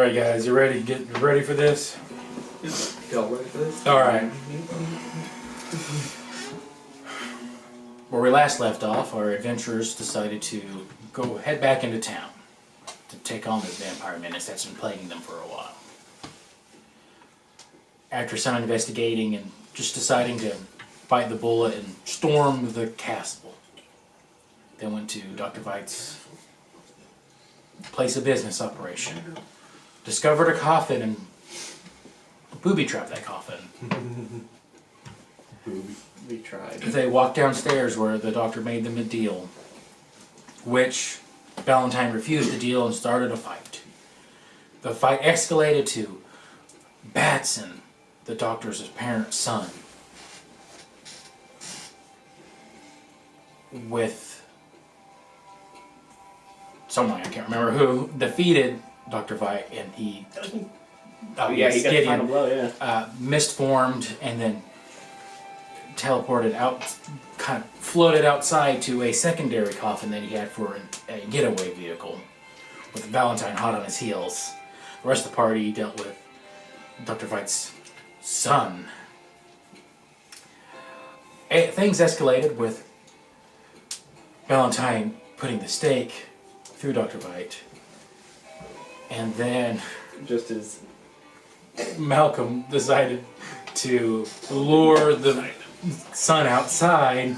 Alright guys, you ready? Ready for this? Y'all ready for this? Alright. Where we last left off, our adventurers decided to head back into town to take on this vampire menace that's been plaguing them for a while. After some investigating and just deciding to bite the bullet and storm the castle, they went to Dr. Veit's place of business operation, discovered a coffin and booby-trapped that coffin. We tried. They walked downstairs where the doctor made them a deal, which Valentine refused the deal and started a fight. The fight escalated to Batson, the doctor's apparent son, with someone, I can't remember who, defeated Dr. Veit, and he he got the final blow, misformed and then teleported out, kind of floated outside to a secondary coffin that he had for a getaway vehicle, with Valentine hot on his heels. The rest of the party dealt with Dr. Veit's son. Things escalated with Valentine putting the stake through Dr. Veit, and then just as Malcolm decided to lure the son outside,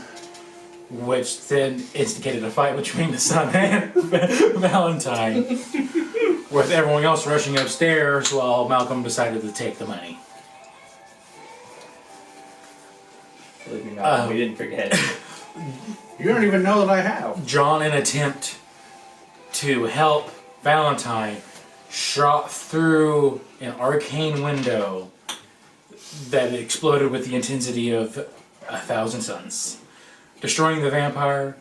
which then instigated a fight between the son and Valentine, with everyone else rushing upstairs while Malcolm decided to take the money. Believe me not, we didn't forget. You don't even know that I have. John, in an attempt to help Valentine, shot through an arcane window that exploded with the intensity of 1,000 suns, destroying the vampire,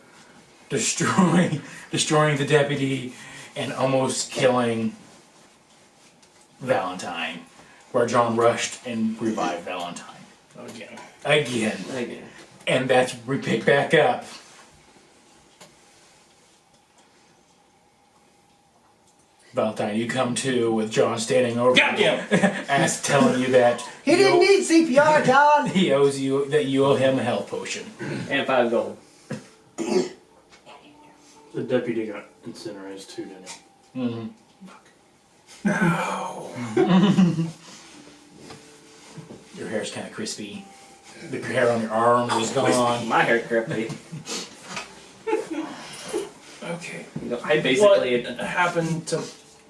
destroying the deputy, and almost killing Valentine, where John rushed and revived Valentine. Again. And that's where we pick back up. Valentine, you come to with John standing over you, telling you that he didn't need CPR, John. He owes you that you owe him a health potion and 5 gold. The deputy got incinerated too, didn't he? Mm-hmm. No. Your hair's kind of crispy. The hair on your arms is gone. My hair crispy. Okay. You know, I basically. What happened to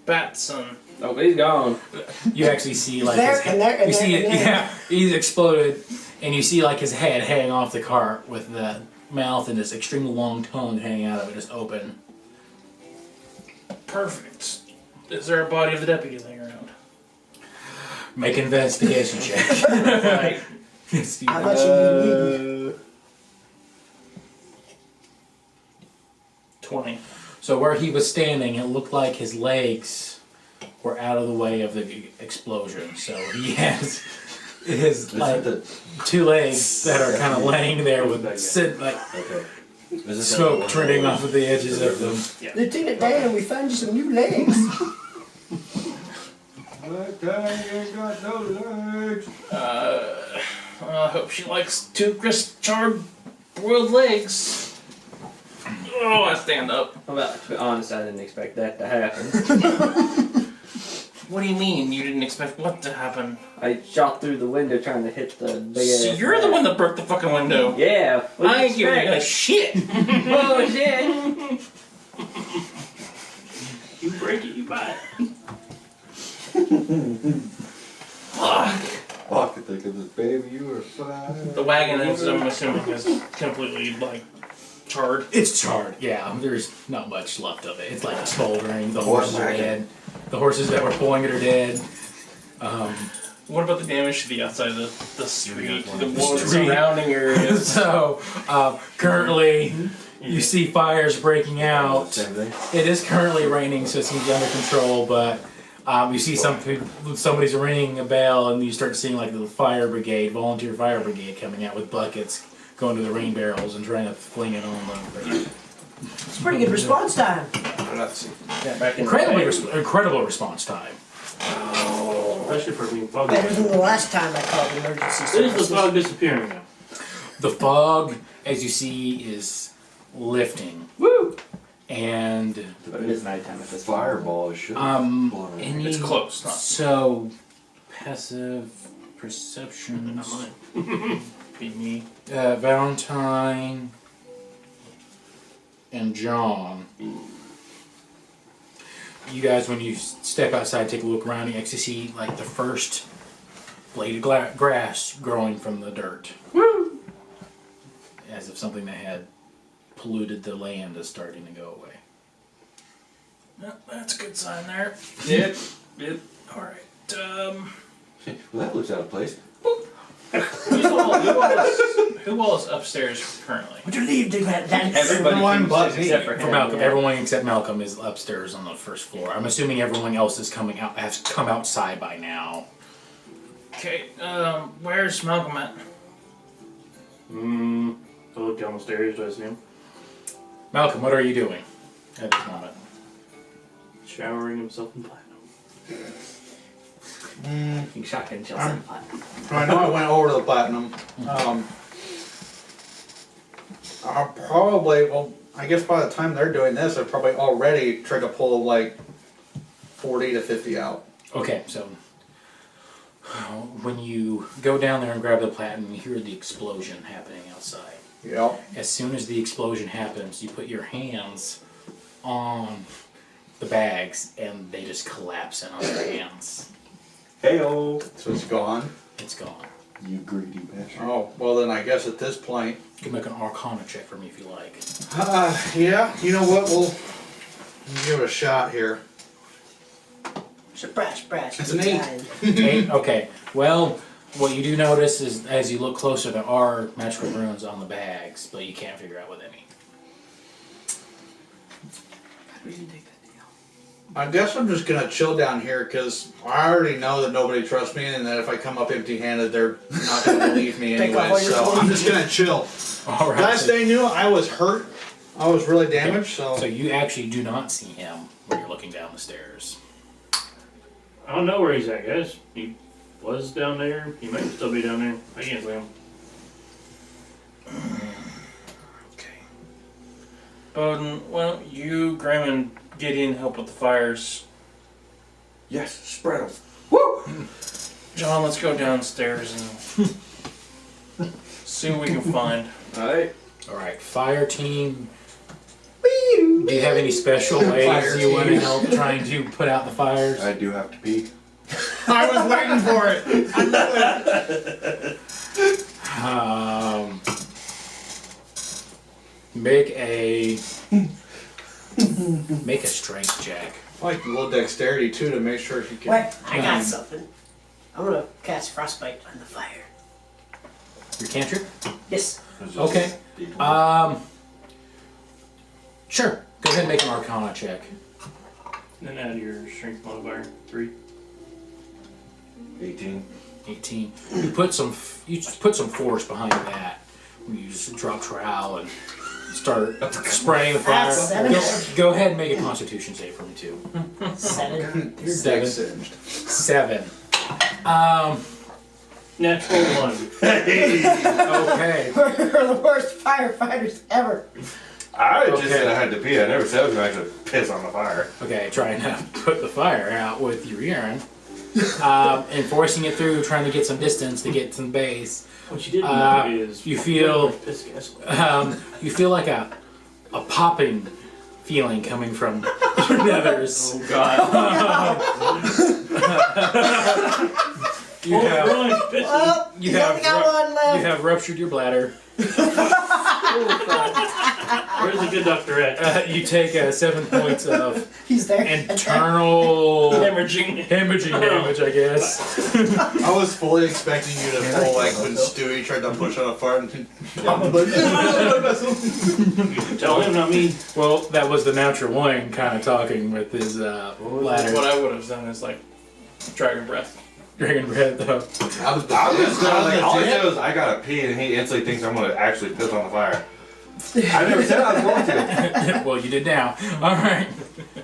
Batson? Oh, but he's gone. You actually see like there, his head. and there, and You see there, it. and there. Yeah, he's exploded, and you see like his head hanging off the cart with the mouth and this extremely long tongue hanging out of it, just open. Perfect. Is there a body of the deputy laying around? Make an investigation check. Right. How much you need? 20. So where he was standing, it looked like his legs were out of the way of the explosion. So he has his like 2 legs that are kind of laying there with smoke trending off of the edges of them. Lieutenant Dan, we found you some new legs. That ain't got no legs. I hope she likes 2 crisp, charred, boiled legs. Oh, I stand up. Well, to be honest, I didn't expect that to happen. What do you mean you didn't expect what to happen? I shot through the window trying to hit the big ass. So you're the one that broke the fucking window. Yeah. I ain't giving a shit. Oh shit. You break it, you buy it. I can think of this, baby. You are fine. The wagon, I'm assuming, is completely, like, charred. It's charred, yeah. There's not much left of it. It's like smoldering. The horses are dead. The horses that were pulling it are dead. What about the damage to the outside of the street, the street. surrounding areas? So, currently, you see fires breaking out. It is currently raining, so it seems under control, but you see somebody's ringing a bell, and you start seeing like the fire brigade, volunteer fire brigade, coming out with buckets, going to the rain barrels and trying to fling it on them. It's pretty good response time. Yeah, back in Incredible response time. Especially for me. Fog. Better than the last time I called emergency There's services. the fog disappearing now. The fog, as you see, is lifting. Woo! And But it is nighttime at this point. Fireball should any It's close, not- so passive perception. Not mine. Be me. Valentine and John. You guys, when you step outside, take a look around, you actually see like the first blade of grass growing from the dirt. Woo! As if something that had polluted the land is starting to go away. Yep, that's a good sign there. Yep. Alright. Well, that looks out of place. Who all is upstairs currently? Would you leave that? Everybody Everyone thinks but it's me. except for For him. Malcolm, yeah. everyone except Malcolm is upstairs on the first floor. I'm assuming everyone else is has come outside by now. Okay, where's Malcolm at? I look down the stairs, do I see him? Malcolm, what are you doing at this moment? Showering himself in platinum. You shotgun shells in the pot. I know I went over to the platinum. I'll probably, well, I guess by the time they're doing this, I've probably already tried to pull like 40 to 50 out. Okay, so when you go down there and grab the platinum, you hear the explosion happening outside. Yep. As soon as the explosion happens, you put your hands on the bags and they just collapse in on your hands. Heyo! So it's gone. It's gone. You greedy bastard. Oh, well then I guess at this point. You can make an Arcana check for me if you like. Yeah, you know what, we'll give it a shot here. Surprise, It's an 8. Okay, okay. Well, what you do notice is as you look closer, there are magical runes on the bags, but you can't figure out what they mean. We can take that deal. I guess I'm just gonna chill down here because I already know that nobody trusts me and that if I come up empty-handed, they're not gonna believe me Take anyway. all your So I'm just gonna chill. All right. Last they knew, I was hurt. I was really damaged. So you actually do not see him when you're looking down the stairs. I don't know where he's at, guys. He was down there. He might still be down there. I can't see him. Okay. Boden, why don't you, Graham, and Gideon help with the fires? Yes, spread them. John, let's go downstairs and see what we can find. Alright. All right, fire team. Do you have any special ways Fire you want to team. help trying to put out the fires? I do have to pee. I was waiting for it. I knew it. Make a strength check. I like a little dexterity too to make sure she can. Wait, I got something. I'm gonna cast frostbite on the fire. Your cantrip? Yes. Okay. Sure. Go ahead and make an Arcana check. Then add your strength modifier. 3. 18. 18. You put some force behind that. You just drop trowel and start spraying the fire. That's 7. Go ahead and make a Constitution save for me too. 7. Your Seven. dick's singed. 7. Natural 1. Okay. We're the worst firefighters ever. I just Okay. said I had to pee. I never said I was going to piss on the fire. Okay, trying to put the fire out with your urine. And forcing it through, trying to get some distance to get some base. What you didn't know is you feel piss gas. you feel like a popping feeling coming from your nethers. Oh god. You have Well, You you have only got ru- one left. you have ruptured your bladder. Where's the good doctor at? You take 7 points of He's there. internal Hemorrhaging. hemorrhaging damage, I guess. I was fully expecting you to pull like when Stewie tried to push on a fart and Pop was like, Tell him, not me. Well, that was the natural one kind of talking with his bladder. What I would have done is like dragon breath. Dragon breath, though. I was I was just I was like, all he legit. knows I gotta pee, and he instantly thinks I'm gonna actually piss on the fire. I never said I was going to. Well, you did now. All right.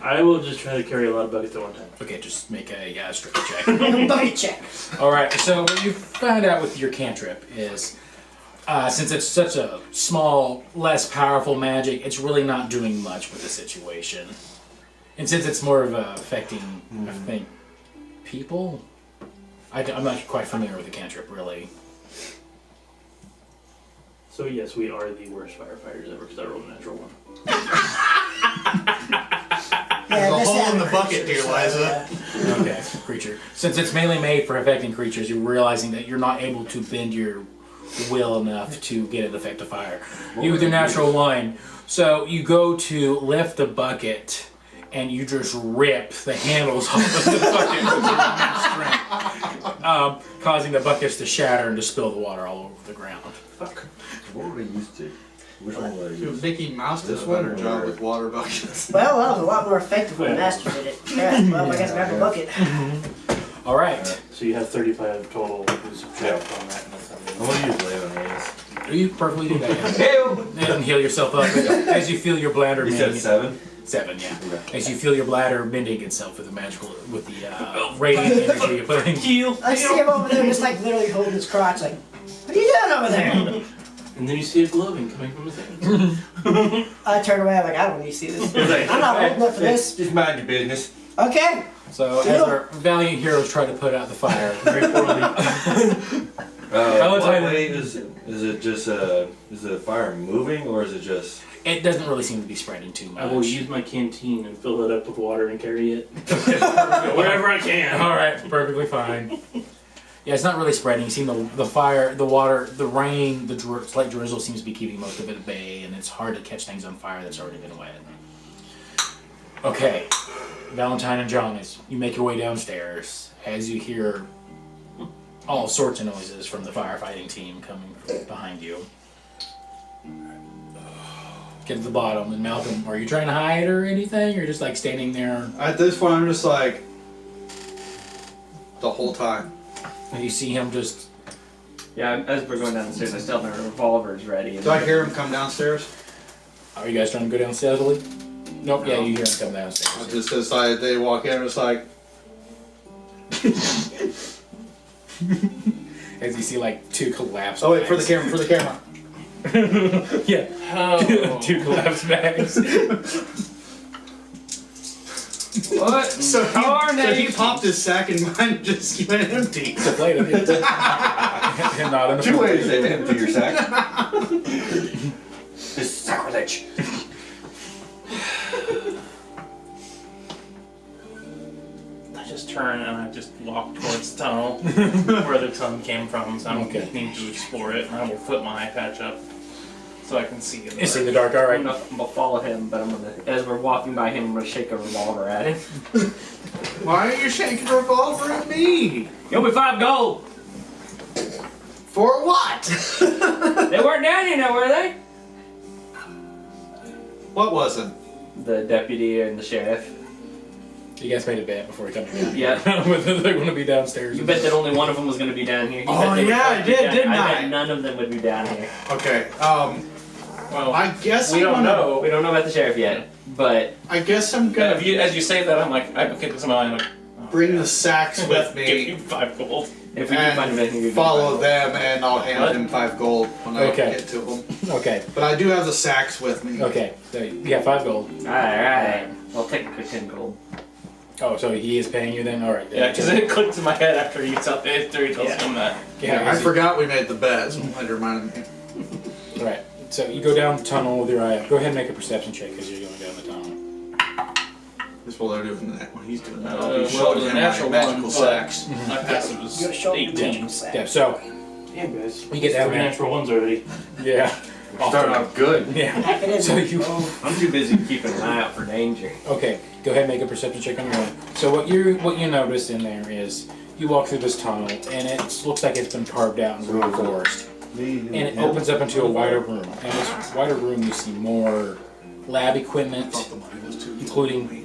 I will just try to carry a lot of buckets at one time. Okay, just make a strength check. Bucket check. All right. So what you found out with your cantrip is, since it's such a small, less powerful magic, it's really not doing much with the situation. And since it's more of affecting, I think, people, I'm not quite familiar with the cantrip, really. So yes, we are the worst firefighters ever because I rolled a natural one. Yeah, There's a just hole add in the bucket, creatures, dear so, Liza. Okay, creature. Since it's mainly made for affecting creatures, you're realizing that you're not able to bend your will enough to get it to affect a fire. You with your natural one, so you go to lift the bucket, and you just rip the handles off of the bucket with your immense strength, causing the buckets to shatter and to spill the water all over the ground. Fuck. What were we used to? Which one were I Dude, used Mickey Mouse did This a better one job or- with water buckets. Well, that was a lot more effective when the master did it. Yeah, well, I guess I got the bucket. All right. So you have 35 total. We subtract on that. And that's how I'm many. gonna use Leonese. You perfectly do that. And heal yourself up as you feel your bladder You said mending. 7? 7, yeah. Okay. As you feel your bladder mending itself with the magical, with the radiant energy you're putting. Heal. I see him over there just like literally holding his crotch like, what are you doing over there? And then you see it glowing coming from his hands. I turn away, I'm like, I don't need to see this. I'm not old enough for this. Just mind your business. Okay. So as our valiant heroes try to put out the fire, very poorly. What Valentine- way is it just is the fire moving or is it just? It doesn't really seem to be spreading too much. I will use my canteen and fill it up with water and carry it wherever I can. All right, perfectly fine. Yeah, it's not really spreading. You see the fire, the water, the rain, the slight drizzle seems to be keeping most of it at bay, and it's hard to catch things on fire that's already been wet. Okay, Valentine and John, as you make your way downstairs, as you hear all sorts of noises from the firefighting team coming from behind you. Get to the bottom, and Malcolm, are you trying to hide or anything? Or just like standing there? At this point, I'm just like, the whole time. And you see him just. Yeah, as we're going down the stairs, I still have my revolvers ready. Do I hear him come downstairs? Are you guys trying to go downstairs, Lee? Nope. Yeah, you hear him come downstairs. I just decide they walk in, I'm just like, As you see like 2 collapsed. oh wait, for the bags. camera, for the camera. Yeah. Oh. 2 collapsed bags. What? So he popped his sack and mine just went empty. Deflated. And not in the 2 ways to empty your sack. This is sacrilege. I just turn and I just walk towards the tunnel where the tunnel came from. So I don't Okay. need to explore it. And I will put my eye patch up so I can see it. You see the dark. All I'm right. gonna follow him, but I'm gonna, as we're walking by him, I'm gonna shake a revolver at him. Why are you shaking a revolver at me? Give me 5 gold! For what? They weren't down here now, were they? What wasn't? The deputy and the sheriff. You guys made a bet before we come down. Yeah. Whether they're going to be downstairs. You bet that only one of them was gonna be down here. You Oh, bet they would yeah, I probably be did, down- didn't I I? bet none of them would be down here. Okay, Well, I guess we I'm don't gonna, know. We don't know about the sheriff yet, but I guess I'm Yeah, gonna as you say that, I'm like, I okay, to somebody, I'm like, oh, bring the sacks with give you me 5 gold. if we can find him, I think we can follow find him. them and I'll hand What? them 5 gold when I Okay. get to them. Okay. But I do have the sacks with me. Okay. So you got 5 gold. Alright, I'll take the 10 gold. Oh, so he is paying you then? All right. Yeah, because it clicked in my head after he tells Yeah. him that. Yeah, I forgot we made the bet, so it reminded me. All right. So you go down the tunnel with your eye up. Go ahead and make a perception check because you're going down the tunnel. That's what they're doing that when he's doing that. Uh, I'll be well, showing the him natural my magical one, sacks. My passive was You gotta show them the 18. magical sack. Yeah. So Damn, guys. you get down 3 there. natural ones already. Yeah. Starting off good. Yeah. Pack it in. So you. I'm too busy keeping an eye out for danger. Okay, go ahead and make a perception check on your own. So what you notice in there is you walk through this tunnel and it looks like it's been carved out and reinforced. And it opens up into a wider room. And in this wider room you see more lab equipment, including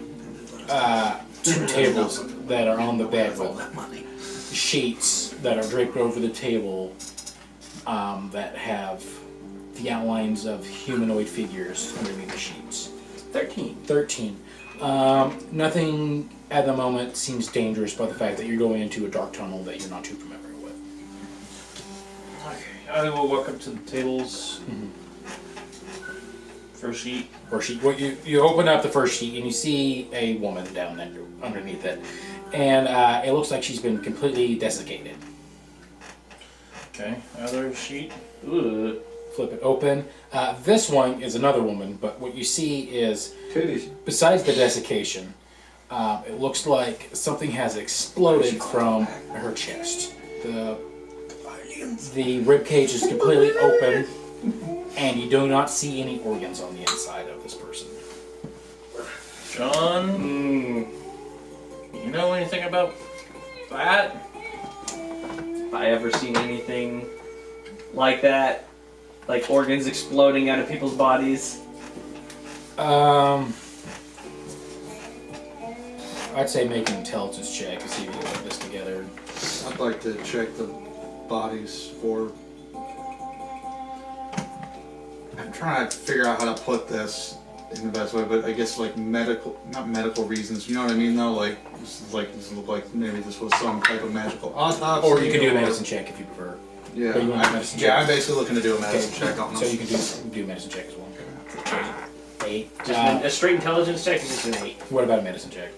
2 tables that are on the bed with sheets that are draped over the table that have the outlines of humanoid figures underneath the sheets. 13. 13. Nothing at the moment seems dangerous by the fact that you're going into a dark tunnel that you're not too familiar with. Okay, I will walk up to the tables. First sheet. First sheet. Well, you open up the first sheet and you see a woman down there underneath it, and it looks like she's been completely desiccated. Okay, other sheet. Ugh. Flip it open. This one is another woman, but what you see is, Titties. besides the desiccation, it looks like something has exploded from her chest. The rib cage is completely open, and you do not see any organs on the inside of this person. John, you know anything about that? Have I ever seen anything like that? Like organs exploding out of people's bodies? I'd say make an intelligence check to see if you can put this together. I'd like to check the bodies for. I'm trying to figure out how to put this in the best way, but I guess like not medical reasons. You know what I mean? Though, like this looked like maybe this was some type of magical autopsy. Or you can do a medicine check if you prefer. Yeah, Or you want a medicine check? I'm basically looking to do a medicine check on So them. you can do a medicine check as well. 8. Just a straight intelligence check is just an 8. What about a medicine check?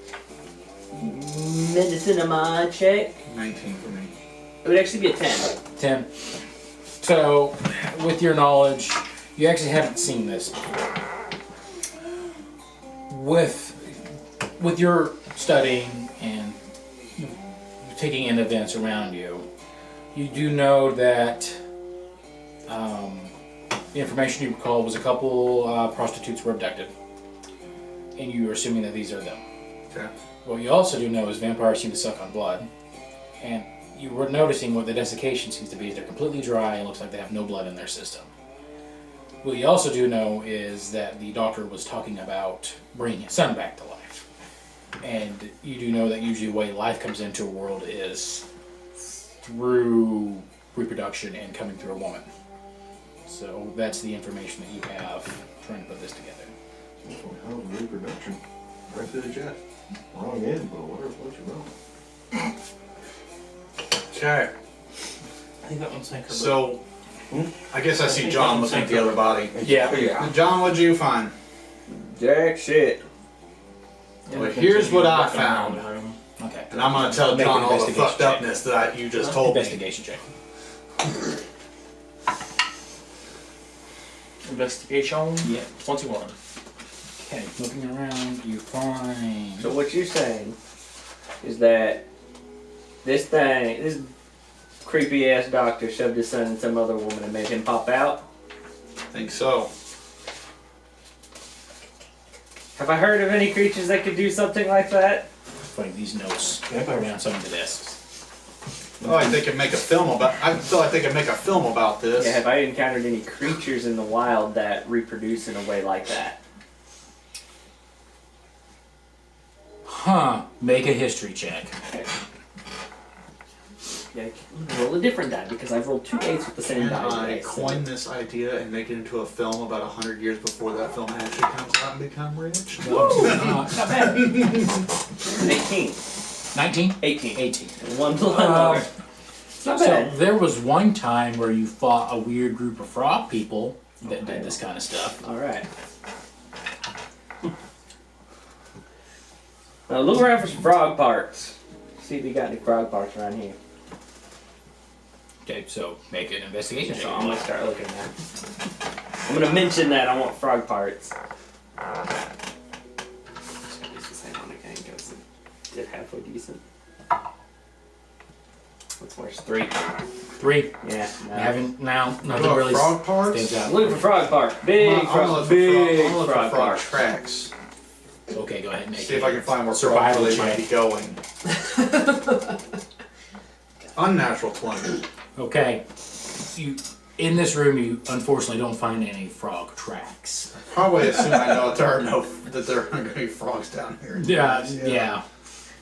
Medicine check? 19 for me. It would actually be a 10. 10. So, with your knowledge, you actually haven't seen this before. With your studying and taking in events around you, you do know that the information you recall was a couple prostitutes were abducted, and you are assuming that these are them. Okay. What you also do know is vampires seem to suck on blood, and you were noticing what the desiccation seems to be is they're completely dry and looks like they have no blood in their system. What you also do know is that the doctor was talking about bringing his son back to life, and you do know that usually the way life comes into a world is through reproduction and coming through a woman. So that's the information that you have trying to put this together. Hell of reproduction. Right to the chest. Wrong end, but what's your wrong? Okay. I think that one's like her. So, I guess I see John looking at the other body. Yeah. John, what'd you find? Jack shit. Well, here's what I found. Okay. And I'm gonna tell Make John an all the investigation fucked check. upness that you just told me. Investigation check. Investigation. Yeah. 21. Okay, looking around, you find. So what you're saying is that this creepy ass doctor shoved his son in some other woman and made him pop out? I think so. Have I heard of any creatures that could do something like that? Find these notes around some of the desks. Oh, I think I make a film about. I feel like they could make a film about this. Yeah, have I encountered any creatures in the wild that reproduce in a way like that? Huh. Make a history check. Okay. Yeah, roll a different die because I've rolled 2 8s with the same Can die. I today, so- coin this idea and make it into a film about 100 years before that film actually comes out and become rich? Not bad. 18. 19? 18. 18. One more. It's not bad. So there was one time where you fought a weird group of frog people that did this kind of stuff. Alright. Now look around for some frog parts. See if you got any frog parts around here. Okay, so make an investigation So I'm check. gonna start looking at. I'm gonna mention that I want frog parts. It's the same one again because it did halfway decent. What's worse? 3. 3. Yeah. You No. haven't now. Nothing Oh, really frog parts? stands out. I'm looking for frog part. Big I'm gonna frog. look for Big frog frog part. tracks. Okay, go ahead and make See if I can find where survival survival they check. might be going. Unnatural 20. Okay. You in this room, you unfortunately don't find any frog tracks. Probably assume I know that there are going to be frogs down here. Yeah.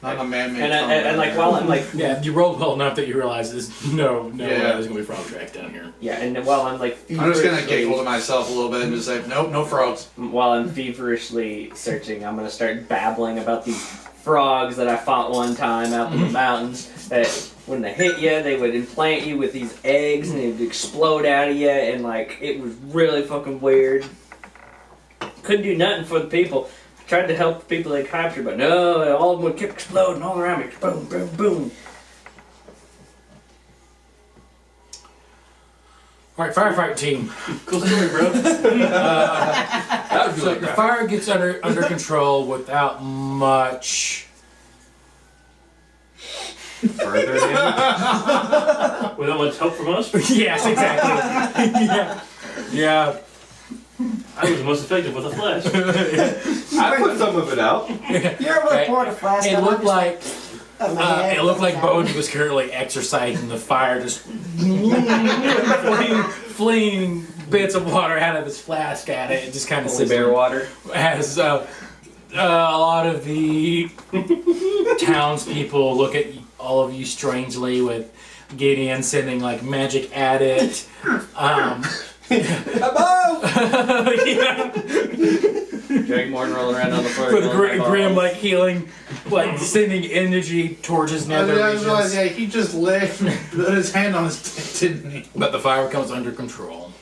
Not a man-made And like while I'm like Yeah, you rolled well enough that you realize there's no Yeah. way there's gonna be frog tracks down here. and while I'm like I'm just gonna feverishly- giggle to myself a little bit and just say, nope, no frogs. While I'm feverishly searching, I'm gonna start babbling about these frogs that I fought one time out in the mountains. That when they hit you, they would implant you with these eggs and they'd explode out of you, and like it was really fucking weird. Couldn't do nothing for the people. Tried to help the people they captured, but no, all of them kept exploding all around me. Boom, boom, boom. Alright, firefight team. Cool story, bro. So the fire gets under control without much. Further in. Without much help from us, Yes, exactly. yeah. I was the most effective with a flash. I put some of it out. You're able to pour the flask. It I'm looked just like oh, my head. it looked like Boden was currently exercising the fire, just fleeing bits of water out of his flask at it. It just kind of Holy bear water. as a lot of the townspeople look at all of you strangely, with Gideon sending like magic at it. Above! Yeah. Dragmorn rolling around on the floor. With going like Grim balls. like healing, like sending energy towards his nether regions. Yeah, he just lay, put his hand on his dick, didn't he? But the fire comes under control.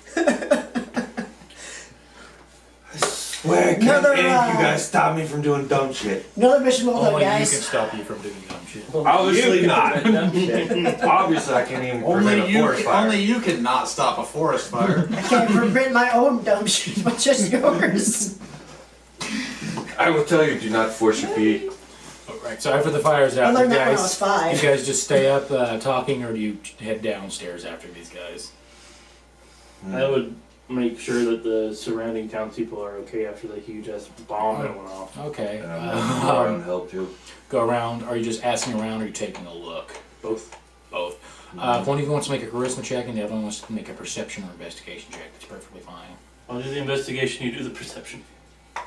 Where can Another, any of you guys stop me from doing dumb shit? Another mission well done, Only you can guys. stop you from doing dumb shit. Obviously not. Dumb shit. Obviously, I can't even prevent a forest fire. Only you can not stop a forest fire. I can't prevent my own dumb shit, but just yours. I will tell you, do not force your feet. Alright, so after the fire's I out, you learned that when I was guys, 5. you guys just stay up talking, or do you head downstairs after these guys? I would make sure that the surrounding townspeople are okay after the huge ass bomb that went off. Okay. And I'm gonna go around and help too. Go around. Are you just asking around, or are you taking a look? Both. Both. If one of you wants to make a charisma check, and the other one wants to make a perception or investigation check, that's perfectly fine. I'll do the investigation, you do the perception.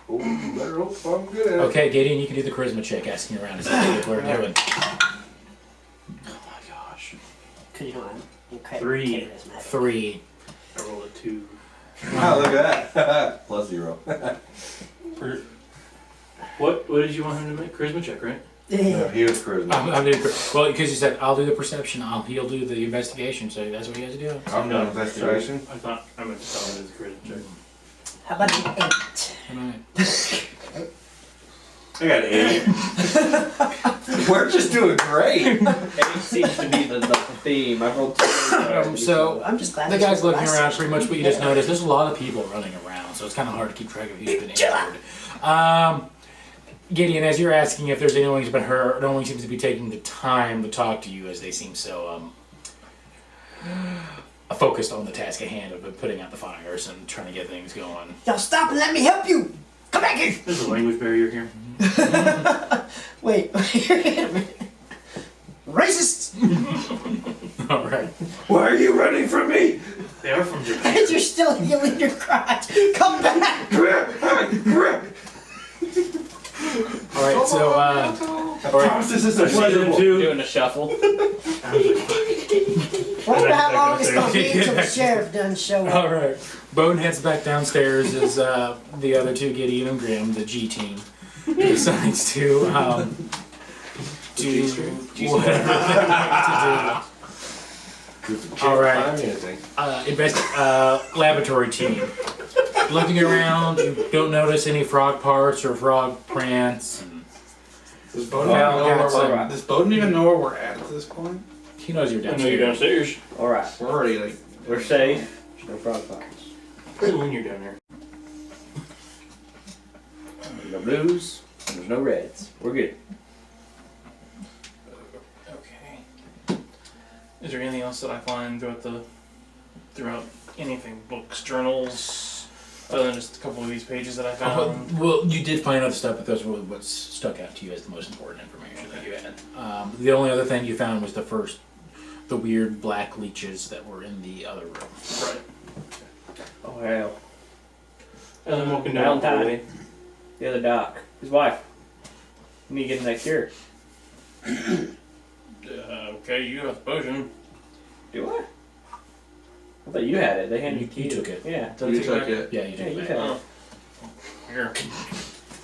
Oh, you better hope I'm good at it. Okay, Gideon, you can do the charisma check, asking around to see what people are doing. Oh my gosh. Could you do it? Okay. 3. Okay, that's my- 3. I rolled a 2. Oh, look at that. +0. What did you want him to make? Charisma check, right? No, he was charisma. I'm doing, well, because you said I'll do the perception, he'll do the investigation, so that's what you guys do. I'm doing investigation. I thought I meant to tell him his charisma check. How about an 8? Alright. I got 8. We're just doing great. 8 seems to be the theme. I've rolled 2. So, I'm just glad the this guys was looking last around, session. pretty much what you just noticed, there's a lot of people running around, so it's kind of hard to keep track of who's been injured. Gideon, as you're asking if there's anyone who's been hurt, no one seems to be taking the time to talk to you, as they seem so focused on the task at hand of putting out the fires and trying to get things going. Now stop and let me help you! Come back here! There's a language barrier here. Wait, wait a minute. Racists! Alright. Why are you running from me? They are from Japan. And you're still healing your crotch! Come back! Alright, so, I promise this isn't pleasurable. Doing a shuffle. Wonder how long it's gonna be until the sheriff done show up. alright. Boden heads back downstairs as the other two, Gideon and Grim, the G team, decides to do whatever they want to do. Alright. Laboratory team. Looking around, you don't notice any frog parts or frog prints. And Does Boden, Val even know got where we're some- at? Does Boden even know where we're at this point? he knows you're I know you're downstairs. downstairs. Alright, We're already like. we're safe. There's no frog fires. When you're down there. No blues, and there's no reds. We're good. Okay. Is there anything else that I find throughout anything, books, journals, other than just a couple of these pages that I found? Well, you did find other stuff, but those were what stuck out to you as the most important information that you had. The only other thing you found was the weird black leeches that were in the other room. Right. Oh hell. And then walking down the Valentine. hallway. The other doc. His wife. We need to get him that cure. Okay, you got the potion. Do I? I thought you had it. They handed it to You you. took it. Yeah. You took it. Yeah, you Yeah, took you it. had Oh. it. Here.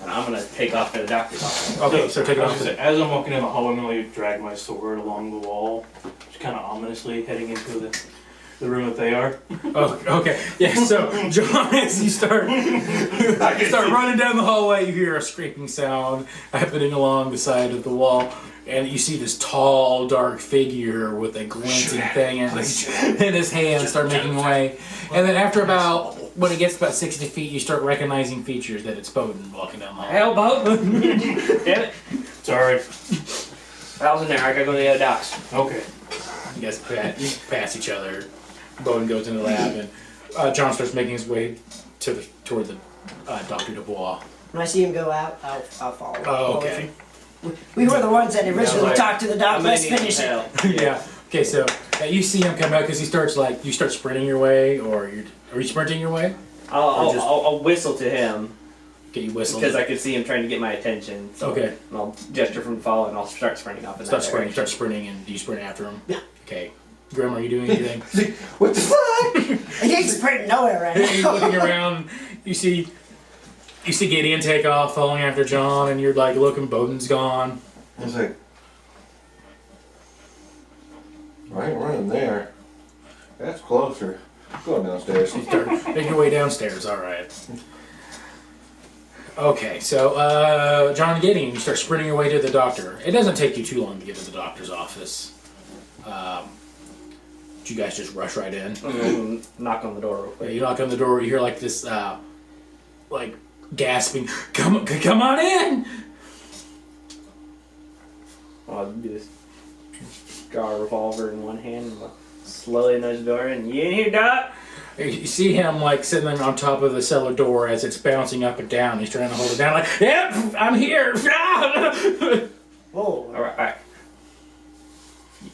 And I'm gonna take off to the doctor's office. Okay, so take it I was off. gonna say, as I'm walking down the hallway, I'm gonna drag my sword along the wall, just kind of ominously heading into the room that they are. Oh, okay. Yeah, so John, as you start running down the hallway, you hear a scraping sound happening along the side of the wall, and you see this tall, dark figure with a glinting thing in his hand start making way. And then after about, when it gets about 60 feet, you start recognizing features that it's Boden walking down the hall. Hell, Boden! Damn it. Sorry. I was in there. I gotta go to the other docks. Okay. You guys pass each other. Boden goes into the lab, and John starts making his way toward the Dr. Dubois. When I see him go out, I'll follow. Oh, okay. We were the ones that originally like, talked to the doc. I'm Let's gonna need finish some it. help. Yeah. Okay, so you see him come out because he starts you start sprinting your way, or are you sprinting your way? I'll whistle to him Okay, you whistle. because I can see him trying to get my attention. So Okay. and I'll gesture from follow and I'll start sprinting off in Start that sprinting. direction. Start sprinting, and do you sprint after him? Yeah. Okay. Grim, are you doing anything? What the fuck? He's sprinting nowhere right You're now. looking around. You see Gideon take off, following after John, and you're like looking. Boden's gone. I was like, I ain't running there. That's closer. Go downstairs. You start making your way downstairs. All right. Okay, so John and Gideon, you start sprinting your way to the doctor. It doesn't take you too long to get to the doctor's office. Do you guys just rush right in? I'm gonna knock on the door real Yeah, quick. you knock on the door. You hear like this, like gasping. Come on in! I'll do this. Draw a revolver in one hand and I'll slowly nudge the door in. You in here, Doc? You see him like sitting on top of the cellar door as it's bouncing up and down. He's trying to hold it down, like, "Yep, I'm here." Whoa. All right.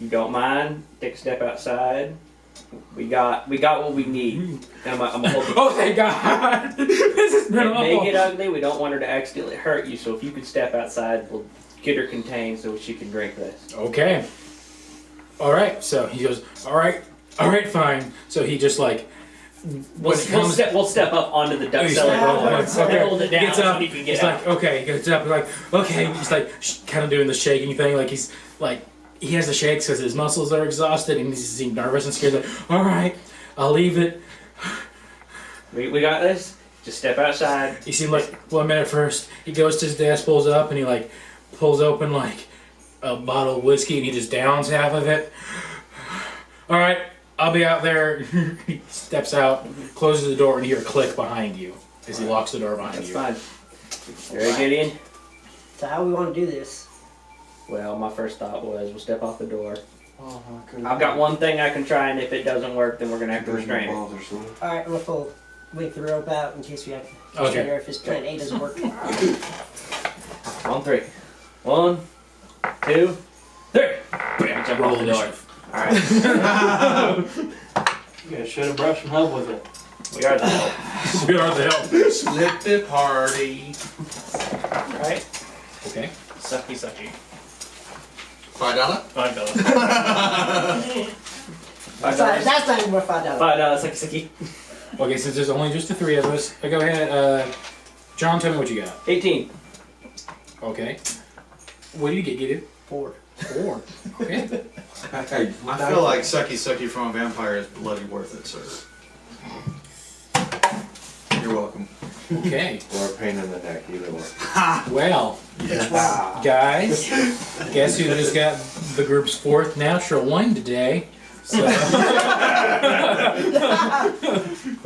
You don't mind? Take a step outside. We got what we need. And I'm gonna hold Oh, thank God! This has been It may get awful. ugly. We don't want her to accidentally hurt you. So if you could step outside, we'll get her contained so she can drink this. Okay. All right. So he goes, "All right, fine." So he just like. We'll step up onto the duck cellar door and hold it down Gets up. so he can He's get out. like, okay. He gets up. Like, okay. He's like, kind of doing the shaking thing. Like he's like, he has the shakes because his muscles are exhausted and he's nervous and scared. Like, all right, I'll leave it. We got this. Just step outside. You see, like 1 minute first. He goes to his desk, pulls up, and he like pulls open like a bottle of whiskey, and he just downs half of it. All right, I'll be out there. He steps out, closes the door, and you hear a click behind you as he locks the door behind That's you. fine. You ready, Gideon? So how we want to do this? Well, my first thought was we'll step off the door. Oh, okay. I've got one thing I can try, and if it doesn't work, then we're gonna have to restrain her. All right, we'll pull link the rope out in case we have to Okay. figure if his plan A doesn't work. On three. 1, 2, 3. Bam, jump Roll off the door. initiative. Alright. You guys should have brushed and help with it. We are the help. We are the help. Split the party. Alright. Okay. Sucky. $5? $5. $5. That's not even worth $5. $5, sucky. Okay, since there's only just the three of us, go ahead. John, tell me what you got. 18. Okay. What do you get, Gideon? 4. 4. Okay. I feel like sucky from a vampire is bloody worth it, sir. You're welcome. Okay. Or a pain in the neck, either way. Well, guys, guess who just got the group's 4th natural one today? So.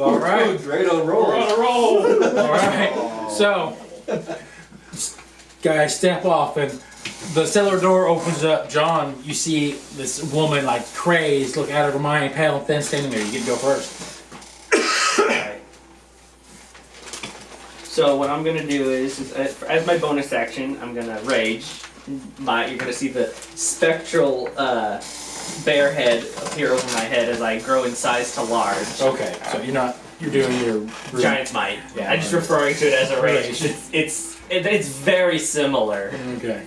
All right. Great on roll. We're on a roll! All right. So, guys, step off, and the cellar door opens up. John, you see this woman like crazed, look out of her mind, pale and thin, standing there. You get to go first. Alright. So what I'm gonna do is as my bonus action, I'm gonna rage. You're gonna see the spectral bear head appear over my head as I grow in size to large. Okay. So you're doing your Giant's might. Yeah. I'm just referring to it as a rage. Rage. It's very similar. Okay.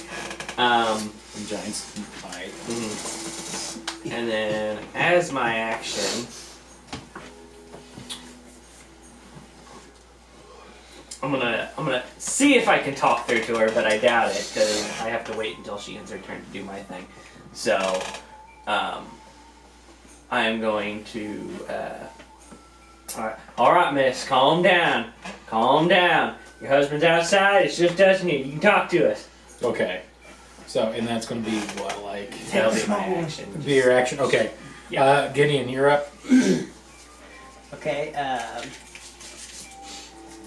And giants fight. And then, as my action, I'm gonna see if I can talk through to her, but I doubt it because I have to wait until she ends her turn to do my thing. So, I am going to. All right, miss, calm down, calm down. Your husband's outside. It's just us and you. You can talk to us. Okay. So, and that's going to be what, like? That'll be my action. Be your action. Okay. Yeah. Gideon, you're up. Okay,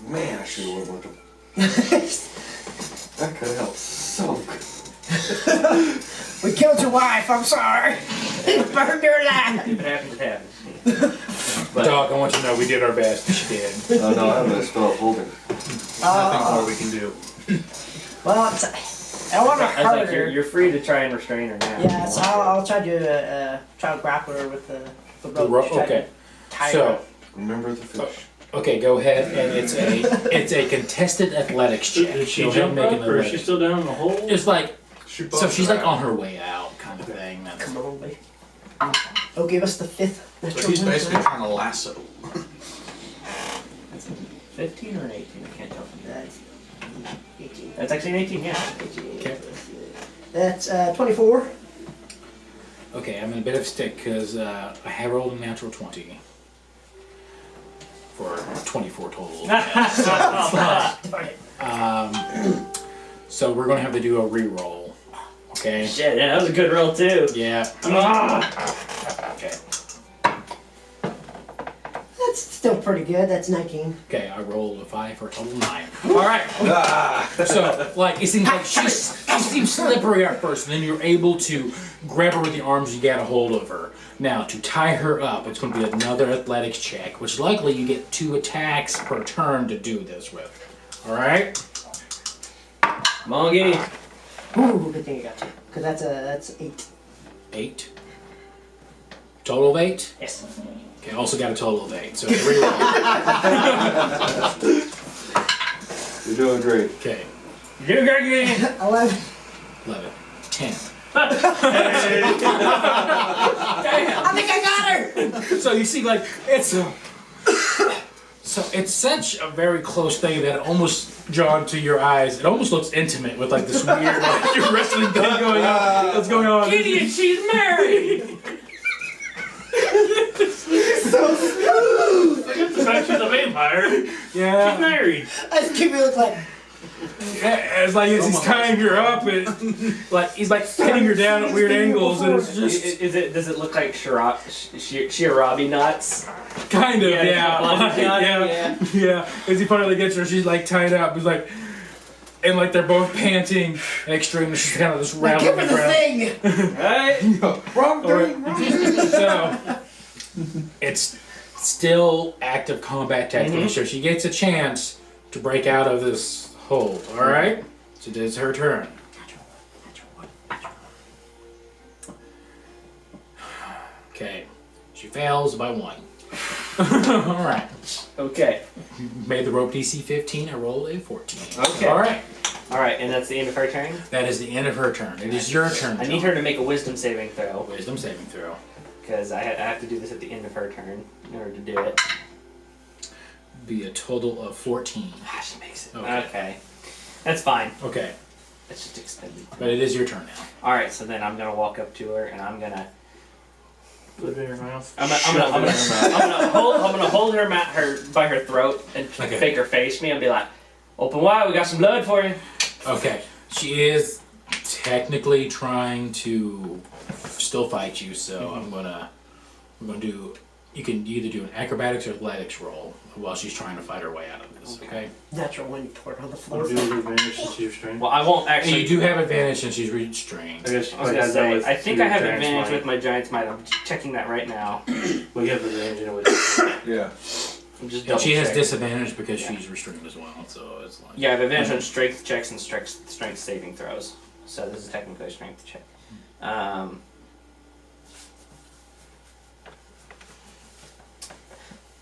Man, I should have went with him. That could have helped so good. we killed your wife, I'm sorry. Burned her alive. If it happens, it happens. Dog, I want you to know we did our best. She did. Oh no, I haven't spelled holding. Nothing more we can do. Well, I don't want to I was hurt like, her. you're free to try and restrain her now. Yeah, so I'll try to grapple her with the rope. rope, Try to okay. tie her So, up. Remember the fish. okay, go ahead, and it's a contested athletics check. Did she Go ahead jump and make up, an or is she athletics. still down in the hole? It's like She so she's like on her way out, kind of thing. That's, Come on, baby. Oh, give us the fifth. So he's basically trying to lasso. 15 or an 18? I can't tell. That's 18. That's actually an 18, yeah. Okay. That's 24. okay, I'm in a bit of a stick because I have rolled a natural 20 for 24 total. So we're gonna have to do a re-roll. Okay. Shit, yeah, that was a good roll too. Yeah. Ah! Okay. That's still pretty good. That's 19. Okay, I rolled a 5 for a total 9. Alright. So, like, it seems like she seems slippery at first, and then you're able to grab her with the arms you get a hold of her. Now, to tie her up, it's going to be another athletics check, which likely you get 2 attacks per turn to do this with. Alright? Come on, Gideon. Ooh, good thing you got 2. Because that's 8. 8. Total of 8? Yes. Okay, also got a total of 8, so 3 roll. You're doing great. Okay, You're doing great, Gideon. 11. 11. 10. I think I got her! So you see, like, it's so it's such a very close thing that it almost, John, to your eyes, it almost looks intimate with like this weird like, wrestling thing going on. What's going on? Gideon, she's married! The fact she's a vampire. Yeah. She's married. Let's keep it look like. Yeah, it's like he's tying her up and like he's like pinning her down at weird angles, and it's just Does it look like Shirabi nuts? kind of Yeah, like, yeah. As he finally gets her, she's like tied up. He's like, and like they're both panting and extremely. She's kind of just Like, rattling give her the around. thing! Right? Wrong thing. So it's still active combat technique, so she gets a chance to break out of this hole. All right, so it is her turn. Okay, she fails by 1. All right, Okay. made the rope DC 15. I rolled a 14. Okay. All right, Alright, and that's the end of her turn? that is the end of her turn. It is your turn. I need her to make a wisdom saving throw, Wisdom saving throw. because I have to do this at the end of her turn in order to do it. Be a total of 14. Ah, she makes it. Okay. Okay. That's fine. Okay, It's just extended. but it is your turn now. Alright, so then I'm gonna walk up to her and I'm gonna Put it in her mouth. I'm gonna hold her by her throat and Okay. make her face me and be like, "Open wide, we got some blood for you." Okay, she is technically trying to still fight you, so I'm gonna do. You can either do an acrobatics or athletics roll while she's trying to fight her way out of this. Okay. Natural one, you pour it on the I'll floor. do the advantage since she's restrained. Well, I won't And actually. you do have advantage since she's restrained. I guess I was gonna say, I think I have advantage with my giant's might. I'm checking that right now. We have advantage anyway. Yeah. I'm just And double she has checking. disadvantage because she's restrained as well. So it's like. Yeah, I have advantage on strength checks and strength saving throws. So this is technically a strength check.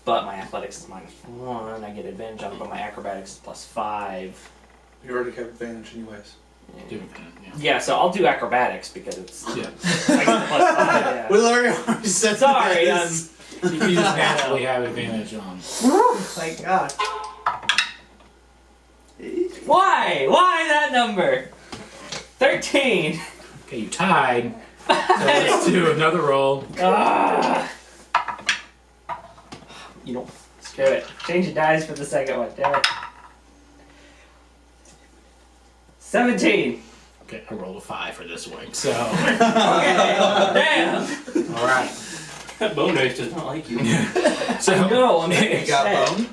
But my athletics is -1. I get advantage on it, but my acrobatics is +5. You already have advantage anyways. Doing that, Yeah, so I'll do acrobatics because it's yeah. I get the +5. Yeah. We already said Sorry, this. You just naturally have advantage on. My God. Why? Why that number? 13. Okay, you tied. So let's do another roll. Ah. You know, screw it. Change the dice for the second one. Damn it. 17. Okay, I rolled a 5 for this one. So, Okay. Damn. all right. That bone knife does not like you. So No, I'm You got bone?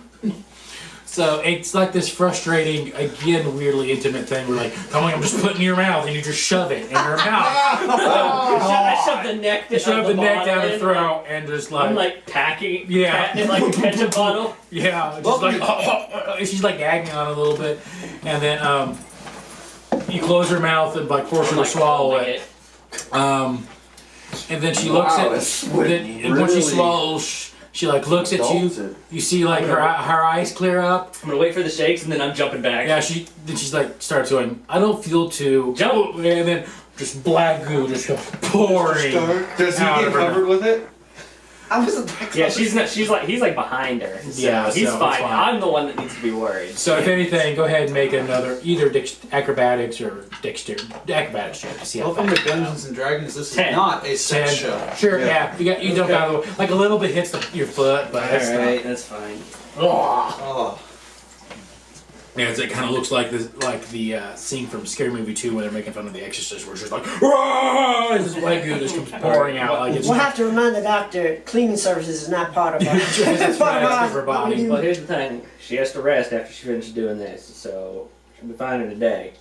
So it's like this frustrating, again, weirdly intimate thing where like, come on, I'm just putting it in your mouth, and you just shove it in your mouth. I shoved the neck You shove the neck down the in. throat and just I'm like, like packing, Yeah. patting it like a ketchup bottle. yeah, just like, she's like gagging on it a little bit, and then you close her mouth and like force her to swallow it. And then she looks Wow, at, this would and when she really swallows, she like looks at you. Adults. You see like her eyes clear up. I'm gonna wait for the shakes and then I'm jumping back. Yeah, then she's like starts going, I don't feel too Jump. and then just black goo just goes pouring. Does he out get of her covered with it? I wasn't that Yeah, close. she's not. She's like he's like behind her. So Yeah, he's so it's fine. fine. I'm the one that needs to be worried. So if anything, go ahead and make another either acrobatics or acrobatics check to see how Welcome to fast you Dungeons and Dragons. This is 10. not a sex 10. show. Sure, yeah. You jump out of the way. Like a little bit hits your foot, but that's Alright, that's fine. Oh. yeah, it kind of looks like this, like the scene from Scary Movie 2 when they're making fun of The Exorcist, where it's just like, "Rah!" and this white goo just comes pouring out like it's We'll have to remind the doctor cleaning services is not part of our. It's part of right, our- her body. Well, here's the thing. She has to rest after she finishes doing this, so she'll be fine in a day.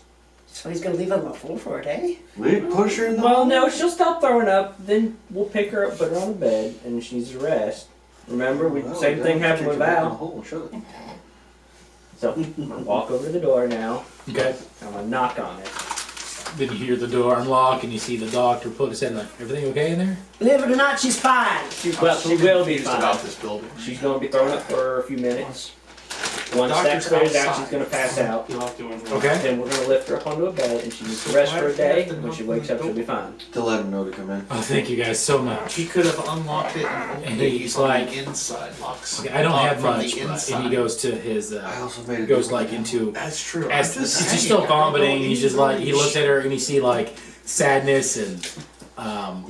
So he's gonna leave her full for a day? We push her in the Well, no, she'll stop throwing up. Then we'll pick her up, put her on the bed, and she needs to rest. Remember, same thing happened with Val. So I'm gonna walk over to the door now. Okay. I'm gonna knock on it. Then you hear the door unlock and you see the doctor put his head like, everything okay in there? Believe it or not, she's fine. Well, she will be Confused fine. about this building. She's gonna be thrown up for a few minutes. Once that Doctor's clears out, outside. she's gonna pass out. You'll have to Okay. Then we're gonna lift her up onto a bed, and she needs to rest for a day. When she wakes up, she'll be fine. To let him know to come in. Oh, thank you guys so much. He could have unlocked it and And only he's on like- the inside locks. Okay, I don't have from much, the but inside. and he goes to his, I also made a goes deal like with into, That's true. as I'm he's just just saying, still I don't vomiting, know he's just like, he looks at her and you see like sadness and We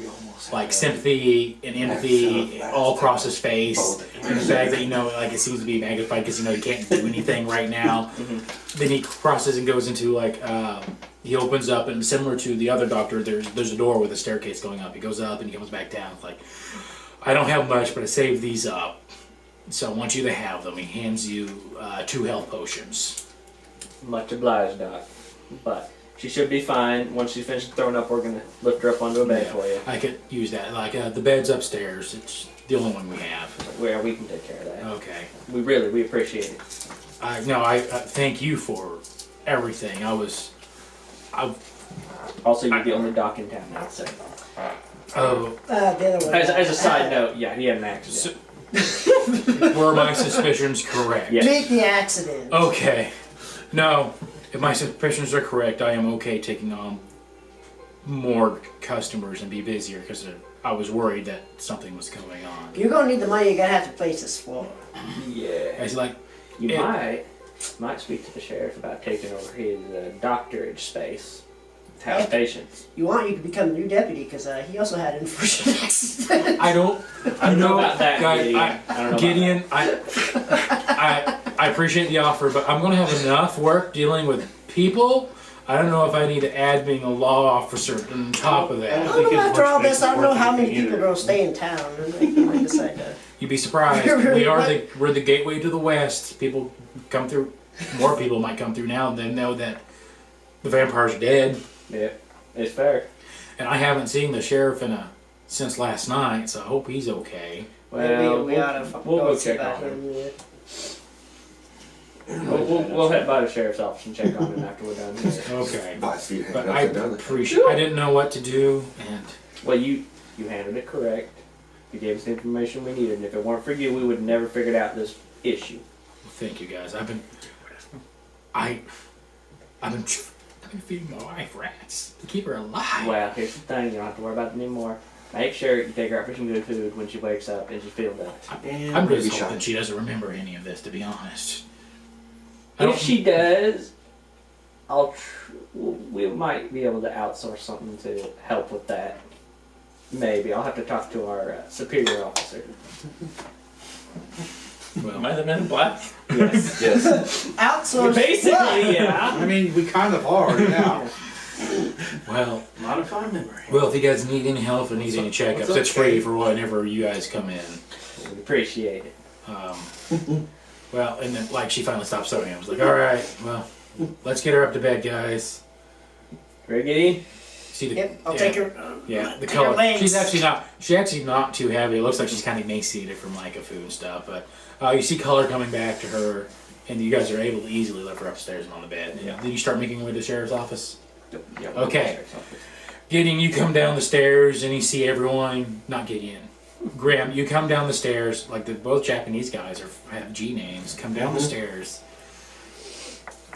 almost like had sympathy and empathy all across his face. And the fact that, like it seems to be magnified because, he can't do anything right now. Then he crosses and goes into like, he opens up and similar to the other doctor, there's a door with a staircase going up. He goes up and he comes back down. It's like, I don't have much, but I saved these up. So I want you to have them. He hands you 2 health potions. Much obliged, Doc. But she should be fine. Once she's finished throwing up, we're gonna lift her up onto a bed for you. I could use that. Like the bed's upstairs. It's the only one we have. Where we can take care of that. Okay. We appreciate it. I thank you for everything. Also, you're the only doc in town now, so. Oh, The other way. As a side note, yeah, he had an accident. were my suspicions correct? Yeah. Meet the accident. Okay. No, if my suspicions are correct, I am okay taking on more customers and be busier because I was worried that something was going on. If you're gonna need the money, you're gonna have to place this floor. Yeah. It's like, You It- might speak to the sheriff about taking over his doctorage space. House patients. You could become the new deputy, because he also had an unfortunate accident. I don't know about that, guys, Gideon. I don't know about Gideon, I appreciate the offer, but I'm going to have enough work dealing with people. I don't know if I need to add being a law officer on top of I that. don't know, after all this, I don't know how many Either. people are gonna stay in town. And they might decide to. You'd be surprised. We're the gateway to the west. People come through. More people might come through now than know that the vampires are dead. Yeah, it's fair. And I haven't seen the sheriff since last night, so I hope he's okay. Well, we ought to we'll go go see check about on him. him. Yeah. We'll head by the sheriff's office and check on him after we're done here. Okay. 5 feet But hang I up and down. appreciate. I didn't know what to do, and Well, you handled it correct. You gave us the information we needed, and if it weren't for you, we would have never figured out this issue. thank you guys. I've been I've been feeding my wife rats to keep her alive. Well, here's the thing. You don't have to worry about it anymore. Make sure you take her out for some good food when she wakes up and she's feeling better. And I'm maybe just shot. hoping she doesn't remember any of this, to be honest. If she does, we might be able to outsource something to help with that. Maybe. I'll have to talk to our superior officer. Am I the Men in Black? Yes. Yes. Outsource. Basically, yeah. I mean, we kind of are, yeah. Well, Modify memory. if you guys need any help or need any checkups, what's up, it's free Kate? for whenever you guys come in. We appreciate it. Well, and then like she finally stopped sewing. I was like, all right, well, let's get her up to bed, guys. Ready, Gideon? See the Yep, I'll take her. Yeah, the Take her color. legs. She's actually not too heavy. It looks like she's kind of emaciated from lack of food and stuff. But you see color coming back to her, and you guys are able to easily lift her upstairs and on the bed. And then you start making your way to the sheriff's office. Yep. Okay. Gideon, you come down the stairs and you see everyone. Not Gideon. Graham, you come down the stairs like both Japanese guys have G names. Come down the stairs.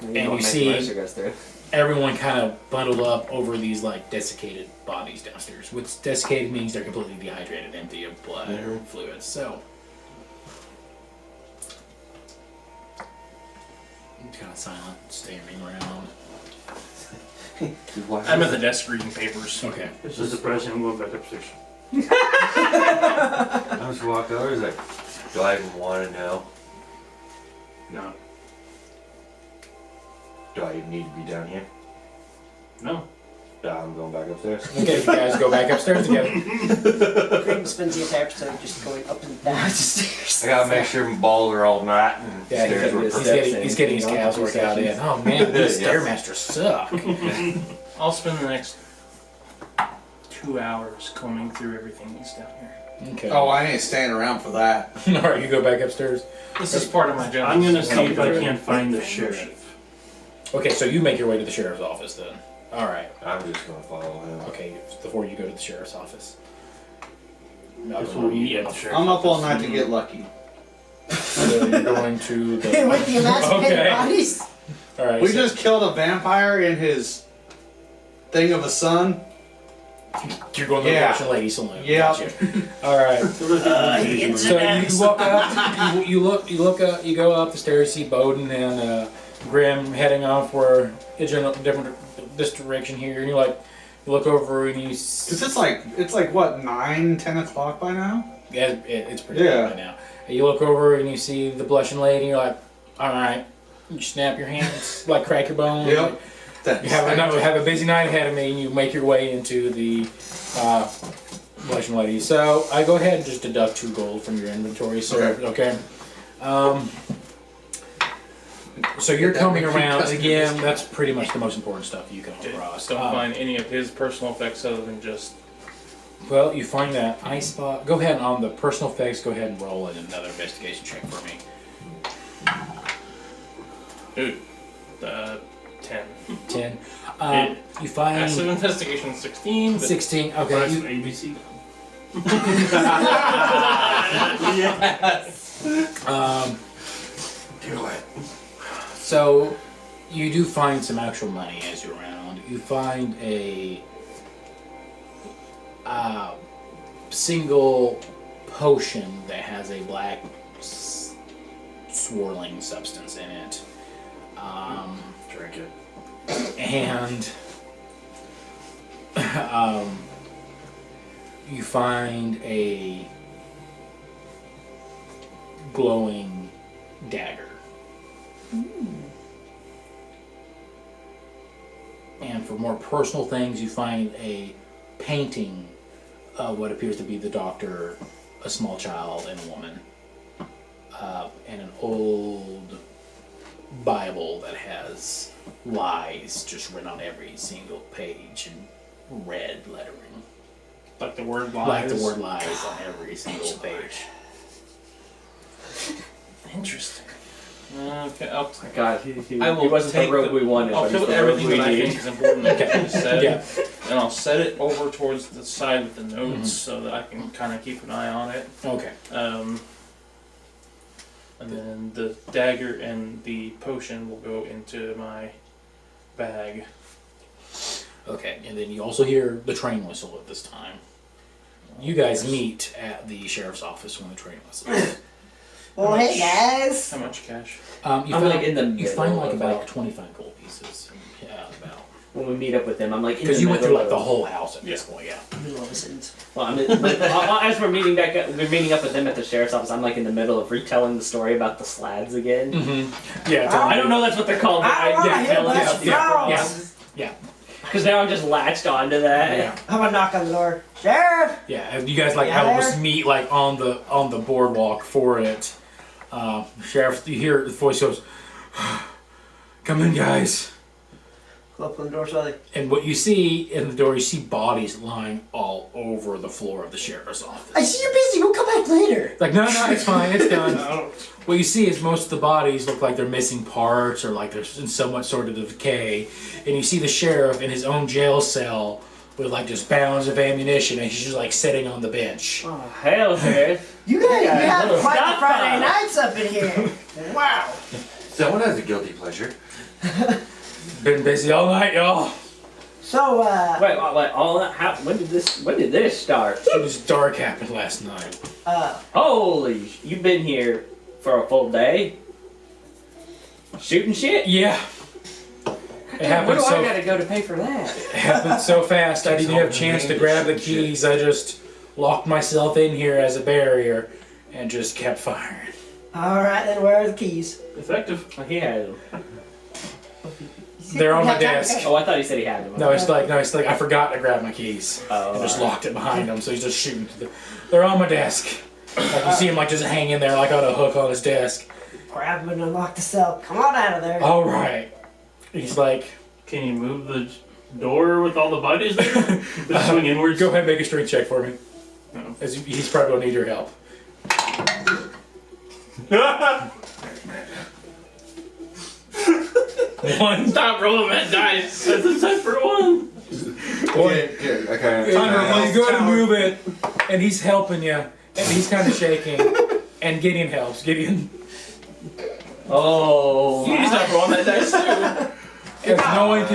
And you see- goes through. Everyone kind of bundled up over these like desiccated bodies downstairs. What's desiccated means they're completely dehydrated, empty of blood or fluids. So, kind of silent, standing around. I'm at the desk reading papers. Okay. This is the president. I'm going back upstairs. I just walk over. He's like, "Do I even want to know? No. Do I even need to be down here? No. I'm going back upstairs." Okay, you guys go back upstairs together. Graham spends the entire episode just going up and down the stairs. I gotta make sure my balls are all night and Yeah, stairs were he's getting his calves worked out in. Oh man, these Yeah. Stairmasters suck. I'll spend the next 2 hours combing through everything that's down here. Okay. Oh, I ain't staying around for that. Alright, you go back upstairs. This is part of my job. I'm gonna see if I can't find the sheriff. Okay, so you make your way to the sheriff's office then. Alright. I'm just gonna follow him. Okay, before you go to the sheriff's office. This will be at the sheriff's I'm up all office. night to get lucky. So you're going to With the... the emancipated Okay. bodies. Alright, We so just killed a vampire in his thing of a son. you're going to the Yeah. Russian Lady Saloon. Yeah. Gotcha. Alright. So you walk up, you go up the stairs, see Boden and Grim heading off where it's in a different this direction here, and you look over and you Cause it's like what, 9, 10 o'clock by now? yeah, it's pretty Yeah. late right now. And you look over and you see the blushing lady, and you're like, all right. You snap your hands, like crack your bones. Yep. You have a busy night ahead of me, and you make your way into the blushing lady. So I go ahead and just deduct 2 gold from your inventory, sir. Okay. So you're coming around again. That's pretty much the most important stuff you come across. Don't find any of his personal effects other than just. Well, you find that ice spot. Go ahead and on the personal effects. Go ahead and roll in another investigation check for me. Ooh. 10. 10. Yeah. You find Passive investigation 16. But 16. Okay. Press You, ABC. Do it. So, you do find some actual money as you're around. You find a single potion that has a black swirling substance in it. Drink it. And you find a glowing dagger. And for more personal things, you find a painting of what appears to be the doctor, a small child, and a woman. And an old Bible that has lies just written on every single page in red lettering. like the word lies. Like the word lies on every single page. Interesting. Okay, I'll God, he I will wasn't the take rogue the- we wanted, I'll but he's put the everything rogue that we I need. think is important to set, Yeah. and I'll set it over towards the side with the notes so that I can kind of keep an eye on it. Okay. And then the dagger and the potion will go into my bag. Okay, and then you also hear the train whistle at this time. You guys meet at the sheriff's office when the train whistles. Well, hey guys. How much cash? You I'm find, like in the you find middle like of, about like- 25 gold pieces. Yeah, about. When we meet up with them, I'm like in Because the you went through middle like the of- whole house at this point, yeah. Well, as we're meeting up with them at the sheriff's office, I'm like in the middle of retelling the story about the slads again. Mm-hmm. Yeah, I don't know that's what they're called, but I don't wanna hear tell about us your frogs. Yeah. because now I'm just latched onto that. Yeah. I'm gonna knock on the door. Sheriff! Yeah, and you guys like Yeah, almost there. meet like on the boardwalk for it. Sheriff, you hear the voice goes, "Come in, guys." Open the door slowly. And what you see in the door, you see bodies lying all over the floor of the sheriff's office. I see you're busy. We'll come back later. Like, no, it's fine, it's done. What you see is most of the bodies look like they're missing parts or like they're in somewhat sort of decay. And you see the sheriff in his own jail cell with like just bounds of ammunition and he's just like sitting on the bench. Oh, hell, Sheriff. You guys Yeah, have little quite the stop Friday sign. nights up in here. Wow. Someone has a guilty pleasure. Been busy all night, y'all. So, Wait, all that? When did this start? It was dark happened last night. Holy, you've been here for a full day? Shooting shit? Yeah. It Where happened do I so gotta go to pay for that? it happened so fast. I didn't have a chance to grab the keys. I just locked myself in here as a barrier and just kept firing. alright then, where are the keys? Effective. Oh, he had them. They're on my desk. Oh, I thought he said he had them. No, it's like I forgot to grab my keys. Oh, I just alright. locked it behind him, so he's just shooting. They're on my desk. Like you see him like just hanging there like on a hook on his desk. Grab him and unlock the cell. Come on out of there. All right. He's like, Can you move the door with all the bodies there? Does it swing inwards? go ahead and make a strength check for me. No. As he's probably gonna need your help. One. Stop rolling that dice. That's a set for one. Okay. Well, you go ahead and move it, and he's helping you, and he's kind of shaking, and Gideon helps. Gideon, Oh. You need to stop rolling that dice too. because no one You're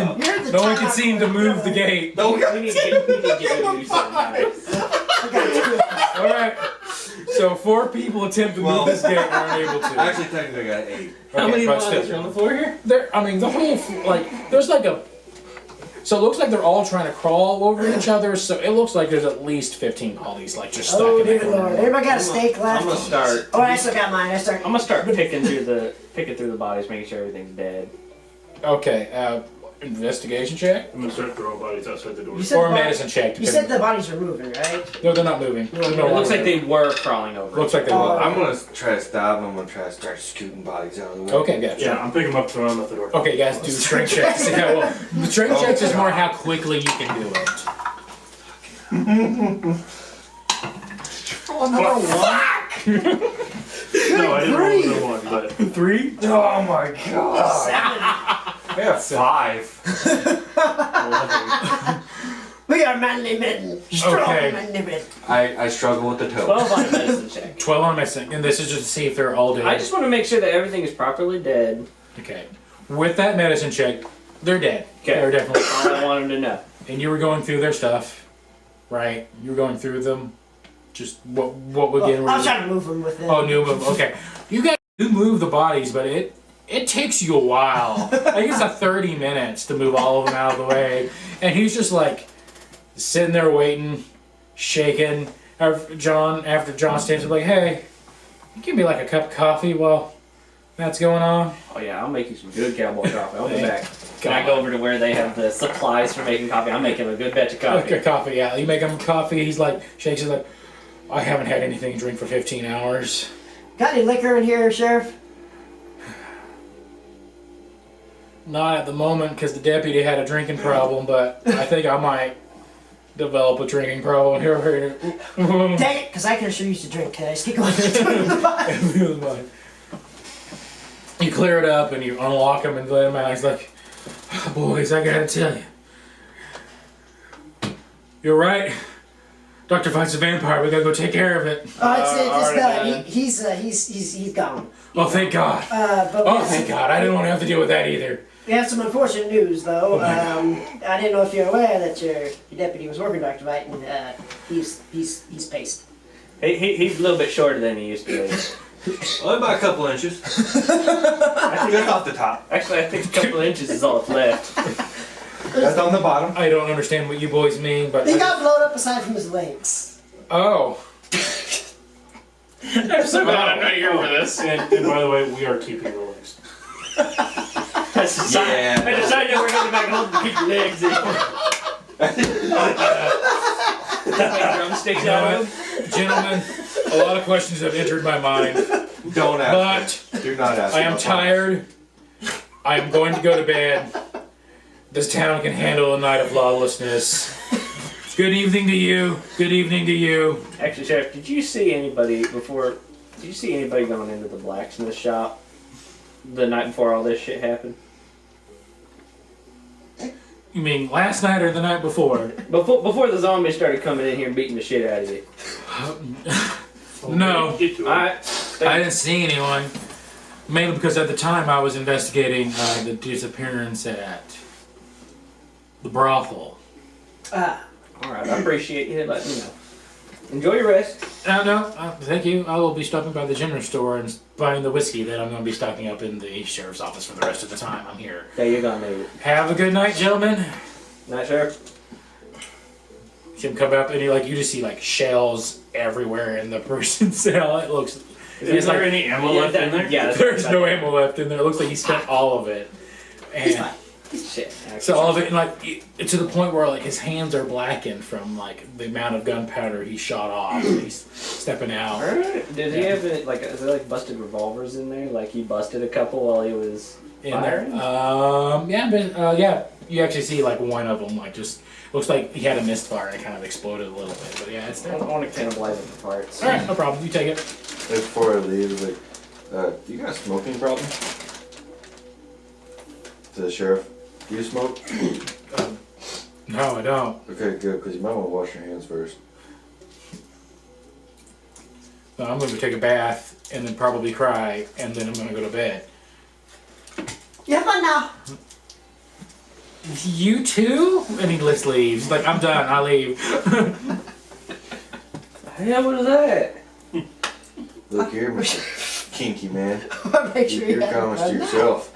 the can top. seem to move the gate. We need to get you something nice. I got two. All right. So 4 people attempt to move this gate and aren't able to. Actually, technically, I got 8. How Okay, many but bodies still. are on the floor here? I mean, the whole like there's like a. So it looks like they're all trying to crawl over each other. So it looks like there's at least 15 bodies like just stuck Oh, in dear there. Lord. Everybody got a steak I'm left? gonna start. Oh, I still got mine. I'm gonna start picking through the bodies, making sure everything's dead. Okay. Investigation check I'm gonna start throwing bodies outside the door. You said or the a bo- medicine check. You said the bodies are moving, right? No, they're not moving. They're no It looks longer like they moving. were crawling over. Looks like they Oh. will. I'm gonna try to stop them. I'm gonna try to start scooting bodies out of the way. Okay, gotcha. Yeah, I'm picking them up, throwing them out the door. Okay, guys, do strength checks. See how well. The strength checks is more how quickly you can do it. No, I didn't roll another one, but 3. Oh my god! I got 5. We are manly men. Strong Okay. manly men. I struggle with the toe. 12 on a medicine check. 12 on medicine, and this is just to see if they're all dead. I just want to make sure that everything is properly dead. Okay. With that medicine check, they're dead. Okay. They're definitely. All I want him to know. And you were going through their stuff, right? You were going through them. Just what again? I was trying to move them with them. Oh, new move. Okay. You guys do move the bodies, but it takes you a while. I think it's 30 minutes to move all of them out of the way. And he's just like sitting there waiting, shaking. After John stands up like, hey, you give me like a cup of coffee while that's going on? Oh yeah, I'll make you some good cowboy coffee. I'll be Thank back. Can I go over to where they have the supplies for making coffee? I'll make him a good batch of coffee. Okay, coffee, yeah. You make him coffee, he's like, shakes it like, I haven't had anything to drink for 15 hours. Got any liquor in here, Sheriff? Not at the moment, because the deputy had a drinking problem, but I think I might develop a drinking problem. Here. Dang it, because I can sure use to drink. Can I just keep going to the bottom? You clear it up and you unlock him and let him out. He's like, oh, boys, I gotta tell you. You're right. Doctor fights a vampire. We gotta go take care of it. Oh, it's alright, done. He's gone. Oh, thank God. But Oh, thank God. I didn't want to have to deal with that either. We have some unfortunate news, though. I didn't know if you're aware that your deputy was working, Dr. White, and he's paced. He's a little bit shorter than he used to be. Only by a couple inches. Just off the top. Actually, I think a couple inches is all that's left. That's on the bottom. I don't understand what you boys mean, but He got blown up aside from his legs. oh, I'm so glad I'm not here for this. And by the way, we are keeping the legs. That's a sign. Yeah. I decided we're going back home to keep your legs in. Drumsticks out of them. gentlemen, a lot of questions have entered my mind, Don't ask. but Do not ask. I am tired. I am going to go to bed. This town can handle a night of lawlessness. Good evening to you. Good evening to you. Actually, Sheriff, did you see anybody going into the blacksmith shop the night before all this shit happened? You mean last night or the night before? Before the zombies started coming in here and beating the shit out of you. No, Alright. I didn't see anyone. Mainly because at the time I was investigating the disappearance at the brothel. Alright, I appreciate you letting me know. Enjoy your rest. No, thank you. I will be stopping by the general store and buying the whiskey that I'm going to be stocking up in the sheriff's office for the rest of the time I'm here. Yeah, you're gonna need it. Have a good night, gentlemen. Night, Sheriff. Jim come up and you just see like shells everywhere in the person's cell. It looks. Is there any ammo left in there? Yeah, There's no ammo left in there. It looks like he spent all of it. He's And fine. Shit. so all of it, and to the point where like his hands are blackened from like the amount of gunpowder he shot off. He's stepping out. Alright. Did he have any, is there busted revolvers in there? Like he busted a couple while he was In there. firing? Yeah. You actually see like one of them just looks like he had a misfire and it kind of exploded a little bit. But yeah, it's I there. don't want to cannibalize it for parts. All right, no problem. You take it. Before I leave, you got a smoking problem? To the sheriff. Do you smoke? No, I don't. Okay, good, because you might want to wash your hands first. No, I'm going to take a bath and then probably cry and then I'm going to go to bed. You have fun now. You too? And he just leaves. Like, I'm done. I leave. Yeah, what is that? Look here, Mr. Kinky man. I want to make sure Keep you your have comments fun to now. yourself.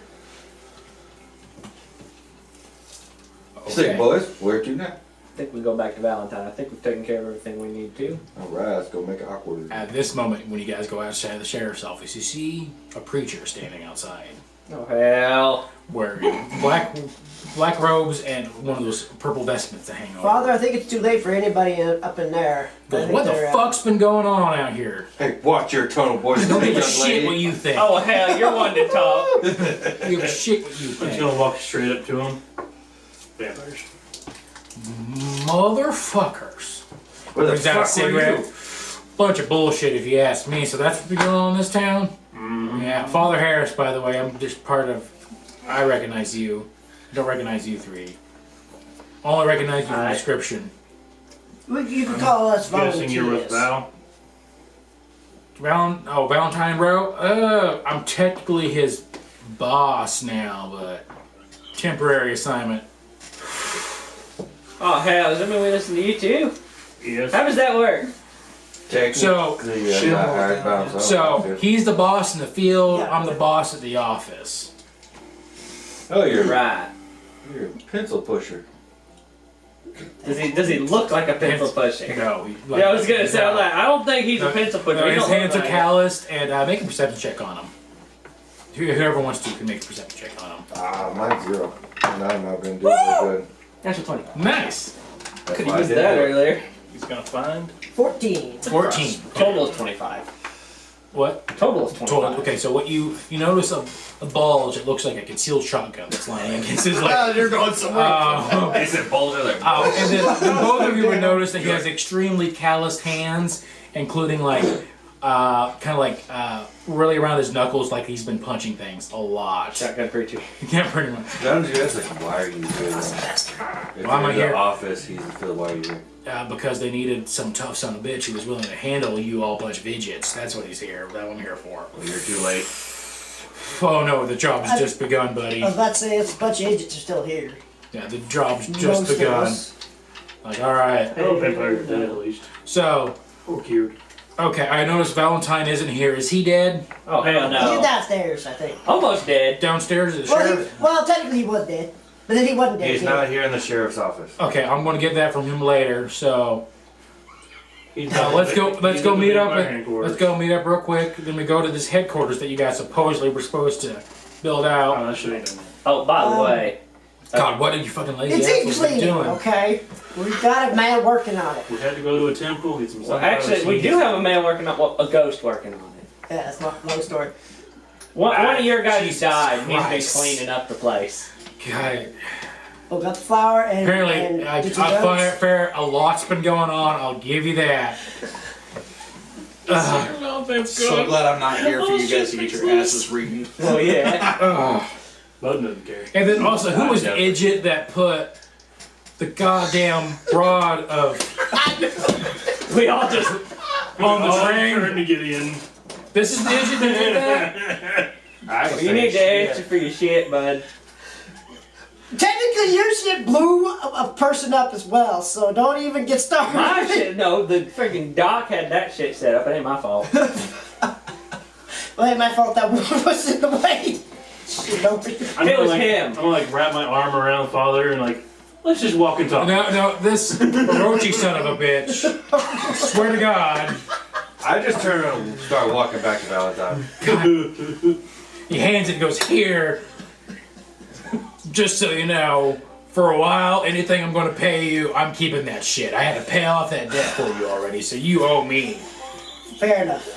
Okay. Sick boys, where to now? I think we go back to Valentine. I think we've taken care of everything we need to. Alright, let's go make it awkward. At this moment, when you guys go outside the sheriff's office, you see a preacher standing outside Oh, hell. wearing black robes and one of those purple vestments to hang over. Father, I think it's too late for anybody up in there. I Goes, think what the they're, fuck's been going on out here? Hey, watch your tone, boys. I don't give a young shit what lady. you think. Oh, hell, you're one to talk. I don't give a shit what you I'm just think. gonna walk straight up to him. Vampires. Motherfuckers. Where the Brings out a fuck were cigarette. you? Bunch of bullshit if you ask me. So that's what's been going on in this town? Mm-hmm. Yeah, Father Harris, by the way, I'm just part of. I recognize you. I don't recognize you three. Only recognize you from Alright. description. You can call us Guessing you're with volunteers. Val. Valentine Rowe? I'm technically his boss now, but temporary assignment. Oh, hell, does that mean we listen to you too? Yes. How does that work? Technically, So- not hired by himself. So, he's the boss in the field, Yeah. I'm the boss at the office. Oh, you're Right. You're a pencil pusher. Does he look like a pencil pusher? No. Yeah, I was gonna say, I don't think he's No, a pencil pusher. No, He his don't look hands are like it. calloused, and make a perception check on him. Whoever wants to can make a perception check on him. Mine's 0. And I'm not been doing so good. Natural 20. Nice. That's Could why have I used did that it. earlier. He's gonna find. 14. 14. Total is 25. What? Total is 25. Total. Okay, so what you notice a bulge. It looks like a concealed shotgun that's lying against his leg. you're going somewhere. Is it bulging like? And then both of you would notice that he has extremely calloused hands, including really around his knuckles, like he's been punching things a lot. Shotgun preacher. Yeah, pretty much. Don't you ask like why are you doing this? If Why am you're I in the here? office, he's the field. Why are you here? Because they needed some tough son of a bitch who was willing to handle you all bunch of idiots. That's what he's here. That's what I'm here for. Well, you're too late. Oh no, the job's just begun, buddy. I was about to say, it's a bunch of agents are still here. Yeah, the job's just Most of begun. us. Like, alright. Oh, vampire dead at least. So, Oh, cute. okay, I noticed Valentine isn't here. Is he dead? Oh hell He's no! downstairs, I think. Almost dead. Downstairs? Is the Well, sheriff? well, technically he was dead. But then he wasn't dead. He's not here in the sheriff's office. Okay, I'm gonna get that from him later, so... He's let's go meet up. Let's Let's go meet up real quick. Then we go to this headquarters that you guys supposedly were supposed to build Oh, out. that shit ain't done. Oh, by the way, God, what are you fucking lazy It's assholes been easily doing? okay? We've got a man working on it. We had to go to a temple, get some well, sunflower actually, we seeds. do have a man working on, well, a ghost working on it. Yeah, it's not a long story. One of your guys Jesus died. And he's Christ. been cleaning up the place. God, We got the flour and. apparently, and I get your guns. find fair. A lot's been going on. I'll give you that. So glad I'm not here for you guys to get your asses reading. Oh yeah. Bowden doesn't care. And then also, who was the idiot that put the goddamn rod of We all just. on the Turn train? to Gideon. This is the idiot that did that? You need to answer for your shit, bud. Technically, your shit blew a person up as well, so don't even get started. My shit, no, the freaking doc had that shit set up. It ain't my fault. Well, ain't my fault that woman was in the way. Shit, don't be- It was him. I'm gonna like wrap my arm around Father and like, let's just walk and talk. No, this Orochi son of a bitch. Swear to God. I just turn around and start walking back to Valentine. He hands it and goes, here. Just so you know, for a while, anything I'm going to pay you, I'm keeping that shit. I had to pay off that debt for you already, so you owe me. Fair enough.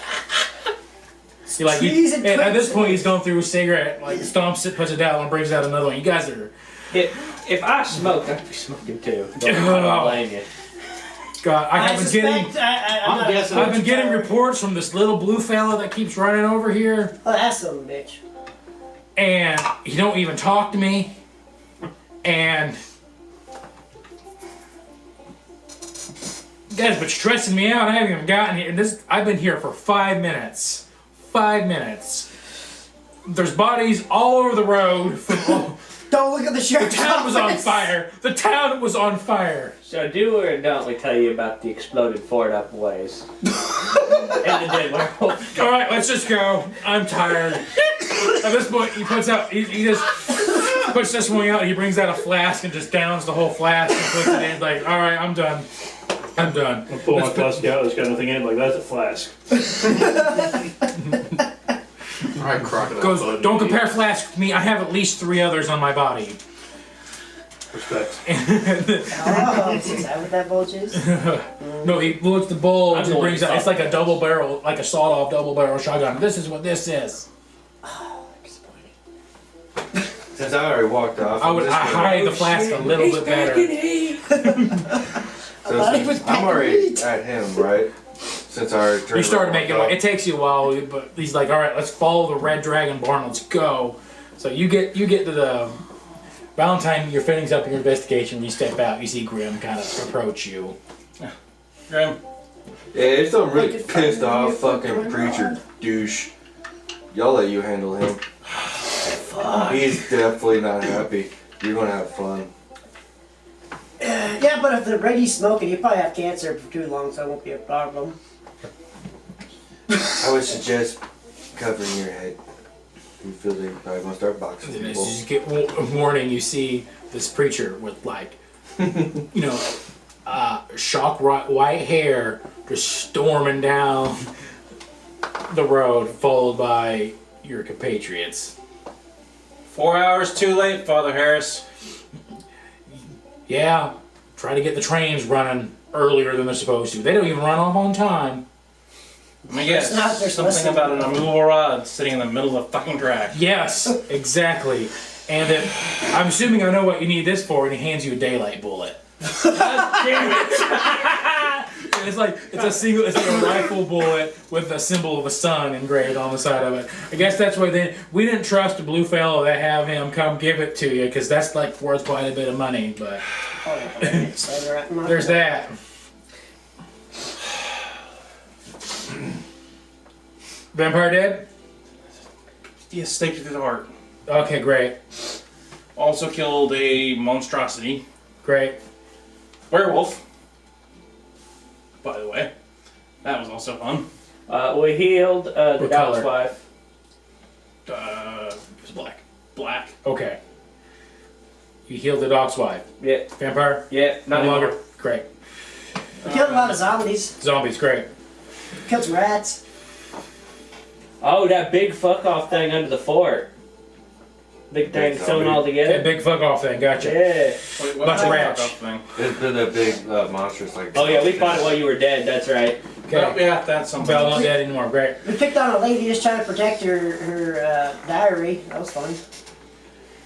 You're like, Trees and and at this twigs. point, he's going through a cigarette, like stomps it, puts it down, and brings out another one. You guys are, If I smoked, I'd be smoking too. Don't blame you. God, I've been getting, I'm not- guessing- I've been getting reports from this little blue fella that keeps running over here, Oh, that's some bitch. and he don't even talk to me, and you guys have been stressing me out. I haven't even gotten here. And I've been here for 5 minutes. 5 minutes. There's bodies all over the road. Don't look at the The sheriff's town was on office. fire. The town was on fire. So do or don't we tell you about the exploded Ford up ways? And the dead werewolf. All right, let's just go. I'm tired. At this point, he puts out. He just puts this one out. He brings out a flask and just downs the whole flask and puts it in. Like, all right, I'm done. I'm done. I pull my Let's put- flask out, there's got nothing in it, like that's a flask. Alright, crocodile. Goes. Bowden. Don't compare flask with me. I have at least 3 others on my body. Respect. Oh, is that what that bulge is? No, he looks the bulge I'm and going brings out. It's like a double barrel, like a sawed-off double barrel shotgun. This is what this is. Since I already walked off, I would hide the flask a little bit better. So thought he was I'm already back. at him, right? Since I already turned You started around and making. walked It takes you a while, but he's like, "All right, let's follow the Red Dragon barn. Let's go." So you get to the Valentine. Your fittings up in your investigation. You step out. You see Grim kind of approach you. Graham, off. Yeah, it's some really Like it pissed finally off fucking going preacher on. douche. Y'all let you handle him. He's definitely not happy. You're gonna have fun. Yeah, but if the Reggie's smoking, you probably have cancer for too long, so it won't be a problem. I would suggest covering your head. You feel that you're probably gonna start boxing And as people. you get a warning, you see this preacher with like, shock white hair just storming down the road, followed by your compatriots. 4 hours too late, Father Harris. Yeah, try to get the trains running earlier than they're supposed to. They don't even run off on time. Let me guess. It's not their Something blessing. about an immovable rod sitting in the middle of the fucking track. Yes, exactly. And then, I'm assuming I know what you need this for, and he hands you a daylight bullet. Damn it! And it's like it's like a rifle bullet with a symbol of a sun engraved on the side of it. I guess that's why we didn't trust a blue fellow to have him come give it to you, because that's like worth quite a bit of money. But there's that. He has staked it through the heart. Okay, great. Also killed a monstrosity. Great. Werewolf. By the way. That was also fun. We healed the What dog's color? wife. It was black. Black. Okay. You healed the dog's wife. Yeah, Vampire? yeah, No not longer. anymore. Great. We killed a lot of zombies. Zombies, great. Killed some rats. Oh, that big fuck off thing under the fort. Big thing Big sewn zombie. all That together. big fuck off thing, gotcha. Yeah. Wait, Bunch of the rats. fuck up thing? It's been a big monstrous like. Oh yeah, we fought it while you were dead. That's right. Okay. Oh, yeah, that's something. Well, not dead anymore, great. We picked on a lady just trying to protect her diary. That was fun.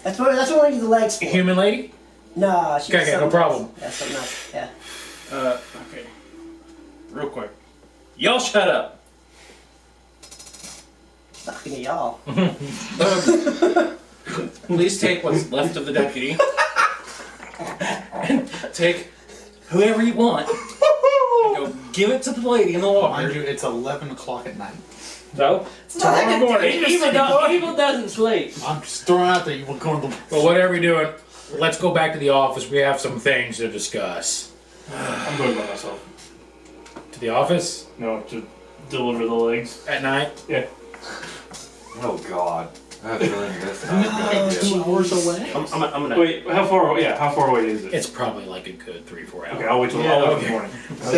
That's what we need the legs for. Human lady? No, she's Okay, no something problem. else. Yeah, something else. Yeah. Okay. Real quick. Y'all shut up. Talking to y'all. Please take what's left of the deputy. And take whoever you want. And go give it to the lady in the Mind water. you, it's 11 o'clock at night. So Tomorrow morning. evil doesn't sleep. I'm just throwing out there, you will go to the... Well, whatever you're doing, let's go back to the office. We have some things to discuss. I'm going by myself. To the office? No, to deliver the legs. At night? Yeah. Oh God. I have a feeling this time. God, 2 hours away? I'm gonna. Wait, how far away? Yeah, how far away is it? It's probably like a good 3-4 hours. Okay, I'll wait till Yeah, I'll wait okay. till the morning. So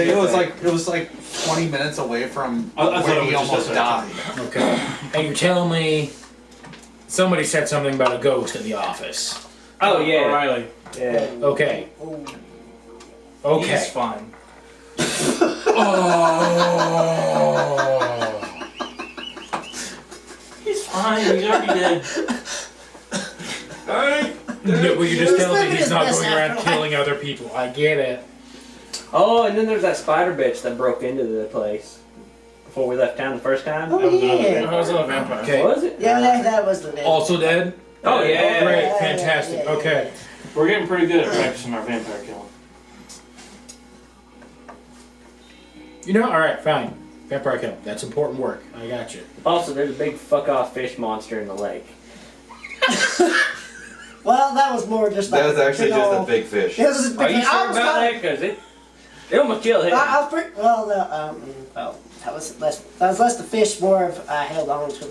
it was like 20 minutes away from I thought where it he was just almost outside. died. Okay. And you're telling me somebody said something about a ghost in the office. Oh yeah. O'Reilly. Yeah. Okay. He's Okay. fine. Oh. He's fine. He's already dead. No, well, you just He was tell me living he's his not best going around afterlife. killing other people. I get it. Oh, and then there's that spider bitch that broke into the place before we left town the first time. Oh yeah. I was a vampire. Okay. Was it? Yeah, that was the name. Also dead? Oh yeah. Great. yeah, Fantastic. yeah, yeah. Okay. We're getting pretty good at practicing our vampire killing. You know, alright, fine. Vampire kill. That's important work. I got you. Also, there's a big fuck off fish monster in the lake. Well, that was more just like That was actually big just a ol- big fish. It was just a Are big you I sure was about kinda- that? Because it almost killed him. I was pretty well. Well, that was less. That was less the fish. More of I held on to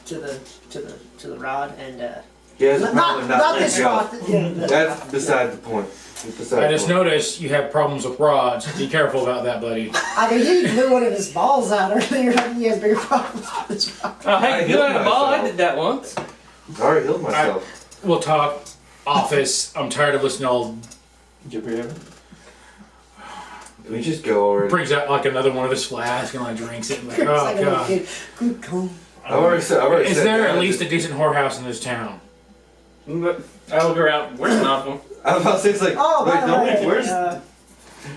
the rod and Yeah, it's not probably not this big rod. enough. Yeah, That's beside the point. It's beside I the just point. noticed you have problems with rods. Be careful about that, buddy. I mean, he blew one of his balls out earlier. I think he has bigger problems with this rod. Oh, I hey, you healed had a ball. I myself. did that once. I already healed myself. We'll talk office. I'm tired of listening to all. Jipper ever? Can we just go already? Brings out like another one of his flasks and like drinks it. And like, It's oh like a little god. kid. Good call. I've already said Is there that. at least a decent whorehouse in this town? I look around. Where's Malcolm? I was about to say, it's like, Oh, by wait, the no, way, where's...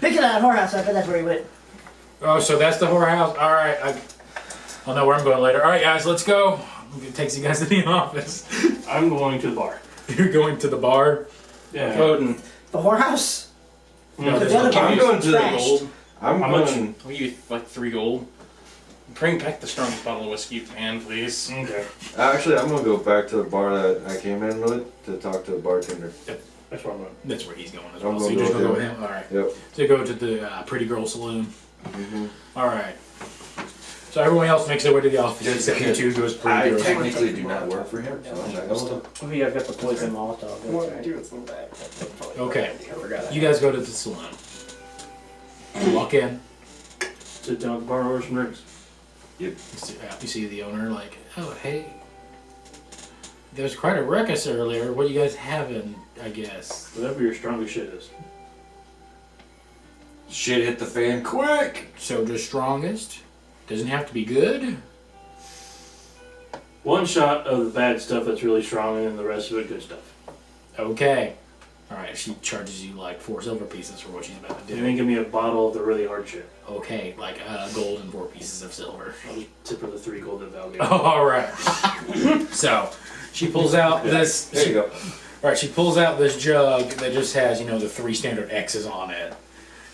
picking that whorehouse, I bet that's where he went. Oh, so that's the whorehouse? Alright. I'll know where I'm going later. Alright, guys, let's go. It takes you guys to the office. I'm going to the bar. You're going to the bar? Yeah. Boden. The whorehouse? No, The there's other no- bar I'm was going to the trashed. Gold. I'm How much? going... Will you like 3 gold? Bring back the strongest bottle of whiskey you can, please. Okay. Actually, I'm going to go back to the bar that I came in with to talk to the bartender. That's where I'm going. That's where he's going as I'm well. So gonna you're just go going to go with with him? Alright. Yep. So you go to the Pretty Girl Saloon. Mm-hmm. Alright. So everyone else makes their way to the office. Just Except you kidding. two goes Pretty I Girl. technically do not work for him, so I'm not going to... Oh yeah, I've got the poison Molotov. That's right. Okay. I forgot. You guys go to the saloon. You walk in. Sit down at the bar and order some drinks. You see the owner like, oh, hey. There was quite a ruckus earlier. What are you guys having, I guess? Whatever your strongest shit is. Shit hit the fan quick! So just strongest. Doesn't have to be good. One shot of the bad stuff that's really strong and then the rest of it good stuff. Okay. Alright, she charges you like 4 silver pieces for what she's about to And do. then give me a bottle of the really hard shit. Okay, like gold and 4 pieces of silver. I'll just tip her the 3 gold that Val gave. Oh, alright. So, she pulls out this... There you go. Alright, she pulls out this jug that just has, the 3 standard X's on it.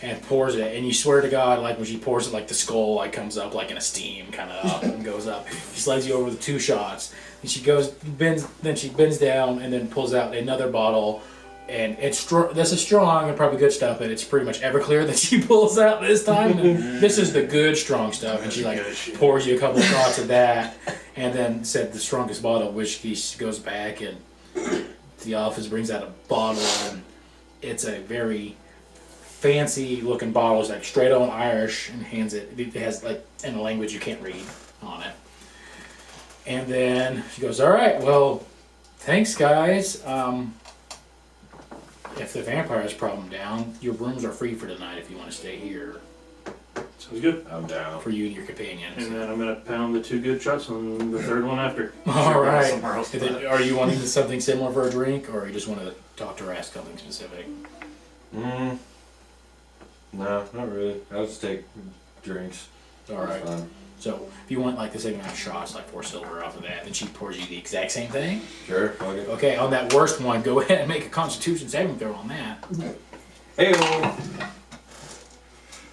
And pours it, and you swear to God, like when she pours it, like the skull like comes up like in a steam kind of up and goes up. She slides you over with 2 shots. And she bends down and then pulls out another bottle. And it's this is strong and probably good stuff, but it's pretty much Everclear that she pulls out this time. And this is the good strong stuff, and she like pours you a couple of shots of that, and then said the strongest bottle of whiskey. She goes back and to the office, brings out a bottle, and it's a very fancy looking bottle. It's like straight on Irish, and hands it. It has like in a language you can't read on it. And then she goes, "All right, well, thanks guys. If the vampire's problem down, your rooms are free for tonight if you want to stay here Sounds good. I'm down. for you and your companions." And then I'm gonna pound the 2 good shots and the 3rd one after. All right. Somewhere else. And then, are you wanting something similar for a drink, or you just want to talk to her, ask something specific? No, not really. I'll just take drinks. All right. Fine. So if you want like the same amount of shots, like 4 silver off of that, then she pours you the exact same thing. Sure, fuck it. Okay, on that worst one, go ahead and make a Constitution saving throw on that. Hey,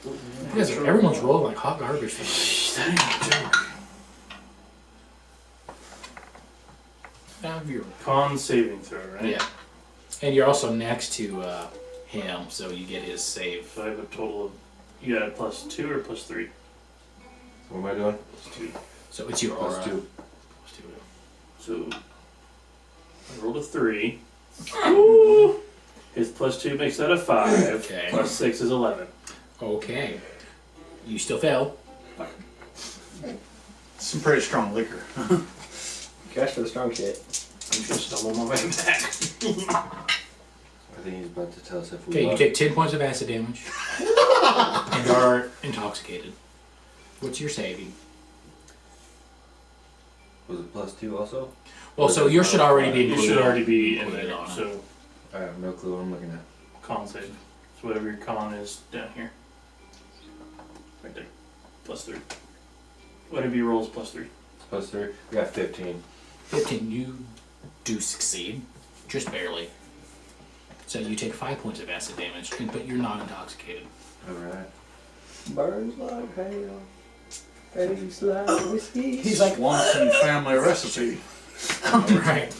You guys everyone's rolling like hot garbage for That ain't a joke. that. You're Con saving throw, right? Yeah. And you're also next to him, so you get his save. So I have a total of. You got a +2 or +3? what am I doing? +2. So it's your aura. Plus 2. So I rolled a 3. His +2 makes that a 5. Okay. +6 is 11. Okay. You still fail. Some pretty strong liquor. Gosh, for the strong shit. I'm just gonna stumble my way back. I think he's about to tell us if we Okay, you won. take 10 points of acid damage and are intoxicated. What's your saving? Was it +2 also? Well, so yours should already be You included. should already be in Put it there. on. So I have no clue what I'm looking at. con save. So whatever your con is down here. Right there. +3. Whatever you roll is +3. +3. We got 15. 15, you do succeed. Just barely. So you take 5 points of acid damage, but you're not intoxicated. Alright. Burns like hell. Tastes like whiskey. He's like, Once in family recipe. Alright.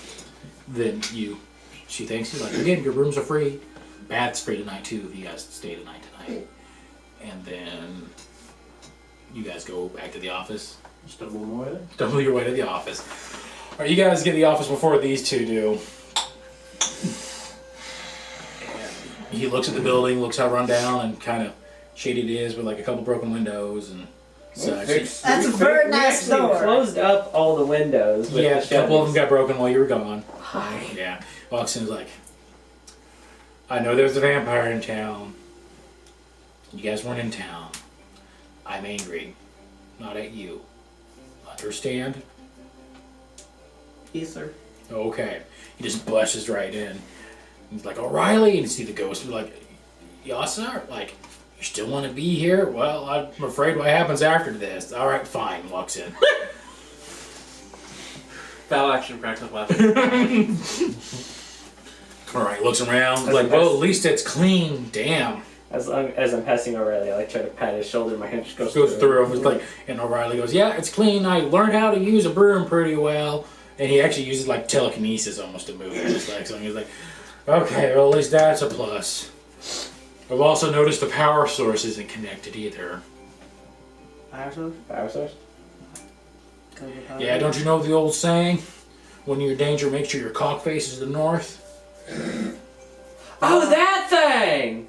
Then she thanks you, like, again, your rooms are free. Bath's free tonight too, if you guys stay tonight. And then you guys go back to the office. Stumble my way there. Stumble your way to the office. Alright, you guys get to the office before these two do. And he looks at the building, looks how run down and kind of shady it is with like a couple broken windows and such. That's a very nice We door. closed up all the windows with Yeah, the a couple of them shutters. got broken while you were gone. Yeah. Walks in and is like, I know there's a vampire in town. You guys weren't in town. I'm angry. Not at you. Understand? Yes, sir. Okay. He just bushes right in. He's like, O'Reilly, and you see the ghost like, yes, sir. Like, you still want to be here? Well, I'm afraid what happens after this. All right, fine. Walks in. Foul action practice weapon. All right, looks around. Like, well, at least it's clean. Damn. As I'm passing O'Reilly, I like try to pat his shoulder. My hand just goes Goes through him. It's like, and O'Reilly goes, yeah, it's clean. I learned how to use a broom pretty well. And he actually uses like telekinesis almost to move his legs. So he's like, okay, well, at least that's a plus. I've also noticed the power source isn't connected either. Fire source? Power source? Yeah, don't you know the old saying? When you're in danger, make sure your cock faces the north. Oh, that thing!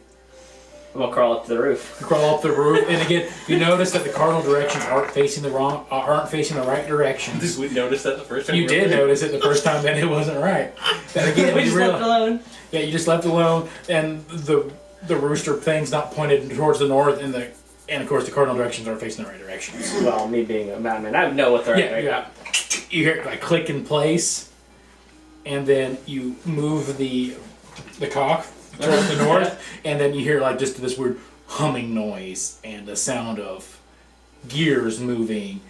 I'm gonna crawl up to the roof. You crawl up the roof, and again, you notice that the cardinal directions aren't facing the right direction. Did we notice that the first time? You did notice it the first time that it wasn't right. Then again, We you just realize. left alone. Yeah, you just left alone, and the rooster thing's not pointed towards the north, and of course the cardinal directions aren't facing the right directions. Well, me being a mountain man, I know what the right way. Yeah. You hear it like click in place, and then you move the cock towards the north, and then you hear like just this weird humming noise and the sound of gears moving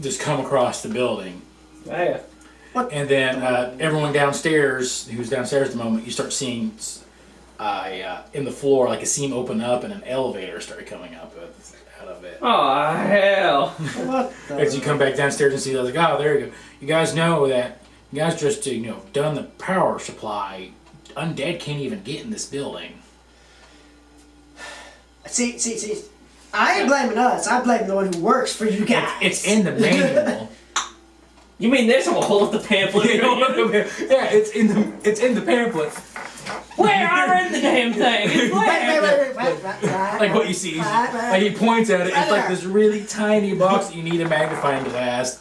just come across the building. Oh, yeah. And then everyone downstairs, who's downstairs at the moment, you start seeing in the floor like a seam open up and an elevator started coming up out of it. Oh, hell. What the? As you come back downstairs and see, like, oh, there you go. you guys know that you guys just done the power supply. Undead can't even get in this building. See. I ain't blaming us. I blame the one who works for you guys. It's in the manual. You mean this? I'm gonna hold up the pamphlet. Yeah, it's in the pamphlet. Where? I read the damn thing. It's where? Like what you see, like he points at it. It's like this really tiny box that you need a magnifying glass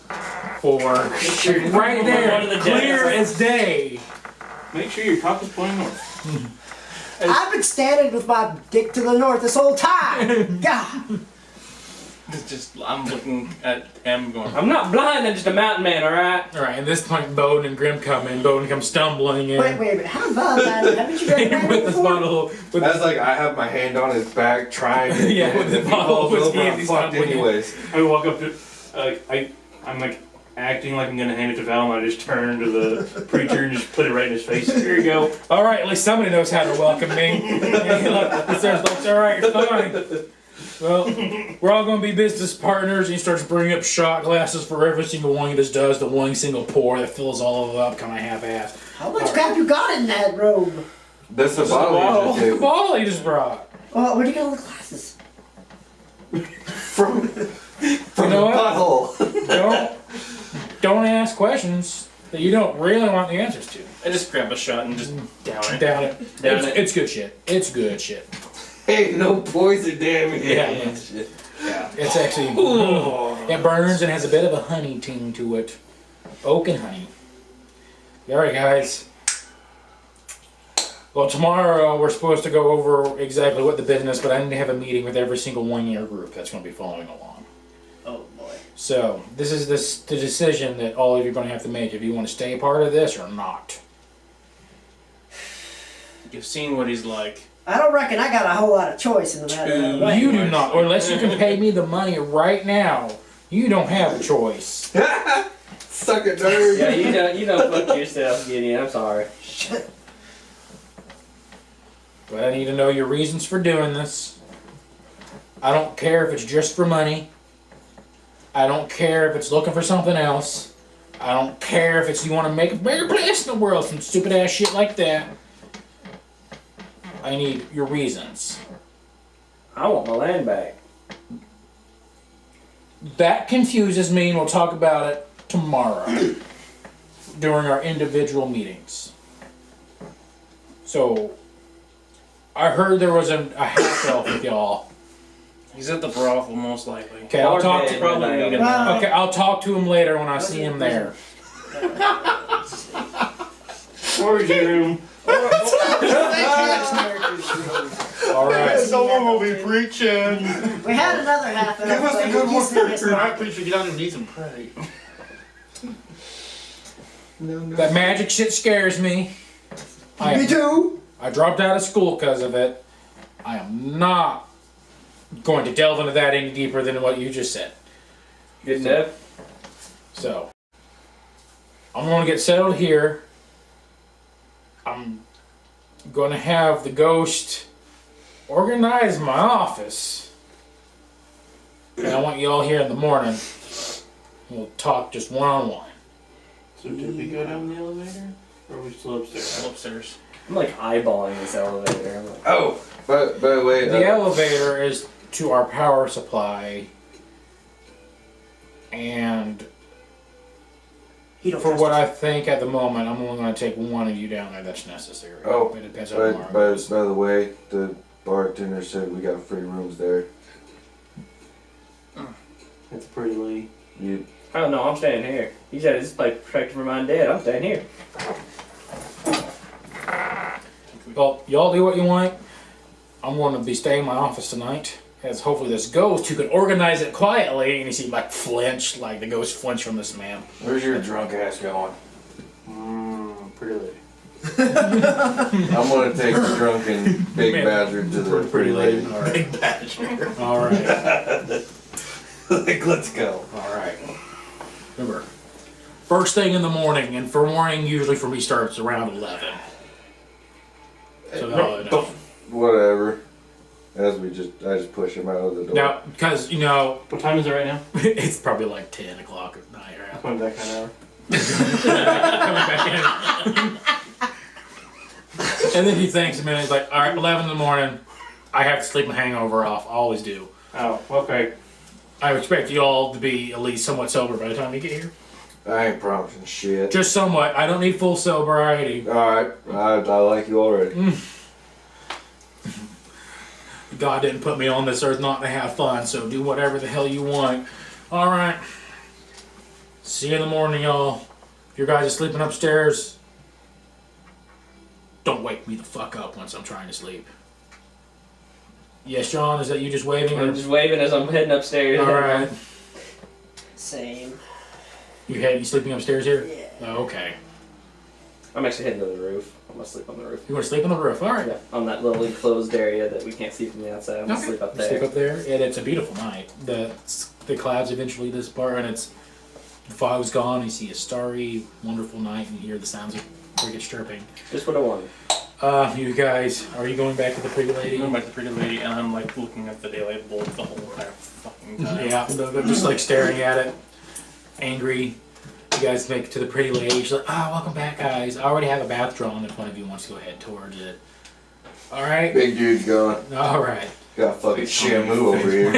for. Right there, clear as day. Make sure your cock is pointing north. I've been standing with my dick to the north this whole time. God. It's just, I'm looking at him going, I'm not blind. I'm just a mountain man. All right. All right, at this point, Boden and Grim come in. Boden comes stumbling in. Wait. How Valentine? Haven't you done that with this before? bottle. With That's like I have my hand on his back trying to Yeah, with the bottle of whiskey, I'm he's fucked stumbling in. anyways. I walk up to, I'm like acting like I'm gonna hand it to Val, and I just turn to the preacher and just put it right in his face. Here you go. All right, at least somebody knows how to welcome me. He says, "It's all right, it's fine." Well, we're all going to be business partners. And he starts bringing up shot glasses for every single one he just does. The one single pour that fills all of it up, kind of half-assed. How much crap you got in that robe? That's the bottle. The bottle he just brought. Oh, where'd you get all the glasses? From You know the what? butthole. Don't ask questions that you don't really want the answers to. I just grab a shot and just down it. Down it. It's good shit. It's good shit. Hey, no poison damage. Yeah. It's actually it burns and has a bit of a honey ting to it. Oak and honey. All right, guys. Well, tomorrow we're supposed to go over exactly what the business, but I need to have a meeting with every single one in your group that's going to be following along. Oh boy. So this is the decision that all of you are going to have to make if you want to stay a part of this or not. You've seen what he's like. I don't reckon I got a whole lot of choice in the matter. Way. You do not, or unless you can pay me the money right now. You don't have a choice. Suck it, nerd. Yeah, you don't fuck yourself, Gideon. I'm sorry. But I need to know your reasons for doing this. I don't care if it's just for money. I don't care if it's looking for something else. I don't care if it's you want to make a better place in the world, some stupid ass shit like that. I need your reasons. I want my land back. That confuses me, and we'll talk about it tomorrow during our individual meetings. So, I heard there was a half-elf with y'all. He's at the brothel, most likely. Okay, I'll talk to Probably need him. Okay, I'll talk to him later when I see him there. Storage room. All right. Someone will be preaching. We had another half of Give us a good one. Alright, preacher, get on your knees and pray. That magic shit scares me. Me too. I dropped out of school because of it. I am not going to delve into that any deeper than what you just said. Good enough. So, I'm going to get settled here. I'm going to have the ghost organize my office. And I want you all here in the morning. We'll talk just one-on-one. So did we go down the elevator? Or are we still upstairs? Still upstairs. I'm like eyeballing this elevator. I'm like, Oh, by the way, The elevator is to our power supply. And He don't for trust what us. I think at the moment, I'm only going to take one of you down there that's necessary. Oh, It depends on tomorrow. by the way, the bartender said we got free rooms there. That's a pretty lady. You I don't know. I'm staying here. He said this place protected from undead. I'm staying here. Well, y'all do what you want. I'm going to be staying in my office tonight. As hopefully this ghost who can organize it quietly, and you see like flinch, like the ghost flinch from this man. where's your drunk ass going? Pretty lady. I'm gonna take the drunken big badger to the pretty lady. All right. Big badger. All right. Like, let's go. All right. Remember, first thing in the morning, and for morning usually for me starts around 11. So y'all know. Whatever. As I just push him out of the door. Now, because What time is it right now? it's probably like 10 o'clock at night. Right? Going back an hour. Coming back in. And then he thinks a minute. He's like, all right, 11 in the morning. I have to sleep my hangover off. I always do. Oh, okay. I expect you all to be at least somewhat sober by the time you get here. I ain't promising shit. Just somewhat. I don't need full sobriety. Alright, I like you already. God didn't put me on this earth not to have fun, so do whatever the hell you want. Alright. See you in the morning, y'all. If your guys are sleeping upstairs, don't wake me the fuck up once I'm trying to sleep. Yes, John, is that you just waving? I'm just waving as I'm heading upstairs. Alright. Same. You sleeping upstairs here? Yeah. Oh, okay. I'm actually heading to the roof. I'm gonna sleep on the roof. You want to sleep on the roof? Alright. Yeah, on that little enclosed area that we can't see from the outside. I'm gonna sleep up there. Sleep up there, and it's a beautiful night. The clouds eventually disappear, and the fog's gone. You see a starry, wonderful night, and you hear the sounds of crickets chirping. Just what I wanted. You guys, are you going back to the pretty lady? I'm going back to the pretty lady, and I'm like looking at the daylight bulb the whole entire fucking time. Yeah, they're just like staring at it, angry. You guys make it to the pretty lady. She's like, welcome back, guys. I already have a bath drawn if one of you wants to go ahead towards it. Alright? Big dude's going. Alright. Got fucking Shamu over here.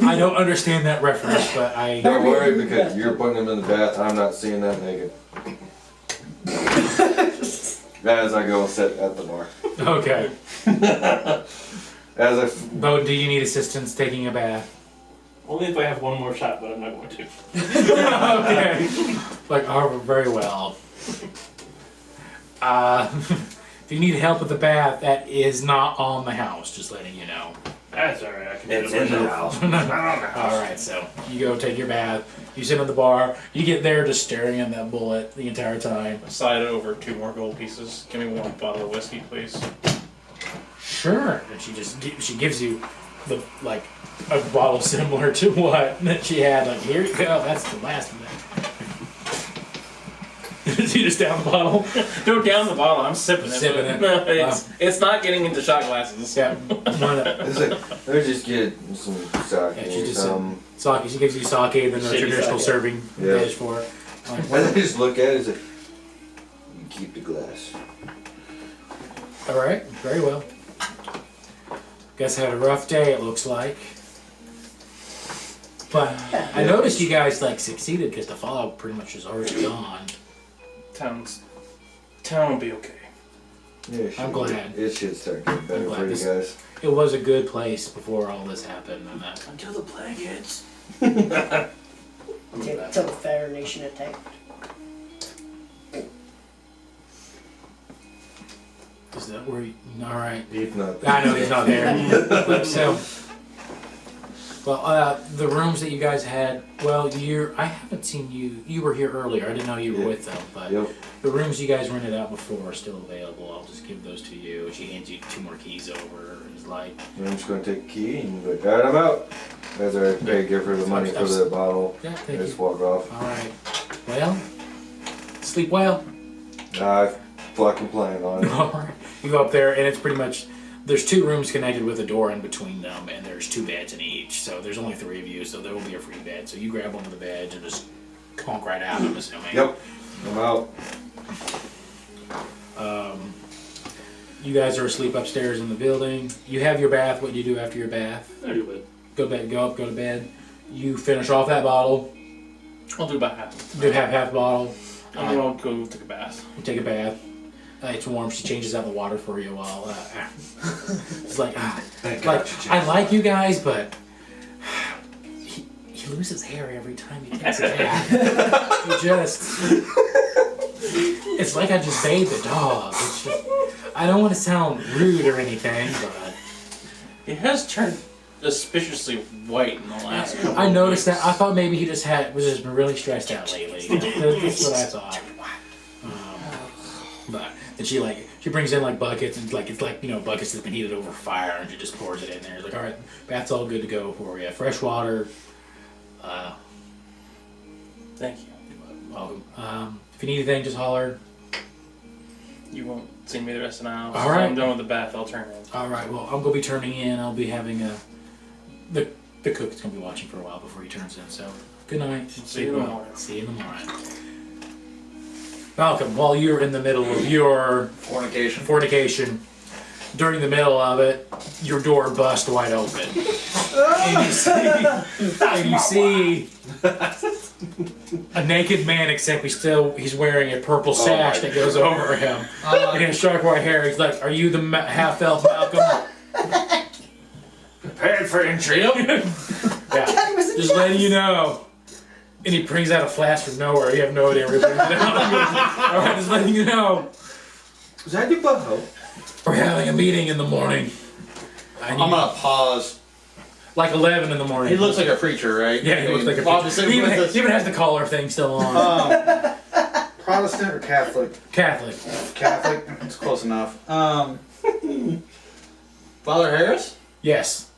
I don't understand that reference, but I... Don't worry, because you're putting him in the bath. I'm not seeing that naked. As I go sit at the bar. Okay. Bo, do you need assistance taking a bath? Only if I have one more shot, but I'm not going to. Okay. Like, very well. If you need help with the bath, that is not on the house, just letting you know. That's alright, I can do It's it in the myself. house. Alright, so you go take your bath, you sit on the bar, you get there just staring at that bullet the entire time. Slide over 2 more gold pieces. Give me 1 bottle of whiskey, please. Sure. And she gives you a bottle similar to what that she had. Like, here you go, that's the last of it. You just down the bottle? Don't down the bottle, I'm sipping it. Sipping it. No, it's not getting into shot glasses. Yeah. It's like, let's just get some sake. Yeah, she just sake. She gives you sake and then the Shitty traditional sake. serving Yeah. dish for it. Like, And then just look at it and say, you keep the glass. alright, very well. Guess had a rough day, it looks like. But I noticed you guys succeeded because the fog pretty much is already gone. Town will be okay. Yeah, I'm glad. It should start getting better glad for you this- guys. It was a good place before all this happened. And that. Until the plague hits. Until the Fair Nation attacked. Is that where you... Alright. If not, I know he's not there. So... Well, the rooms that you guys had, I haven't seen you were here earlier, I didn't know you were Yeah. with them, but Yep. the rooms you guys rented out before are still available. I'll just give those to you. She hands you 2 more keys over, and is like, I'm just going to take a key and be like, alright, I'm out. As I give her the money for the bottle, yeah, I thank just you. walk off. Alright. Well, sleep well. I fucking plan on it. Alright. You go up there, and it's pretty much, there's 2 rooms connected with a door in between them, and there's 2 beds in each, so there's only 3 of you, so there will be a free bed. So you grab one of the beds and just conk right out, I'm assuming. Yep, I'm out. You guys are asleep upstairs in the building. You have your bath. What do you do after your bath? I do it. Go to bed. You finish off that bottle. I'll do about half. Do half bottle. And then I'll go take a bath. You take a bath. It's warm. She changes out the water for you while. It's like, I like you guys, but he loses hair every time he takes a bath. It's like I just bathed the dog. It's just, I don't want to sound rude or anything, but It has turned suspiciously white in the last couple I of noticed weeks. that. I thought maybe he just been really stressed out lately. That's what I thought. But and she brings in buckets and it's buckets that's been heated over fire and she just pours it in there. It's like, all right, bath's all good to go for you. Fresh water. Thank you. Welcome. If you need anything, just holler. You won't see me the rest of the night. All right. I'm done with the bath. I'll turn in. All right. Well, I'm gonna be turning in. I'll be having the cook is gonna be watching for a while before he turns in. So Good night. See you in the morning. See you in the morning. Malcolm, while you're in the middle of your fornication, during the middle of it, your door busts wide open. and you see a naked man, except he's wearing a purple sash that goes over him. And he has sharp white hair. He's like, "Are you the half-elf Malcolm?" Prepared for entry. Yeah. Just letting you know. And he brings out a flask from nowhere. You have no idea where he brings it out. Alright, just letting you know. Is that your butthole? We're having a meeting in the morning. I'm gonna pause. Like 11 in the morning. He looks like a preacher, right? Yeah, he looks like a preacher. He even has the collar thing still on. Protestant or Catholic? Catholic. Catholic? It's close enough. Father Harris? Yes.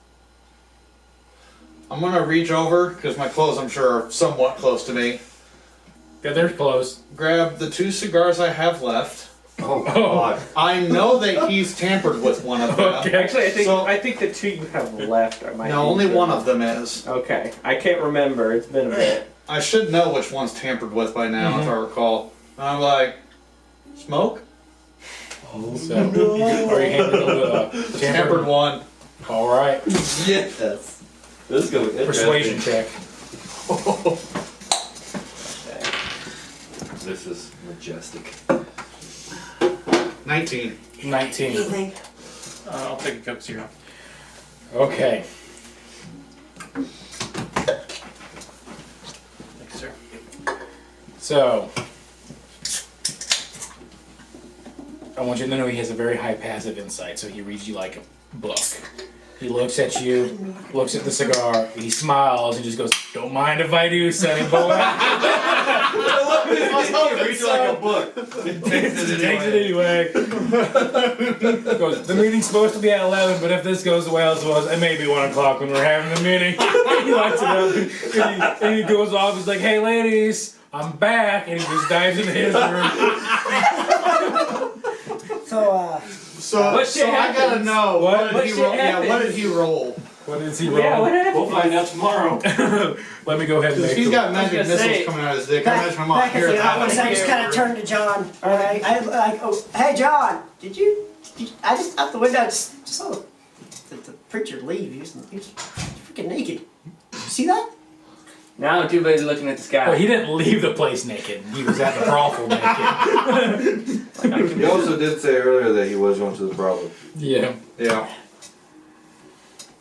I'm gonna reach over, because my clothes I'm sure are somewhat close to me. Yeah, they're close. Grab the 2 cigars I have left. Oh, God. I know that he's tampered with one of them. Okay. Actually, So- I think the 2 you have left are my. No, only one of them is. Okay, I can't remember. It's been a bit. I should know which one's tampered with by now, if I recall. And I'm like, smoke? So, are you handling the Tampered one. Alright. Yes. This is going to be Persuasion check. This is majestic. 19. 19. Anything? I'll take a Coke Zero. Okay. Thank you, sir. So, I want you to know he has a very high passive insight, so he reads you like a book. He looks at you, looks at the cigar, he smiles, and just goes, "Don't mind if I do, sonny boy." He reads like a book. Takes it anyway. Goes, "The meeting's supposed to be at 11, but if this goes the way as it was, it may be 1 o'clock when we're having the meeting." He lights it up, and he goes off, he's like, "Hey ladies, I'm back," and he just dives into his room. So I gotta know, what did he roll? Yeah, what did he roll? What is he rolling? Yeah, what happened? We'll find out tomorrow. Let me go ahead and make He's sure. got magic gonna say- missiles coming out of his dick. I imagine him out here. I just kind of turned to John. Alright, hey John, did you? I just out the window just saw the preacher leave. He was freaking naked. See that? Now I'm too busy looking at the sky. Well, he didn't leave the place naked. He was at the brothel naked. He also did say earlier that he was going to the brothel. Yeah. Yeah.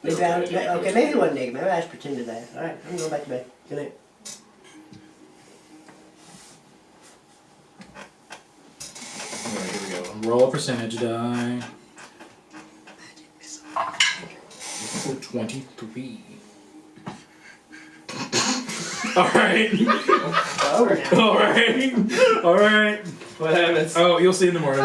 Maybe okay, maybe it wasn't naked. Maybe I just pretended that. Alright, I'm going back to bed. Good night. Alright, here we go. Roll a percentage die. 23. Alright. Over now. Alright. Alright. What happens? Oh, you'll see in the morning.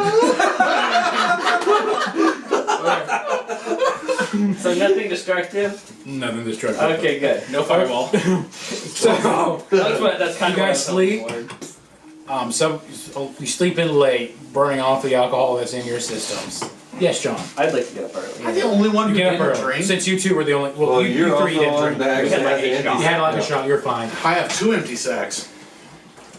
So nothing destructive? Nothing destructive. Okay, good. No fireball. So, That's kind You of guys what I was hoping for. so you sleep in late, burning off the alcohol that's in your systems. Yes, John. I'd like to get up early. I'm the only one You who get up didn't early. drink. Since you two were the only. Well, Well, you you're three also didn't on drink. the actually We had like has the 8 empty shots. You had like a Yeah. shot. You're fine. I have 2 empty sacks.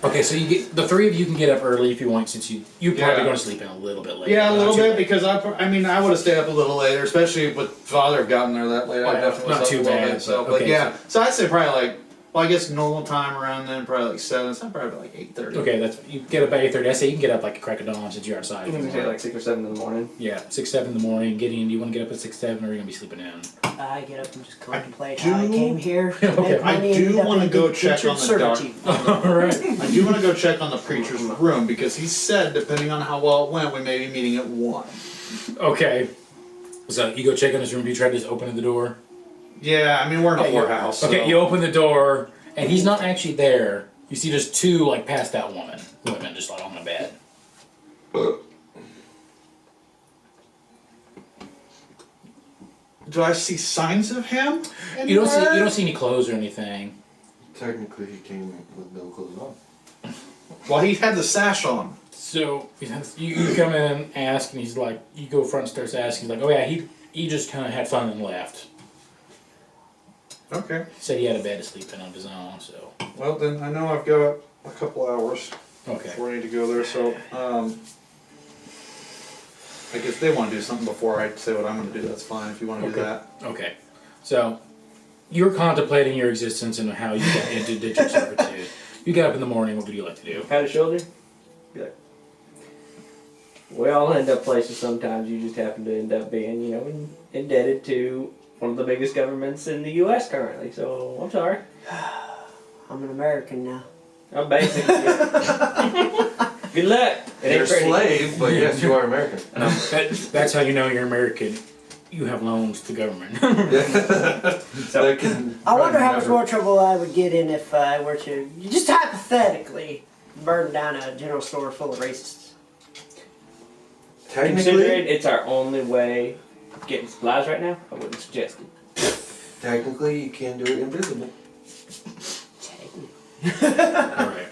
Okay, so you get the 3 of you can get up early if you want, since you probably Yeah. going to sleep in a little bit later. Yeah, a but little not too bit late. because I mean I would have stayed up a little later, especially with Father have gotten there that late. I Well, definitely not was up too a little bad, bit. So, but but okay, yeah, so I'd say probably like, well, I guess normal time around then probably like 7. So probably like 8:30. Okay, that's you get up at 8:30. I say you can get up like a crack of dawn since you're outside. You can say like 6 or 7 in the morning. Yeah, 6, 7 in the morning. Gideon, do you want to get up at 6, 7, or are you gonna be sleeping in? I get up and just contemplate do- how I came here. Okay. Make money I do and end up wanna in go the check on the doc- servitude. All right. I do want to go check on the preacher's room because he said depending on how well it went, we may be meeting at 1. Okay. So you go check on his room. You try to just open the door. Yeah, I mean we're in a Okay, whorehouse. Okay, so- you open the door, and he's not actually there. You see just 2 like passed out women just like on the bed. Do I see signs of him? You don't anywhere? see any clothes or anything. Technically, he came with no clothes on. Well, he had the sash on. So you come in and ask, and he's like, you go front and starts asking. He's like, oh yeah, he just kind of had fun and left. Okay. Said he had a bed to sleep in of his own, so. Well, then I know I've got a couple hours Okay. before I need to go there, so I guess they want to do something before I say what I'm going to do. That's fine if you want to do Okay. that. Okay. So, you're contemplating your existence and how you got into digital servitude. You get up in the morning, what would you like to do? Pat a shoulder. Be like, we all end up places sometimes. You just happen to end up being, you know, indebted to one of the biggest governments in the U.S. currently. So I'm sorry. I'm an American now. I'm basically. Good luck. It You're ain't a pretty. slave, but yes, you are American. That's how you know you're American. You have loans to government. That can I wonder how much never- more trouble I would get in if I were to, just hypothetically, burn down a general store full of racists. Considering Technically, it's our only way of getting supplies right now, I wouldn't suggest it. you can do it invisible. Alright.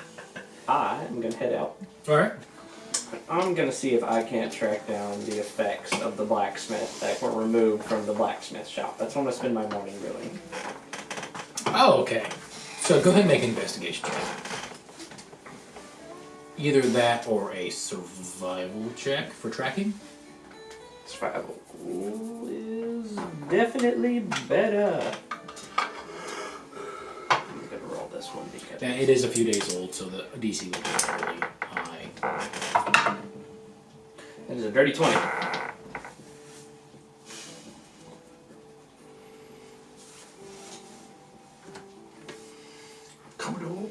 I'm gonna head out. Alright. I'm gonna see if I can't track down the effects of the blacksmith that were removed from the blacksmith shop. That's when I spend my morning really. Oh, okay. So go ahead and make an investigation check. Either that or a survival check for tracking. Survival is definitely better. I'm gonna roll this one because Now, it is a few days old, so the DC will be fairly high. that is a dirty 20. Come to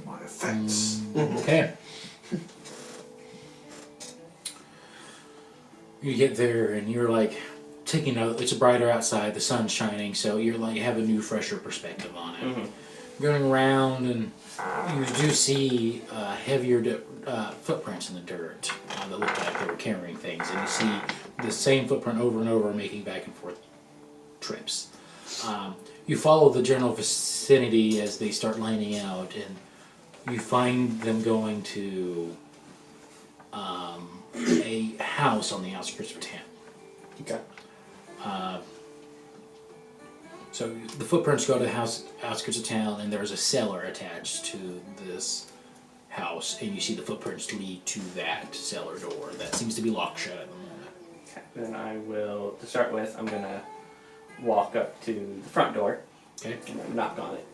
my effects. Okay. You get there and you're like taking out. It's brighter outside. The sun's shining, so you're like have a new, fresher perspective on it. Mhm. Going around and you do see heavier footprints in the dirt that look like they were carrying things, and you see the same footprint over and over, making back and forth trips. You follow the general vicinity as they start lining out, and you find them going to a house on the outskirts of town. Okay. So the footprints go to the house outskirts of town, and there's a cellar attached to this house, and you see the footprints lead to that cellar door that seems to be locked shut at the moment. Okay. Then I will, to start with, I'm gonna walk up to the front door Okay, and knock on it.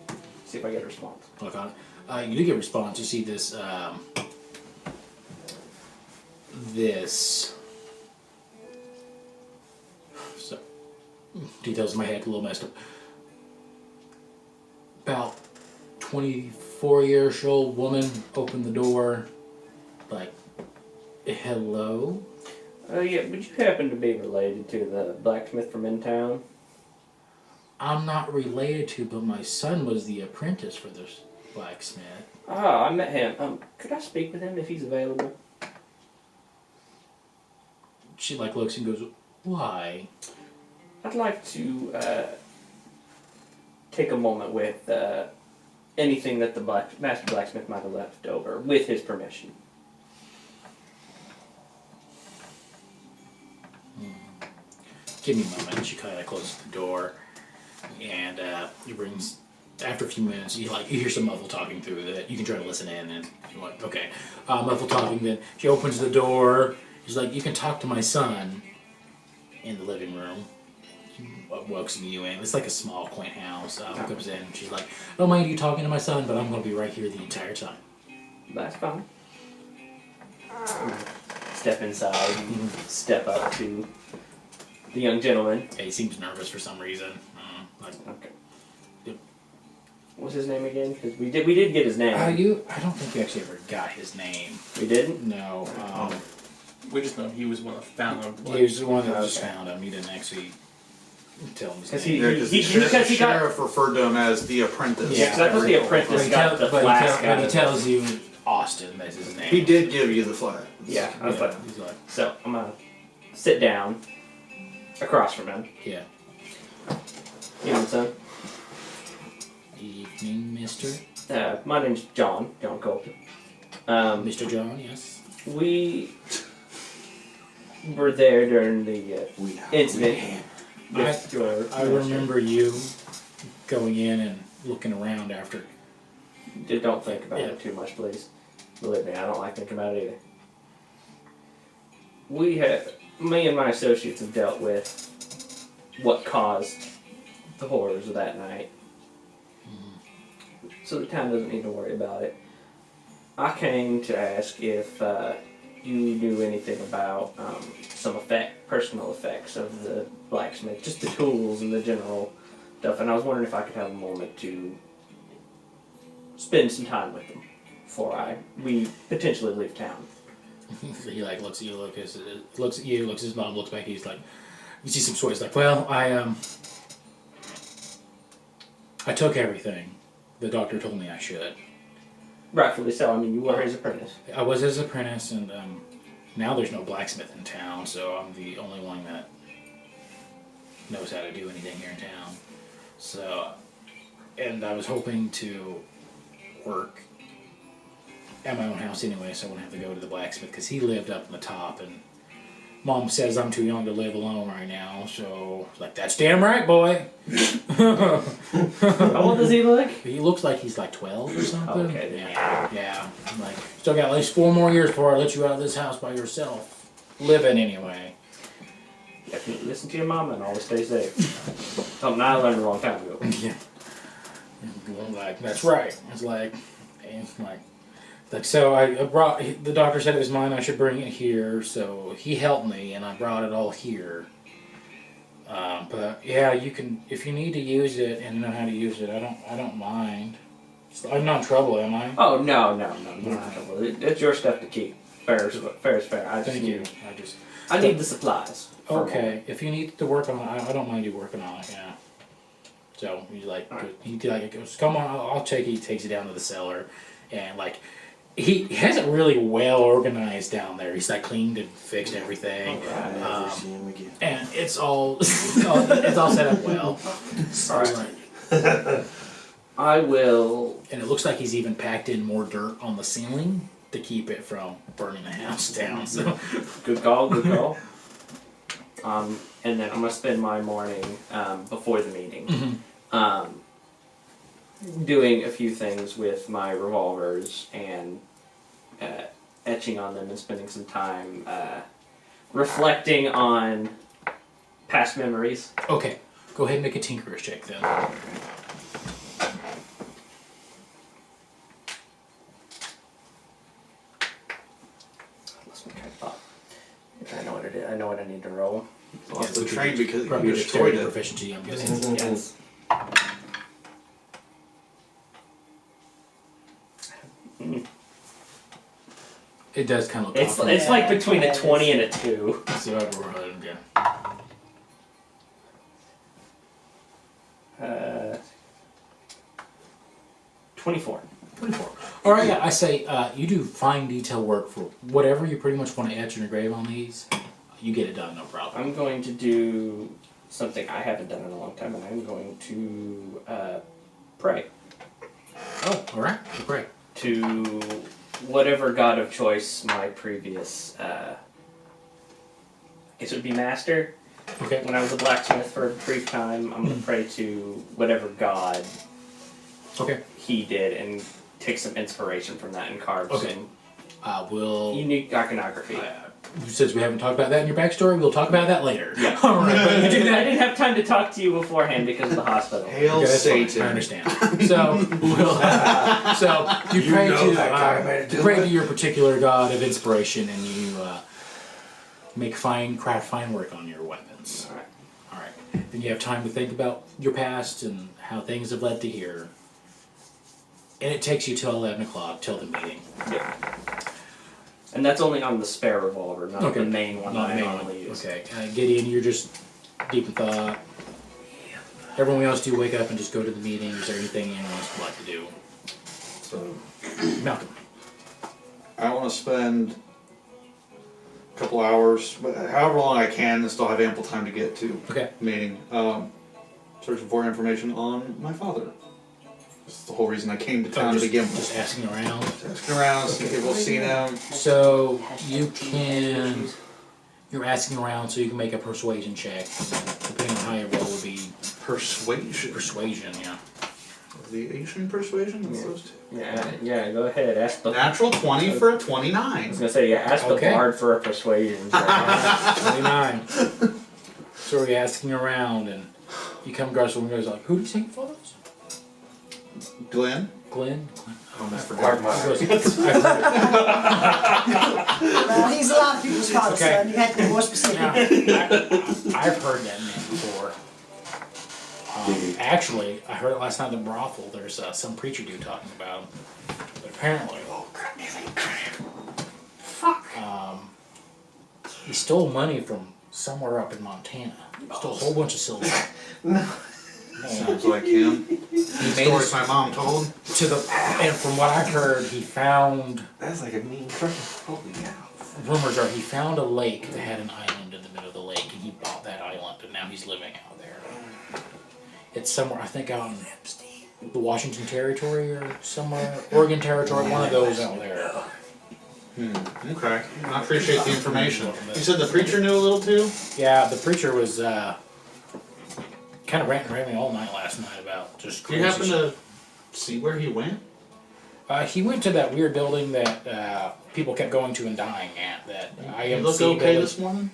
See if I get a response. look on it. You do get a response. You see this so details in my head a little messed up. About 24 years old woman opened the door, like, hello? Yeah, would you happen to be related to the blacksmith from in town? I'm not related to, but my son was the apprentice for this blacksmith. Ah, I met him. Could I speak with him if he's available? She like looks and goes, why? I'd like to take a moment with anything that the master blacksmith might have left over, with his permission. Give me a moment. She kind of closes the door, and he brings. After a few minutes, you hear some muffled talking through that. You can try to listen in, and you're like, okay, muffled talking. Then she opens the door. She's like, you can talk to my son in the living room. She welcomes you in. It's like a small, quaint house. Comes in. She's like, I don't mind you talking to my son, but I'm going to be right here the entire time. That's fine. Step inside and step up to the young gentleman. Yeah, he seems nervous for some reason. Okay. Yep. What's his name again? Because we did get his name. I don't think you actually ever got his name. We didn't? No. We just know he was one of the founder. He was the one that just found him. He didn't actually tell him his Because name. Yeah, because the sheriff referred to him as the apprentice. Yeah, because I thought the apprentice got the flask out But he of it. tells you Austin, that's his name. He did give you the flag. Yeah, I was like, He's like, so I'm gonna sit down across from him. yeah. Evening, son. Evening, Mr. My name's John Colter. Mr. John, yes. We were there during the incident with your I remember you. going in and looking around after. Don't think about Yeah. it too much, please. Believe me, I don't like thinking about it either. Me and my associates have dealt with what caused the horrors of that night. So the town doesn't need to worry about it. I came to ask if you knew anything about some personal effects of the blacksmith, just the tools and the general stuff, and I was wondering if I could have a moment to spend some time with them before we potentially leave town. He like looks at you, looks at you, looks at his mom, looks back. He's like, you see some sort. He's like, well, I took everything. The doctor told me I should. Rightfully so. I mean, you were his apprentice. I was his apprentice, and now there's no blacksmith in town, so I'm the only one that knows how to do anything here in town. So, and I was hoping to work at my own house anyway, so I wouldn't have to go to the blacksmith, because he lived up in the top, and Mom says I'm too young to live alone right now, so like, that's damn right, boy. How old does he look? He looks like he's like 12 or something. Okay, then. Yeah. I'm like, still got at least 4 more years before I let you out of this house by yourself. Living anyway. Definitely listen to your mama and always stay safe. Something I learned a long time ago. Yeah. I'm like, that's right. It's like, so I brought, the doctor said it was mine, I should bring it here, so he helped me and I brought it all here. But yeah, you can, if you need to use it and know how to use it, I don't mind. I'm not in trouble, am I? Oh, no. You're not in trouble. It's your stuff to keep. Fair is fair. Thank you. I need the supplies. Okay, if you need to work on it, I don't mind you working on it, yeah. So he's like, he goes, come on, I'll take it. He takes it down to the cellar, and like, he has it really well organized down there. He's like cleaned and fixed everything, Never see him again. and it's all it's all set up well. All right. I will. And it looks like he's even packed in more dirt on the ceiling to keep it from burning the house down. So Good call. And then I'm gonna spend my morning before the meeting, doing a few things with my revolvers and etching on them and spending some time reflecting on past memories. okay, go ahead and make a tinkerer's check then. Lost my train of thought. I know what it is. I know what I need to roll. Lost the train because you Probably destroyed dexterity it. proficiency, I'm guessing. Yes. It does kind of look It's awful. like between a 20 and a 2. So yeah. 24. 24. All right, yeah, I say you do fine detail work for whatever you pretty much want to etch and engrave on these. You get it done, no problem. I'm going to do something I haven't done in a long time, and I'm going to pray Oh, all right, great. to whatever god of choice my previous, I guess it would be master. Okay. When I was a blacksmith for a brief time, I'm going to pray to whatever god Okay. he did and take some inspiration from that and carve Okay. some We'll. unique iconography. Since we haven't talked about that in your backstory, we'll talk about that later. Yeah. All right. But you do I that. didn't have time to talk to you beforehand because of the hospital. Hail Okay, that's fine. Satan. I understand. So, so you pray to pray to your particular god of inspiration, and you craft fine work on your weapons. All right. All right. Then you have time to think about your past and how things have led to here. And it takes you till 11 o'clock, till the meeting. Yeah. And that's only on the spare revolver, not Okay. the main one Not that I the main normally one. use. Okay. Gideon, you're just deep in thought. Everyone else, do you wake up and just go to the meeting? Is there anything anyone else would like to do? So Malcolm. I want to spend a couple hours, but however long I can, and still have ample time to get to Okay. the meeting, searching for information on my father. That's the whole reason I came to town to begin with. Just asking around. Asking around, seeing people have seen him. So you're asking around, so you can make a persuasion check. Depending on how your roll would be Persuasion. Persuasion, yeah. The Asian persuasion? That's those two. Yeah, go ahead. Ask the. Natural 20 for a I was 29. gonna say, ask Okay. the bard for a persuasion. 29. So we're asking around, and you come across someone who goes like, "Who do you think follows?" Glenn? Glenn. Almost forgot my. He goes, "I've heard Well, he's a lot of people's father, Okay. son. You have to be more specific. I've heard that name before. Actually, I heard it last night in the brothel. There's some preacher dude talking about him. But apparently, he stole money from somewhere up in Montana. Stole a whole bunch of silver. Sounds like him. He made Stories his, my mom told. to the, and from what I heard, he found. That's like a mean truck. Holy cow. Rumors are he found a lake that had an island in the middle of the lake, and he bought that island, and now he's living out there. It's somewhere, I think, out in the Washington Territory or somewhere, Oregon Territory, one of those out there. Okay. I appreciate the information. You said the preacher knew a little too? Yeah, the preacher was kind of ranting and raving all night last night about just Do you crazy happen shit. to see where he went? He went to that weird building that people kept going to and dying at. That He IMC looked okay building. this morning?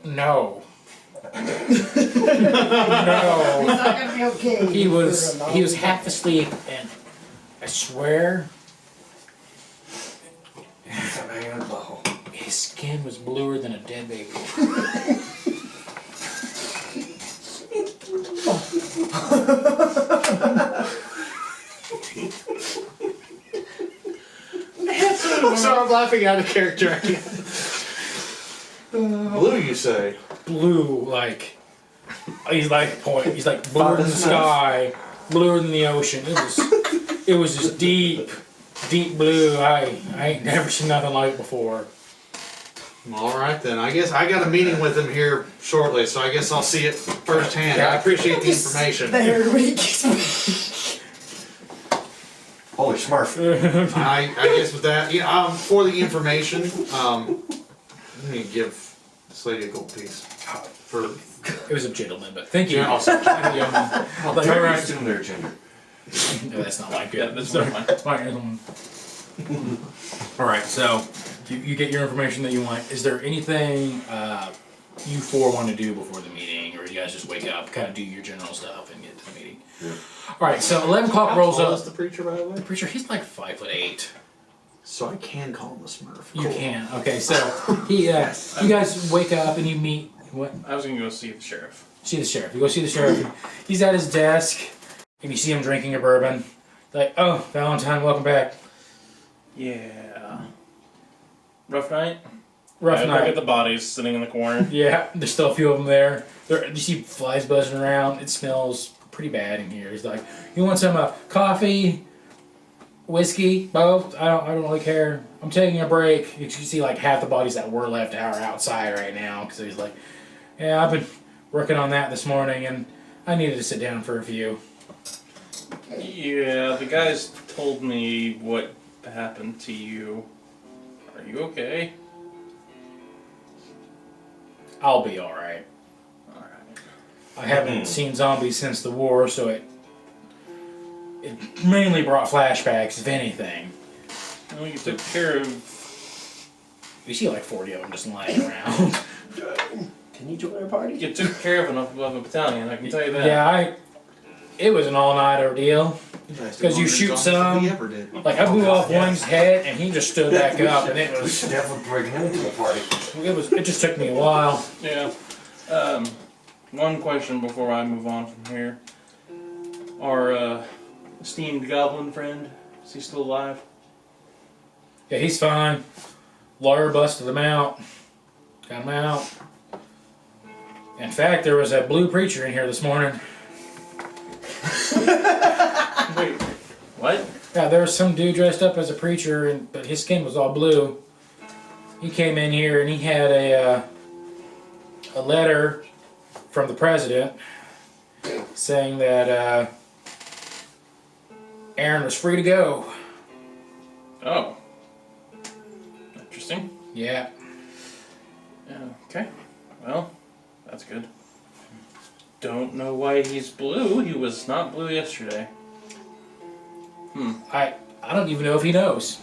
No. No. He's not gonna be okay. He was half asleep, and I swear his skin was bluer than a dead baby. I'm sorry, I'm laughing out of character. I can't. Blue, you say? Blue, like he's like bluer than the sky, bluer than the ocean. It was just deep blue. I ain't never seen nothing like it before. All right then. I guess I got a meeting with him here shortly, so I guess I'll see it firsthand. I appreciate the information. There we Holy smurf. I guess with that, for the information, let me give this lady a gold piece. For It was a gentleman, but thank you. Yeah. Also, How Like, dare you alright. assume their gender? no, that's not like Yeah, it. that's Sorry. fine. Fine. All right, so you get your information that you want. Is there anything you four want to do before the meeting, or you guys just wake up, kind of do your general stuff, and get to the meeting? Yeah. All right, so 11 o'clock rolls How tall up. is the preacher, by the way? The preacher, he's like 5'8". So I can call him the Smurf. You Cool. can. Okay, so he, you guys wake up and you meet. What? I was gonna go see the sheriff. See the sheriff. You go see the sheriff. And he's at his desk, and you see him drinking a bourbon. Like, oh, Valentine, welcome back. Yeah. Rough night? Rough Look night. at the bodies sitting in the corner. Yeah, there's still a few of them there. You see flies buzzing around. It smells pretty bad in here. He's like, you want some coffee, whiskey, both? I don't really care. I'm taking a break. You see like half the bodies that were left are outside right now. So he's like, yeah, I've been working on that this morning, and I needed to sit down for a few. Yeah, the guys told me what happened to you. Are you okay? I'll be all right. Alright. I haven't seen zombies since the war, so it mainly brought flashbacks, if anything. Well, you took care of. You see like 40 of them just lying around. Can you join our party? You took care of enough of a battalion, I can tell you that. Yeah, it was an all-night ordeal. Because you shoot some, He ever did. like I blew off one's head and he just stood back up, and it We was, should definitely bring him to the party. it just took me a while. Yeah. One question before I move on from here. Our esteemed goblin friend, is he still alive? Yeah, he's fine. Lawyer busted him out. Got him out. In fact, there was a blue preacher in here this morning. Wait, what? Yeah, there was some dude dressed up as a preacher, but his skin was all blue. He came in here and he had a letter from the president saying that Aaron was free to go. Oh. Interesting. Yeah. Yeah, okay. Well, that's good. don't know why he's blue. He was not blue yesterday. I don't even know if he knows.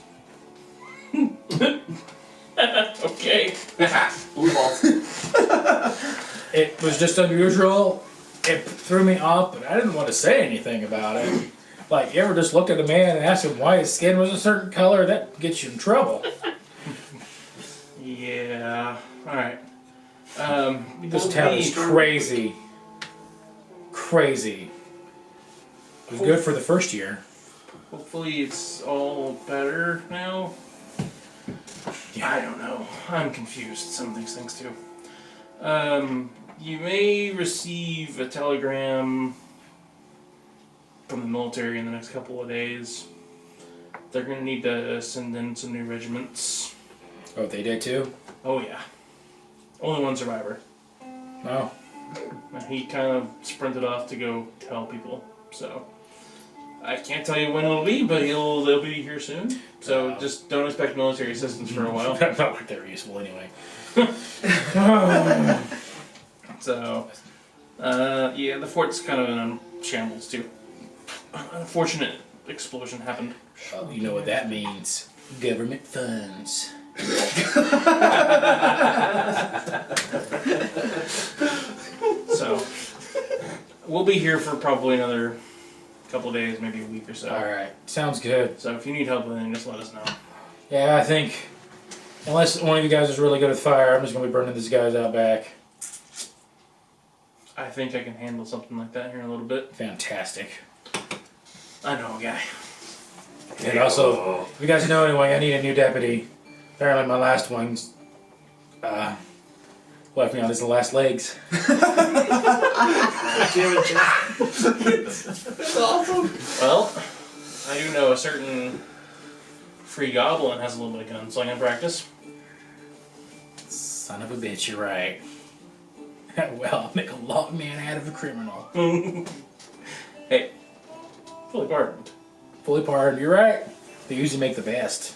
Okay. Blue balls. It was just unusual. It threw me off, but I didn't want to say anything about it. Like, you ever just look at a man and ask him why his skin was a certain color? That gets you in trouble. Yeah. Alright. This town is crazy. Crazy. It was good for the first year. Hopefully it's all better now. Yeah, I don't know. I'm confused. Some of these things too. You may receive a telegram from the military in the next couple of days. They're gonna need to send in some new regiments. Oh, they did too? Oh yeah. Only one survivor. Oh. And he kind of sprinted off to go tell people. So I can't tell you when it'll be, but they'll be here soon. So just don't expect military assistance for a while. Not like they're useful anyway. So yeah, the fort's kind of in shambles too. An unfortunate explosion happened. Oh, you know what that means. Government funds. So we'll be here for probably another couple of days, maybe a week or so. Alright, sounds good. So if you need help with anything, just let us know. Yeah, I think, unless one of you guys is really good with fire, I'm just going to be burning these guys out back. I think I can handle something like that here in a little bit. Fantastic. I know a guy. And also, if you guys know anyway, I need a new deputy. Apparently my last one's left me on his last legs. That's awesome. Well, I do know a certain free goblin has a little bit of gunslinging practice. Son of a bitch, you're right. Well, I'll make a law man out of a criminal. Hey, fully pardoned. Fully pardoned, you're right. They usually make the best.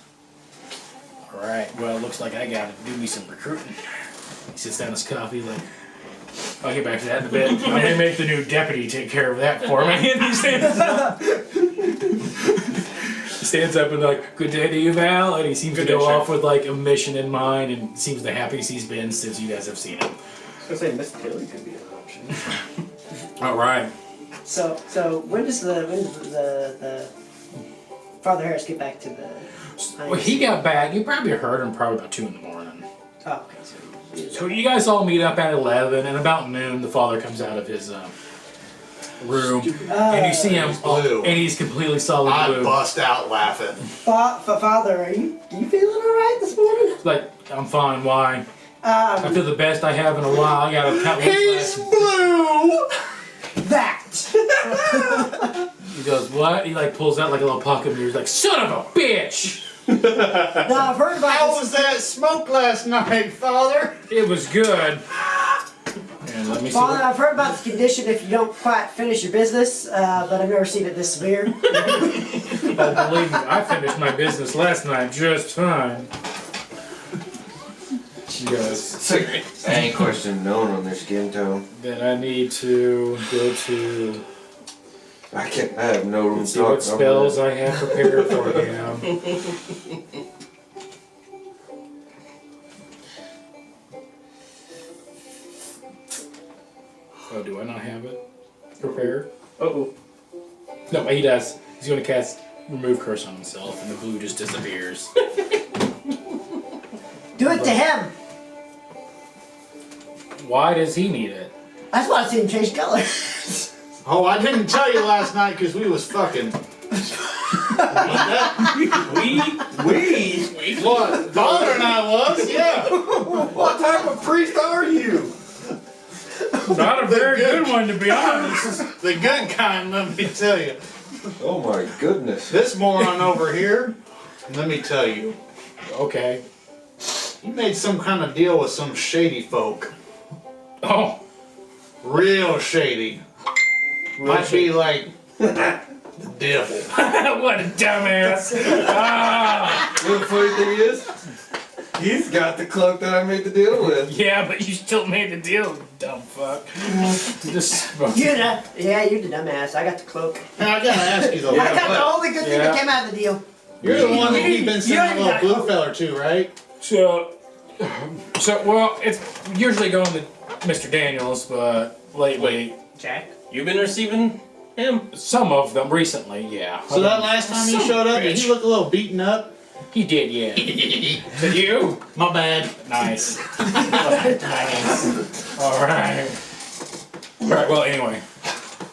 Alright, well, it looks like I gotta do me some recruiting. He sits down his coffee like, I'll get back to that in a bit. I'm gonna make the new deputy take care of that for me. And he stands up. He stands up and like, good day to you, Val. And he seems to go off with like a mission in mind and seems the happiest he's been since you guys have seen him. I was gonna say Miss Tilly could be an option. Alright. So when does the Father Harris get back to the? Well, he got back. You probably heard him probably about 2 in the morning. Oh, okay. So you guys all meet up at 11, and about noon, the father comes out of his room, and you see him, blue. and he's completely solid I blue. bust out laughing. Father, are you feeling alright this morning? Like, I'm fine. Why? I feel the best I have in a while. I got to count He's blue. That. He goes, what? He like pulls out like a little pocket mirror. He's like, son of a bitch! No, I've heard about How this. was that smoke last night, Father? It was good. And let me see. Father, I've heard about this condition if you don't quite finish your business, but I've never seen it this severe. Oh, believe me, I finished my business last night just fine. She goes, Any question known on their skin tone? then I need to go to... I have no room Let's to see talk. what spells I have prepared for him. Oh, do I not have it prepared? Uh-oh. No, he does. He's going to cast Remove Curse on himself, and the blue just disappears. Do it to him. Why does he need it? I just want to see him change colors. Oh, I didn't tell you last night because we was fucking. We? What? Father and I was? Yeah. What type of priest are you? Not a very good one, to be honest. The good kind, let me tell you. Oh my goodness. This moron over here, let me tell you, Okay. he made some kind of deal with some shady folk. Oh. Real shady. Might be like the devil. What a dumbass. Ah. You know the funny thing is? He's got the cloak that I made the deal with. Yeah, but you still made the deal, you dumb fuck. Just You're the dumbass. I got the cloak. Now I gotta ask you though. I got the only good thing that came out of the deal. You're the one that you've been You sending a ain't little got blue feller to, right? So well, it's usually going to Mr. Daniels, but lately, Jack? You've been receiving him? some of them recently, yeah. So that last time he showed up, did he look a little beaten up? He did, yeah. Did you? My bad. Nice. Nice. Alright. Alright, well, anyway.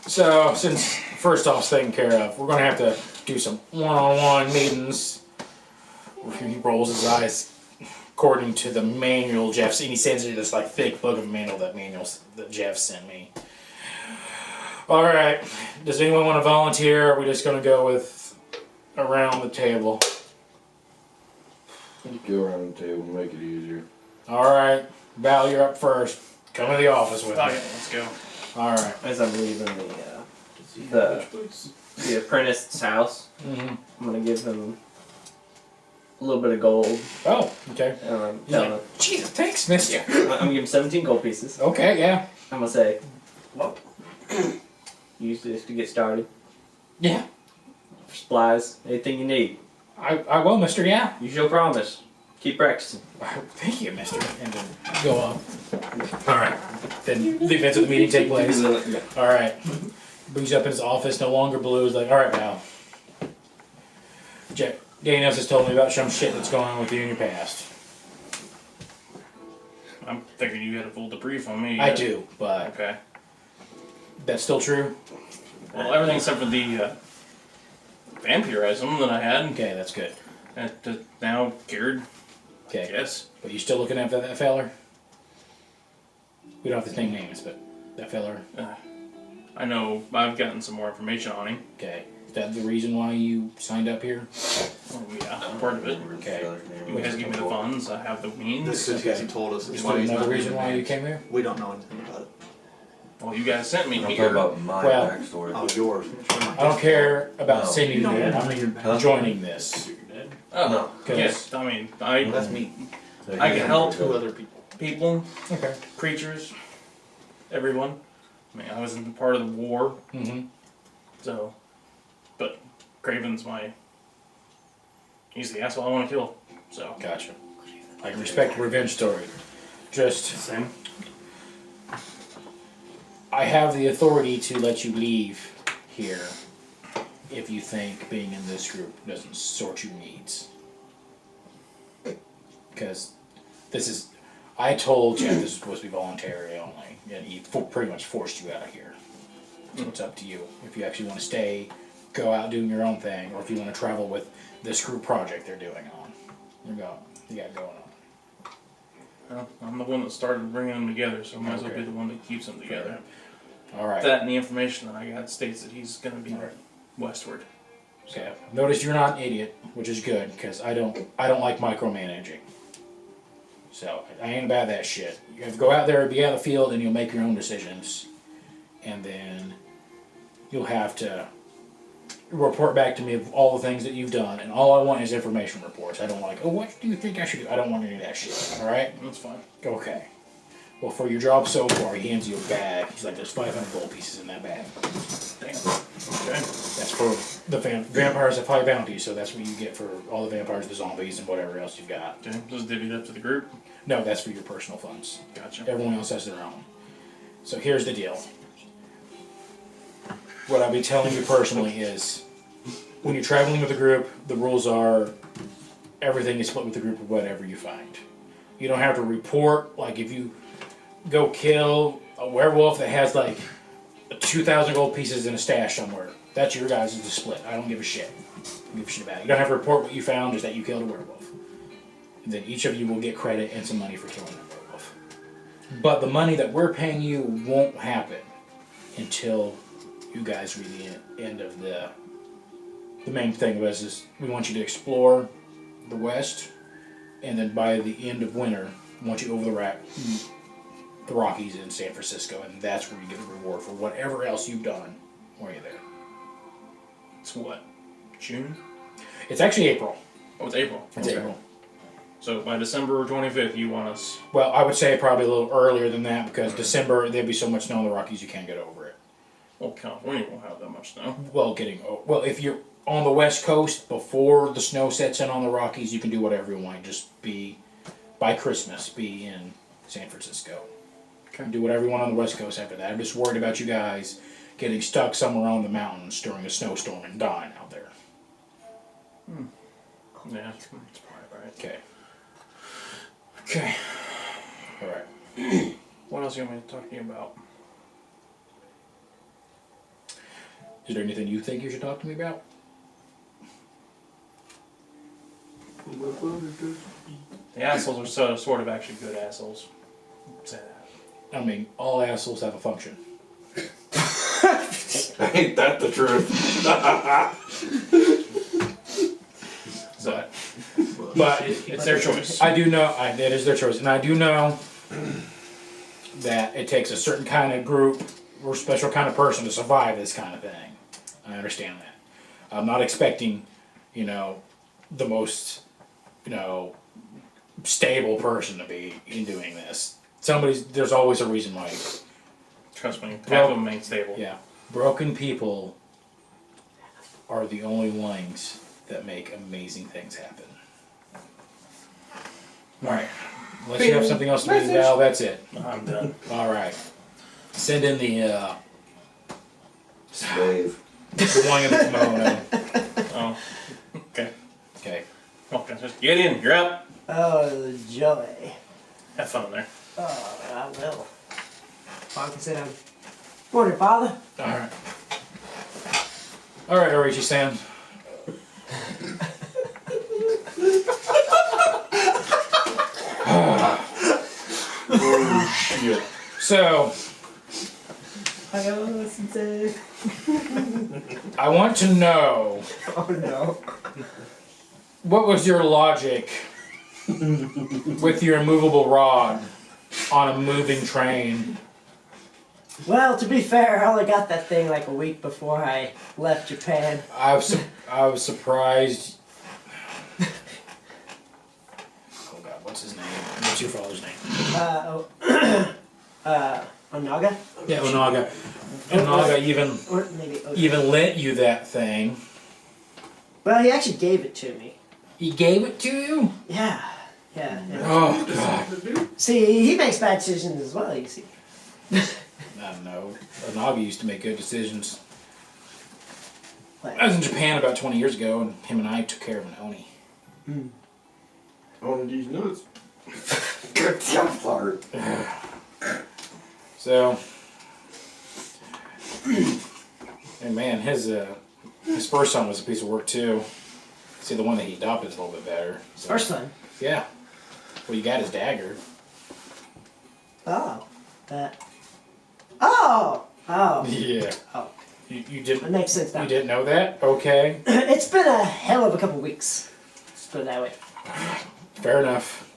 So, since first off's taken care of, we're gonna have to do some one-on-one meetings. He rolls his eyes according to the manual Jeff sent. He sends you this like thick book of manual that Jeff sent me. Alright. Does anyone want to volunteer? Or are we just gonna go with around the table? Go around the table and make it easier. Alright. Val, you're up first. Come to the office with Oh, me. yeah, let's go. Alright. As I'm leaving the apprentice's house, Mm-hmm. I'm gonna give him a little bit of gold. Oh, okay. He's Tell him, like, Jesus, thanks, mister. I'm gonna give him 17 gold pieces. Okay, yeah. I'm gonna say, well, use this to get started. Yeah. Supplies, anything you need. I will, mister, yeah. Use your promise. Keep practicing. Thank you, mister. And then go up. Alright. Then the events of the meeting take place. Alright. Brings up in his office, no longer blue. He's like, alright, Val. Daniels has told me about some shit that's going on with you in your past. I'm thinking you had a full debrief on me. I do, but Okay. that's still true? Well, everything except for the vampirism that I had. Okay, that's good. Now cured, I Okay. guess. But you still looking after that feller? We don't have to name names, but that feller. I know I've gotten some more information on him. Okay. Is that the reason why you signed up here? Oh, yeah, part of it. Okay. You guys give me the funds, I have the means. This is because he told us. Is Why there he's another not reason being why you named. came here? We don't know anything about it. Well, you guys sent me I'm talking here. about my Well- backstory. Oh, yours. I don't care about No. sending you there. I'm joining this. Oh, No. yes. I mean, I That's me. I can help Two other people. people, Okay. creatures, everyone. I mean, I was in part of the war, Mm-hmm. so. But Craven's he's the asshole I want to kill. So. Gotcha. I can respect the revenge story. Just, Same. I have the authority to let you leave here if you think being in this group doesn't sort your needs. Because this is, I told Jeff this is supposed to be voluntary only, and he pretty much forced you out of here. So it's up to you. If you actually want to stay, go out doing your own thing, or if you want to travel with this group project they're doing on. You got going on. Well, I'm the one that started bringing them together, so I might as well Okay. be the one that keeps them together. All right. That and the information that I got states that he's going to be westward. Okay. Notice you're not an idiot, which is good because I don't like micromanaging. So I ain't about that shit. You have to go out there, be out of the field, and you'll make your own decisions, and then you'll have to report back to me of all the things that you've done. And all I want is information reports. I don't like, oh, what do you think I should do? I don't want any of that shit. All right. That's fine. Okay. Well, for your job so far, he hands you a bag. He's like, there's 500 gold pieces in that bag. Damn. Okay. That's for the vampires have high bounties, so that's what you get for all the vampires, the zombies, and whatever else you've got. Okay. Just divvy it up to the group. No, that's for your personal funds. Gotcha. Everyone else has their own. So here's the deal. What I'll be telling you personally is, when you're traveling with a group, the rules are everything is split with the group of whatever you find. You don't have to report, like if you go kill a werewolf that has like 2,000 gold pieces in a stash somewhere, that's your guys' to split. I don't give a shit. I don't give a shit about it. You don't have to report what you found, just that you killed a werewolf. And then each of you will get credit and some money for killing a werewolf. But the money that we're paying you won't happen until you guys reach the end of the main thing was is we want you to explore the west, and then by the end of winter, we want you over the Rockies in San Francisco, and that's where you get the reward for whatever else you've done while you're there. It's what? June? It's actually April. Oh, it's April. It's Okay. April. So by December 25th, you want us. Well, I would say probably a little earlier than that because December there'd be so much snow in the Rockies you can't get over it. Well, California won't have that much snow. Well, if you're on the West Coast before the snow sets in on the Rockies, you can do whatever you want. Just be by Christmas, be in San Francisco. Okay. Do whatever you want on the West Coast after that. I'm just worried about you guys getting stuck somewhere on the mountains during a snowstorm and dying out there. Yeah, that's probably right. Okay. Okay. All right. What else do you want me to talk to you about? Is there anything you think you should talk to me about? The assholes are sort of actually good assholes. Say that. I mean, all assholes have a function. Ain't that the truth? But It's their choice. I do know it is their choice, and I do know that it takes a certain kind of group or special kind of person to survive this kind of thing. I understand that. I'm not expecting, the most, stable person to be in doing this. There's always a reason why. Trust me, half of them ain't stable. Yeah, broken people are the only ones that make amazing things happen. All right. Unless you have something else to read, Val, that's it. I'm done. All right. Send in the Slave. one in the kimono. Oh, okay. Okay. Okay, just get in. You're up. Oh, joy. Have fun there. Oh, I will. I can sit down. Morning, Father. All right. All right, Orochi-san. Oh shit. So, I gotta listen to. I want to know, Oh no. what was your logic with your immovable rod on a moving train? Well, to be fair, I only got that thing like a week before I left Japan. I was surprised. Oh God, what's his name? What's your father's name? Onaga? Yeah, Onaga. Onaga Or maybe Onaga. even lent you that thing. Well, he actually gave it to me. He gave it to you? Yeah. Oh God. See, he makes bad decisions as well, you see. I don't know. Onaga used to make good decisions. Like, I was in Japan about 20 years ago, and him and I took care of an oni. On these nuts. Good jump fart. So, and man, his first son was a piece of work too. See, the one that he adopted is a little bit better. So, first one. yeah. Well, you got his dagger. Oh. That. Oh! Oh. Yeah. Oh. You That didn't. makes sense now. You didn't know that? Okay. It's been a hell of a couple weeks. Let's put it that way. Fair enough.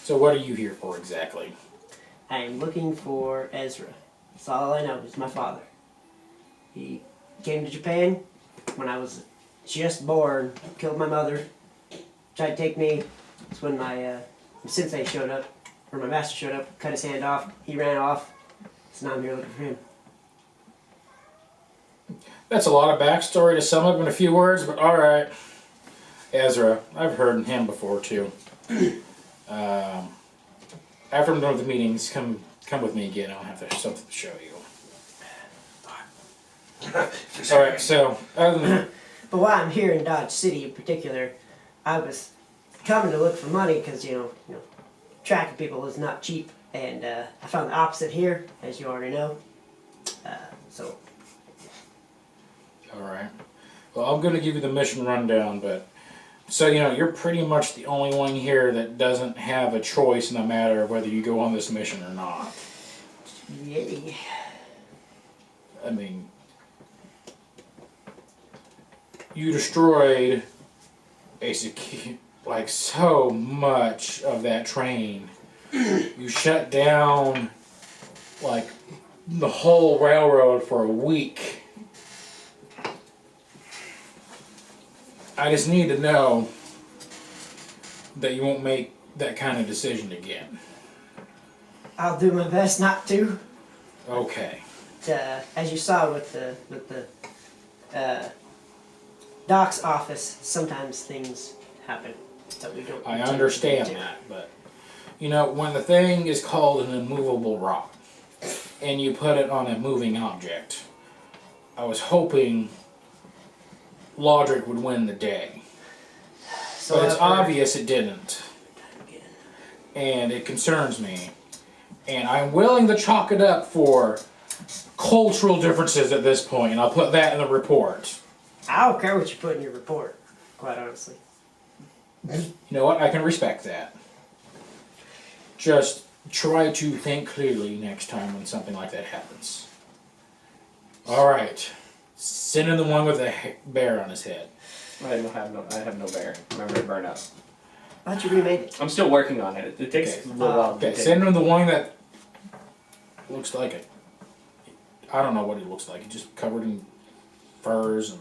So what are you here for exactly? I am looking for Ezra. That's all I know. He's my father. He came to Japan when I was just born, killed my mother, tried to take me. That's when my sensei showed up, or my master showed up, cut his hand off. He ran off. So now I'm here looking for him. That's a lot of backstory to sum up in a few words, but all right. Ezra, I've heard him before too. After I'm done with the meetings, come with me again. I'll have something to show you. All right. So, other than But while I'm here in Dodge City in particular, I was coming to look for money because you know, tracking people is not cheap, and I found the opposite here, as you already know. So all right. Well, I'm going to give you the mission rundown, but so you're pretty much the only one here that doesn't have a choice in the matter of whether you go on this mission or not. yay. I mean, you destroyed basically like so much of that train. You shut down like the whole railroad for a week. I just need to know that you won't make that kind of decision again. I'll do my best not to. Okay. As you saw with the Doc's office, sometimes things happen that we don't. I intend understand to. that, but you know, when the thing is called an immovable rock and you put it on a moving object, I was hoping logic would win the day. So But it's I've heard- obvious it didn't. And it concerns me. And I'm willing to chalk it up for cultural differences at this point, and I'll put that in the report. I don't care what you put in your report, quite honestly. You know what? I can respect that. Just try to think clearly next time when something like that happens. Alright. Send in the one with the bear on his head. I have no bear. Remember to burn up. I thought you remade it. I'm still working on it. It takes Okay. a little while. Okay, send him the one that looks like it. I don't know what he looks like. He's just covered in furs and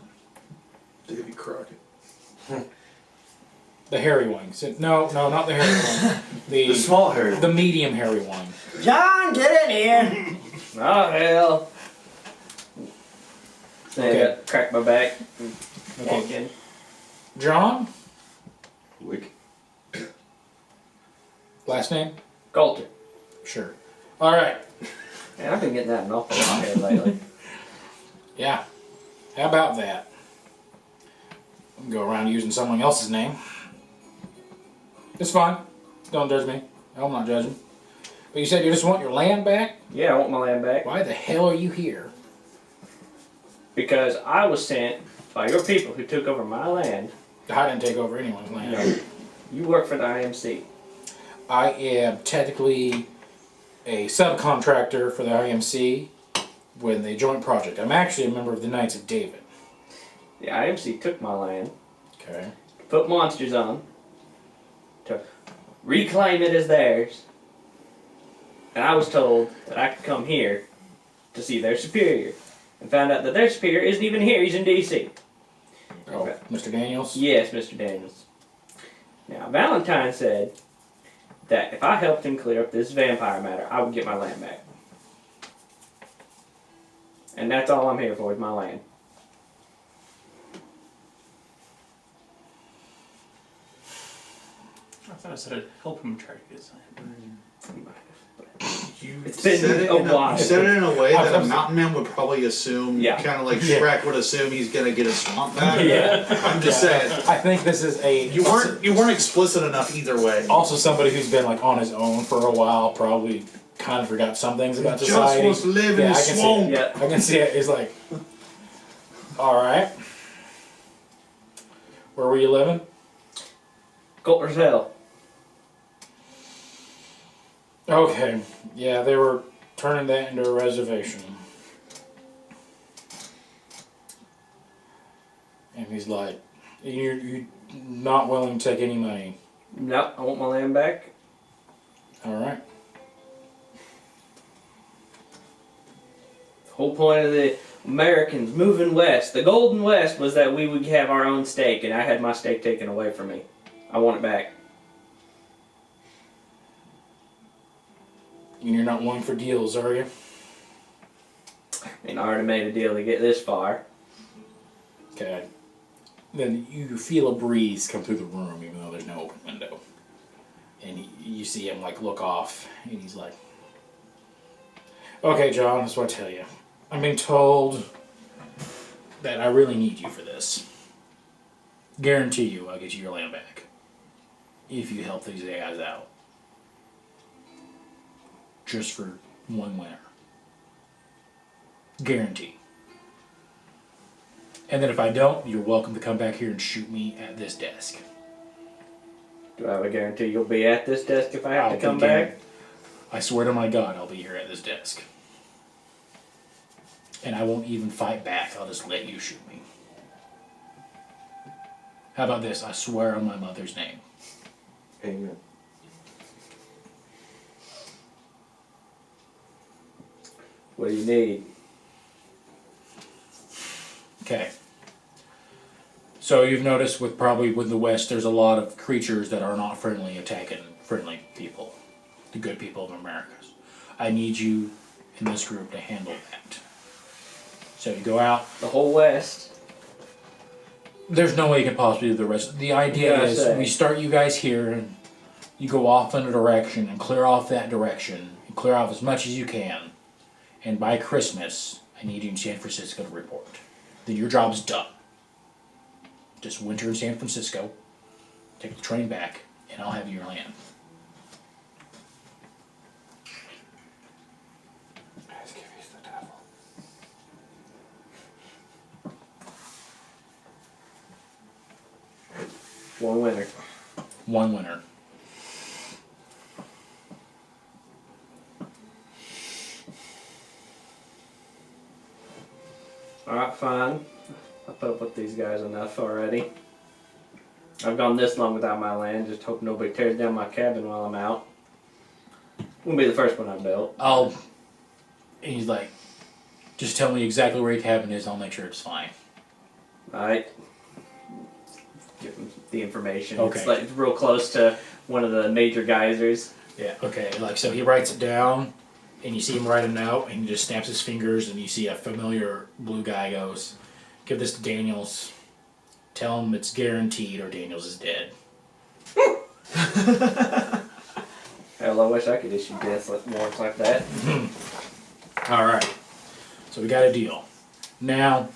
Davy Crockett. the hairy one. No, not the hairy one. The small hair. The medium hairy one. John, get in here! Oh hell! Okay. I got to crack my back. Okay. Walk in. John? Wick. Last name? Colter. Sure. Alright. Man, I've been getting that an awful lot here lately. Yeah. How about that? I can go around using someone else's name. It's fine. Don't judge me. I'm not judging. But you said you just want your land back? Yeah, I want my land back. Why the hell are you here? Because I was sent by your people who took over my land. I didn't take over anyone's land. You work for the IMC. I am technically a subcontractor for the IMC with a joint project. I'm actually a member of the Knights of David. The IMC took my land, Okay. put monsters on, to reclaim it as theirs, and I was told that I could come here to see their superior, and found out that their superior isn't even here, he's in DC. Oh, Mr. Daniels? Yes, Mr. Daniels. Now, Valentine said that if I helped him clear up this vampire matter, I would get my land back. And that's all I'm here for, is my land. I thought I said I'd help him try to get his land. You It's been said it a in while. You said it in a way that a I'm- mountain man would probably assume, Yeah. kind of like Yeah. Shrek would assume he's gonna get his swamp back. Yeah. I'm just saying. I think this is You weren't explicit enough either way. also somebody who's been like on his own for a while, probably kind of forgot some things about Just society. wants to live in Yeah, his I can see swamp. Yeah. I can see it. He's like, alright. Where were you living? Colter's Hill. Okay. Yeah, they were turning that into a reservation. And he's like, you're not willing to take any money. Nope, I want my land back. Alright. The whole point of the Americans moving west, the Golden West, was that we would have our own stake, and I had my stake taken away from me. I want it back. And you're not one for deals, are you? I mean, I already made a deal to get this far. Okay. Then you feel a breeze come through the room, even though there's no open window. And you see him like look off, and he's like, "Okay, John, that's what I tell you. I'm being told that I really need you for this. Guarantee you, I'll get you your land back if you help these guys out. Just for one winter. Guarantee. And then if I don't, you're welcome to come back here and shoot me at this desk." Do I have a guarantee you'll be at this desk if I have I'll to come be back? I swear to my God, I'll be here at this desk. And I won't even fight back. I'll just let you shoot me. How about this? I swear on my mother's name. Amen. What do you need? Okay. So you've noticed with the West, there's a lot of creatures that are not friendly attacking friendly people, the good people of America. I need you in this group to handle that. So you go out. The whole West. There's no way you can possibly do the rest. The idea Yeah, is we start you guys here, and you go off in a direction and clear off that direction, and clear off as much as you can. And by Christmas, I need you in San Francisco to report. Then your job's done. Just winter in San Francisco, take the train back, and I'll have your land. One winner. One winner. Alright, fine. I put up with these guys enough already. I've gone this long without my land, just hope nobody tears down my cabin while I'm out. Won't be the first one I built. And he's like, just tell me exactly where your cabin is, I'll make sure it's fine. Alright. Give them the information. Okay. It's like real close to one of the major geysers. Yeah, okay, like, so he writes it down, and you see him write a note, and he just snaps his fingers, and you see a familiar blue guy goes, give this to Daniels, tell him it's guaranteed or Daniels is dead. Hell, I wish I could issue death warrants like that. Alright, so we got a deal. Now,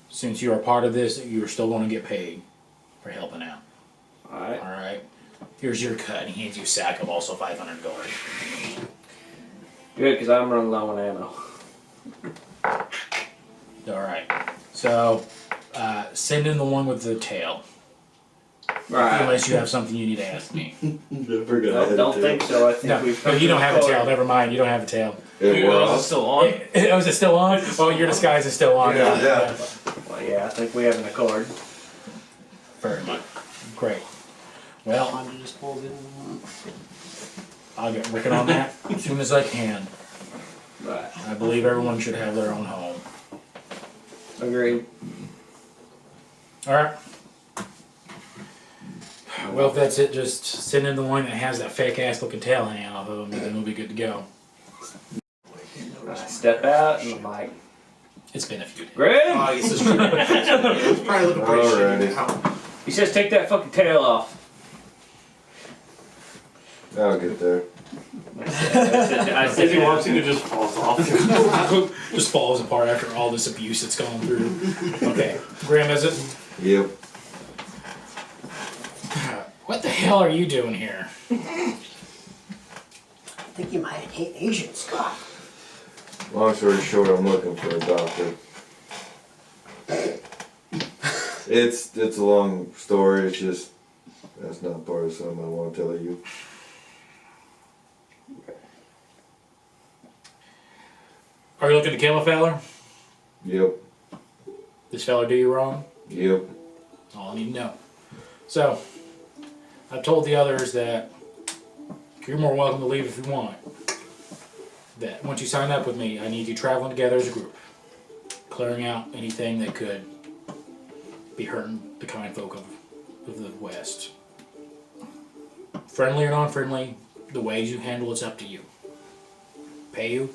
since you're a part of this, you're still going to get paid for helping out. Alright. Alright, here's your cut, and he hands you a sack of also 500 gold. Good, because I'm running low on ammo. Alright, so send in the one with the tail. Right. Unless you have something you need to ask me. Never got I don't think so. I think No, we've no, come you to don't have a accord. tail. Never mind, you don't have a tail. Is it still on? Oh, is it still on? Oh, your disguise is still on. Yeah. Well, yeah, I think we have an accord. Very much. Great. Well, Honda just pulled in. I'll get working on that as soon as I can. Right. I believe everyone should have their own home. Agreed. Alright. Well, if that's it, just send in the one that has that fake ass looking tail hanging off of him, and then we'll be good to go. I step out and I'm like, It's been a few days. Grim! Oh, this is true. It's probably looking pretty shitty Alrighty. now. He says take that fucking tail off. I'll get there. I sit If he there. wants to, it just falls off. Just falls apart after all this abuse that's gone through. Okay, Graham, is it? Yep. What the hell are you doing here? I think you might hate Asian Scott. Long story short, I'm looking for a doctor. It's a long story. It's just that's not part of something I want to tell you. Are you looking to kill a feller? Yep. This feller do you wrong? Yep. All I need to know. So, I've told the others that you're more welcome to leave if you want. That once you sign up with me, I need you traveling together as a group, clearing out anything that could be hurting the kind folk of the West. Friendly or non-friendly, the ways you handle it's up to you. Pay you,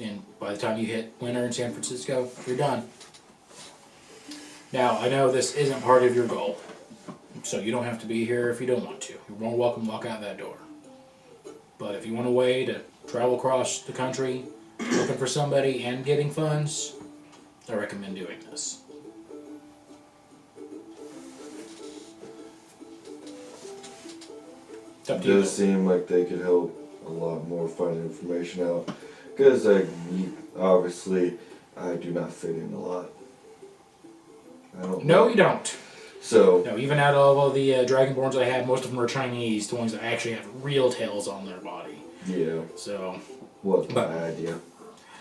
and by the time you hit winter in San Francisco, you're done. Now, I know this isn't part of your goal, so you don't have to be here if you don't want to. You're more welcome to walk out that door. But if you want a way to travel across the country looking for somebody and getting funds, I recommend doing this. It's up It to you. does seem like they could help a lot more finding information out. Because obviously, I do not fit in a lot. I don't. No, you don't. So No, even out of all the Dragonborns I have, most of them are Chinese, the ones that actually have real tails on their body. yeah, So, wasn't But- my idea.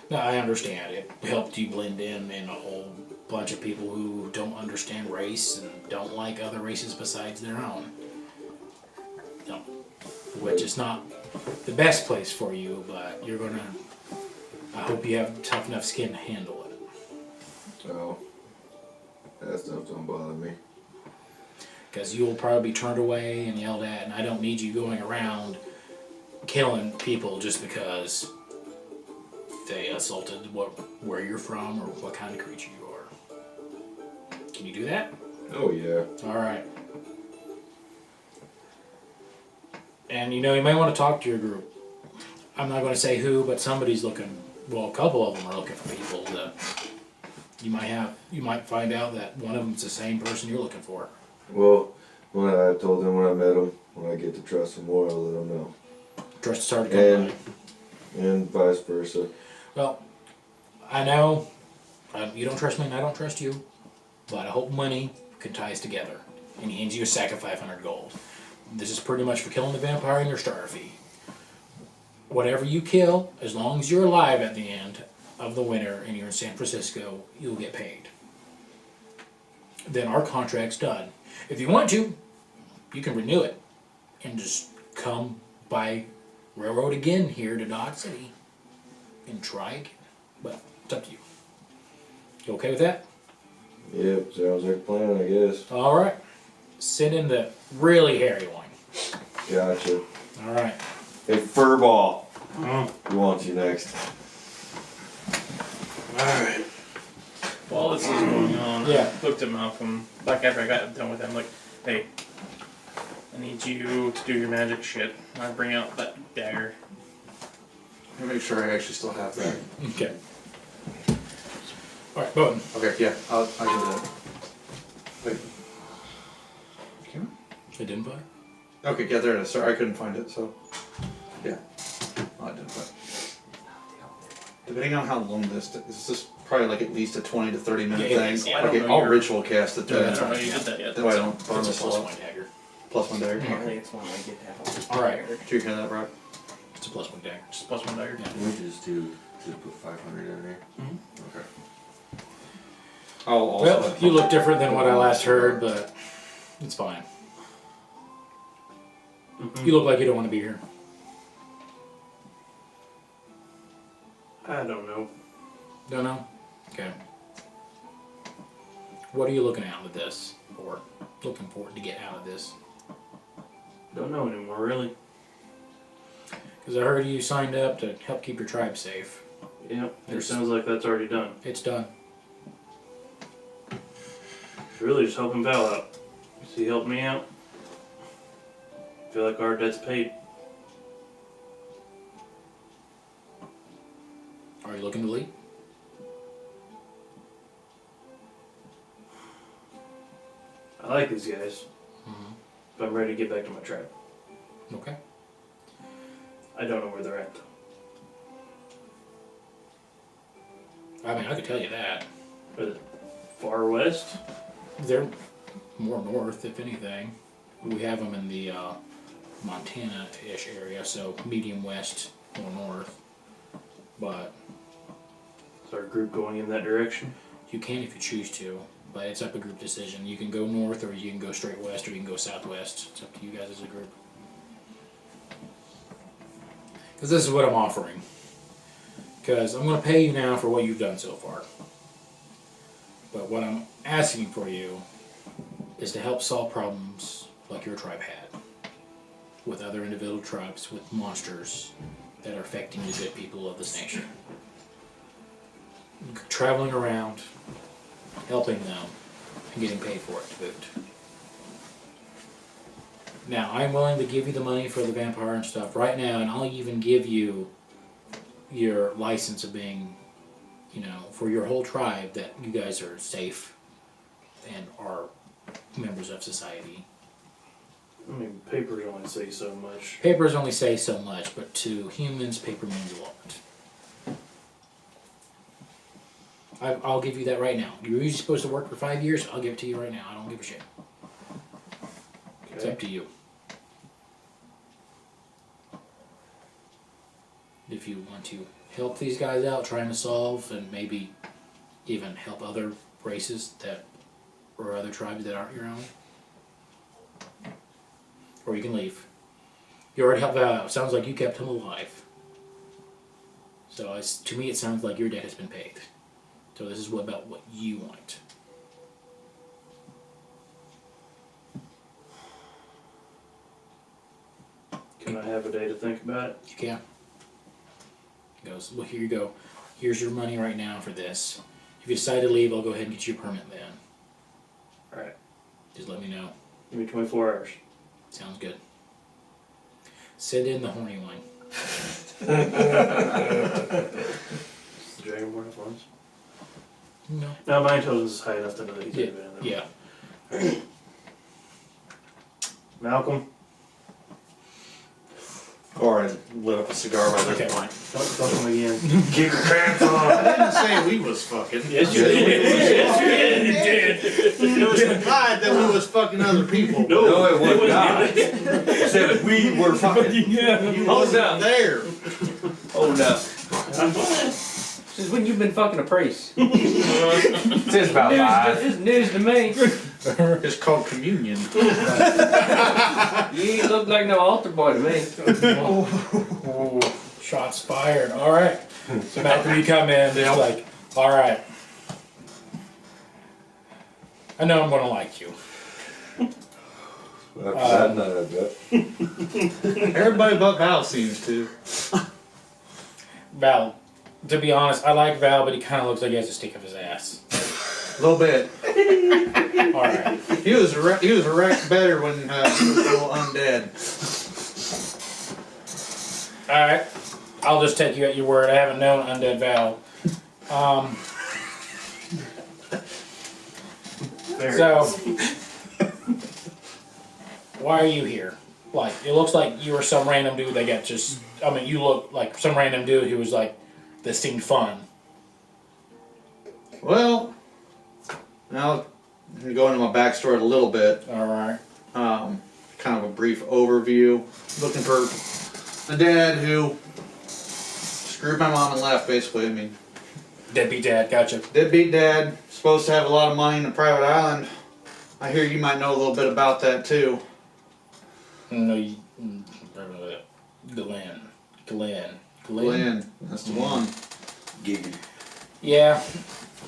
no, I understand. It helped you blend in a whole bunch of people who don't understand race and don't like other races besides their own. No, which is not the best place for you, but you're gonna. I hope you have tough enough skin to handle it. So that's not on me. Because you'll probably be turned away and yelled at, and I don't need you going around killing people just because they assaulted where you're from or what kind of creature you are. Can you do that? Oh yeah. Alright. And you know, you may want to talk to your group. I'm not going to say who, but somebody's looking, well, a couple of them are looking for people that you might find out that one of them's the same person you're looking for. Well, when I told him when I met him, when I get to trust him more, I'll let him know. Trust started coming by. And vice versa. Well, I know you don't trust me and I don't trust you, but I hope money can tie us together. And he hands you a sack of 500 gold. This is pretty much for killing the vampire and your starter fee. Whatever you kill, as long as you're alive at the end of the winter and you're in San Francisco, you'll get paid. Then our contract's done. If you want to, you can renew it and just come by railroad again here to Dodge City and try again. But it's up to you. You okay with that? Yep, sounds like a plan, I guess. Alright. Send in the really hairy one. Gotcha. Alright. Hey, Furball. Who wants you next? Alright. While this is going on, Yeah. I looked at Malcolm, like after I got done with him, like, hey, I need you to do your magic shit. And I bring out that dagger. Let me make sure I actually still have that. Okay. Alright, Boden. Okay, yeah, I'll do that. Wait. Camera? It didn't play? Okay, yeah, there it is. Sorry, I couldn't find it, so. Yeah. Oh, I didn't find it. Depending on how long this is probably like at least a 20 to 30 minute Yeah, thing. I don't Okay, know I'll your- ritual cast it Yeah, I then. don't know you did that yet. That way I don't burn It's a this plus all one dagger. Plus one dagger. I Okay. think it's one I get to have. Alright. Did you hear that, Brock? It's a plus one dagger. Just plus one dagger. Yeah. We just put 500 in there. Okay. I'll also Well, you look different than what I last heard, but it's fine. You look like you don't want to be here. I don't know. Don't know? Okay. What are you looking out of this? Or looking forward to get out of this? Don't know anymore, really. Because I heard you signed up to help keep your tribe safe. Yep. It There's- sounds like that's already done. It's done. Really just helping Val out. So he helped me out. Feel like our debt's paid. Are you looking to leave? I like these guys. But I'm ready to get back to my tribe. Okay. I don't know where they're at. I mean, I could tell you that. Is it far west? They're more north, if anything. We have them in the Montana-ish area, so medium west or north. But Is our group going in that direction? you can if you choose to, but it's up a group decision. You can go north, or you can go straight west, or you can go southwest. It's up to you guys as a group. Because this is what I'm offering. Because I'm going to pay you now for what you've done so far. But what I'm asking for you is to help solve problems like your tribe had. With other individual tribes, with monsters that are affecting the good people of this nation. Traveling around, helping them, and getting paid for it to boot. Now, I'm willing to give you the money for the vampire and stuff right now, and I'll even give you your license of being, you know, for your whole tribe, that you guys are safe and are members of society. I mean, papers only say so much. Papers only say so much, but to humans, paper means a lot. I'll give you that right now. You're usually supposed to work for 5 years. I'll give it to you right now. I don't give a shit. It's up to you. If you want to help these guys out, trying to solve, and maybe even help other races that, or other tribes that aren't your own. Or you can leave. You already helped Val out. Sounds like you kept him alive. So to me, it sounds like your debt has been paid. So this is about what you want. Can I have a day to think about it? You can. He goes, well, here you go. Here's your money right now for this. If you decide to leave, I'll go ahead and get you a permit then. Alright. Just let me know. Give me 24 hours. Sounds good. Send in the horny one. The Dragonborn have ones? No. No, my intelligence is high enough to know that he's Yeah. been in them. Yeah. Malcolm, Or I lit up a cigar by this Okay. point. don't fuck him again. Keep your pants on. I didn't say we was fucking. Yes, you did. Yes, you did. It was implied that we was fucking other people. No, it was not. It said we were fucking. You Hold wasn't up. there. Hold up. Since when you've been fucking a priest? Says about This is news to me. It's called communion. You ain't look like no altar boy to me. Shots fired. All right. So Malcolm, you come in. They're like, all right. I know I'm gonna like you. After that night, I bet. Everybody but Val seems to. Val. To be honest, I like Val, but he kind of looks like he has a stick of his ass. A little bit. All right. He was a wreck better when he was a little undead. All right. I'll just take you at your word. I haven't known Undead Val. So, why are you here? Like, it looks like you were some random dude that got just. I mean, you look like some random dude who was like, this seemed fun. Well, now I'm gonna go into my backstory a little bit. All right. Kind of a brief overview. Looking for a dad who screwed my mom and left, basically. I mean, Deadbeat dad, gotcha. deadbeat dad, supposed to have a lot of money in a private island. I hear you might know a little bit about that too. No, Glenn. That's the one. Giggity. Yeah.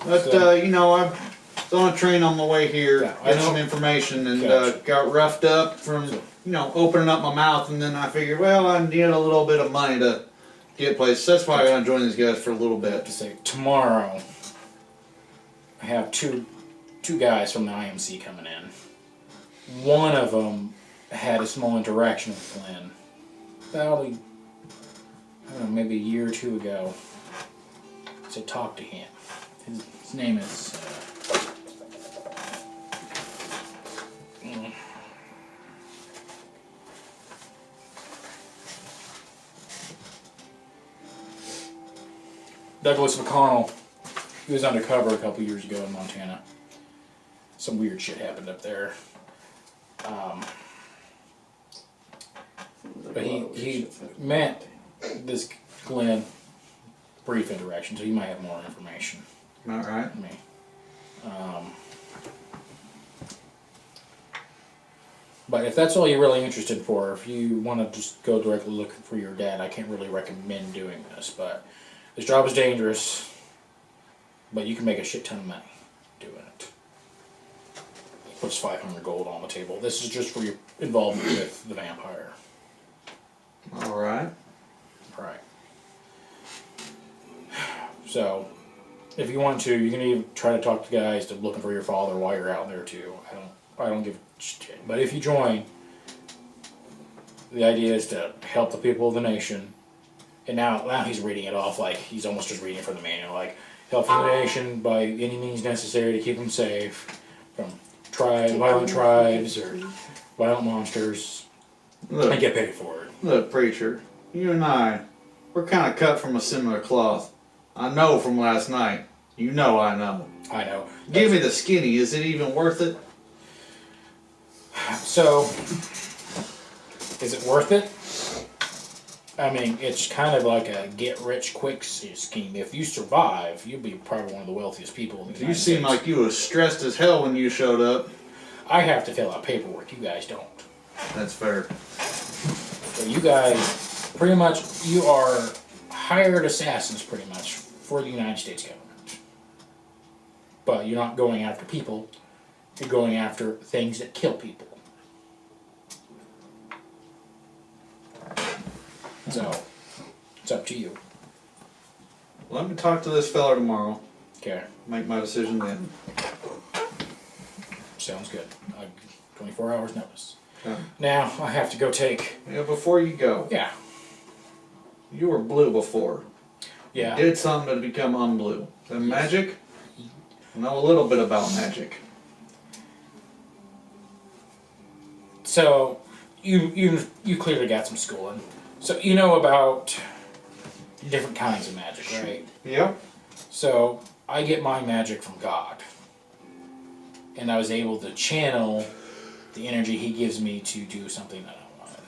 But So- I was on a train on my way here, Yeah, I got some know. information, and Gotcha. got roughed up from opening up my mouth, and then I figured, well, I need a little bit of money to get places. That's why I'm gonna join these guys for a little bit. To say tomorrow, I have two guys from the IMC coming in. One of them had a small interaction with Glenn. About I don't know, maybe a year or two ago. So talk to him. His name is. Douglas McConnell. He was undercover a couple years ago in Montana. Some weird shit happened up there. But he met this Glenn, brief interaction, so he might have more information Alright. than me. But if that's all you're really interested for, if you want to just go directly looking for your dad, I can't really recommend doing this. But this job is dangerous, but you can make a shit ton of money doing it. He puts 500 gold on the table. This is just for your involvement with the vampire. Alright. Right. So, if you want to, you can even try to talk to guys to looking for your father while you're out there too. I don't give a shit. But if you join, the idea is to help the people of the nation. And now he's reading it off like he's almost just reading from the manual, like help the nation by any means necessary to keep them safe from violent tribes or violent monsters. Look, And get paid for it. look, preacher, you and I, we're kind of cut from a similar cloth. I know from last night. You know I know. I know. Give me the skinny. Is it even worth it? So, is it worth it? I mean, it's kind of like a get-rich-quick scheme. If you survive, you'll be probably one of the wealthiest people in the You United seem States. like you was stressed as hell when you showed up. I have to fill out paperwork. You guys don't. That's fair. So you guys, pretty much, you are hired assassins, pretty much, for the United States government. But you're not going after people. You're going after things that kill people. So, it's up to you. Let me talk to this fella tomorrow. Okay, Make my decision then. sounds good. 24 hours notice. Yeah. Now, I have to go take... Yeah, before you go, Yeah, you were blue before. yeah. Did something to become unblue. Is that magic? I know a little bit about magic. So, you clearly got some schooling. So, you know about different kinds of magic, right? Yep. So, I get my magic from God. And I was able to channel the energy he gives me to do something that I wanted.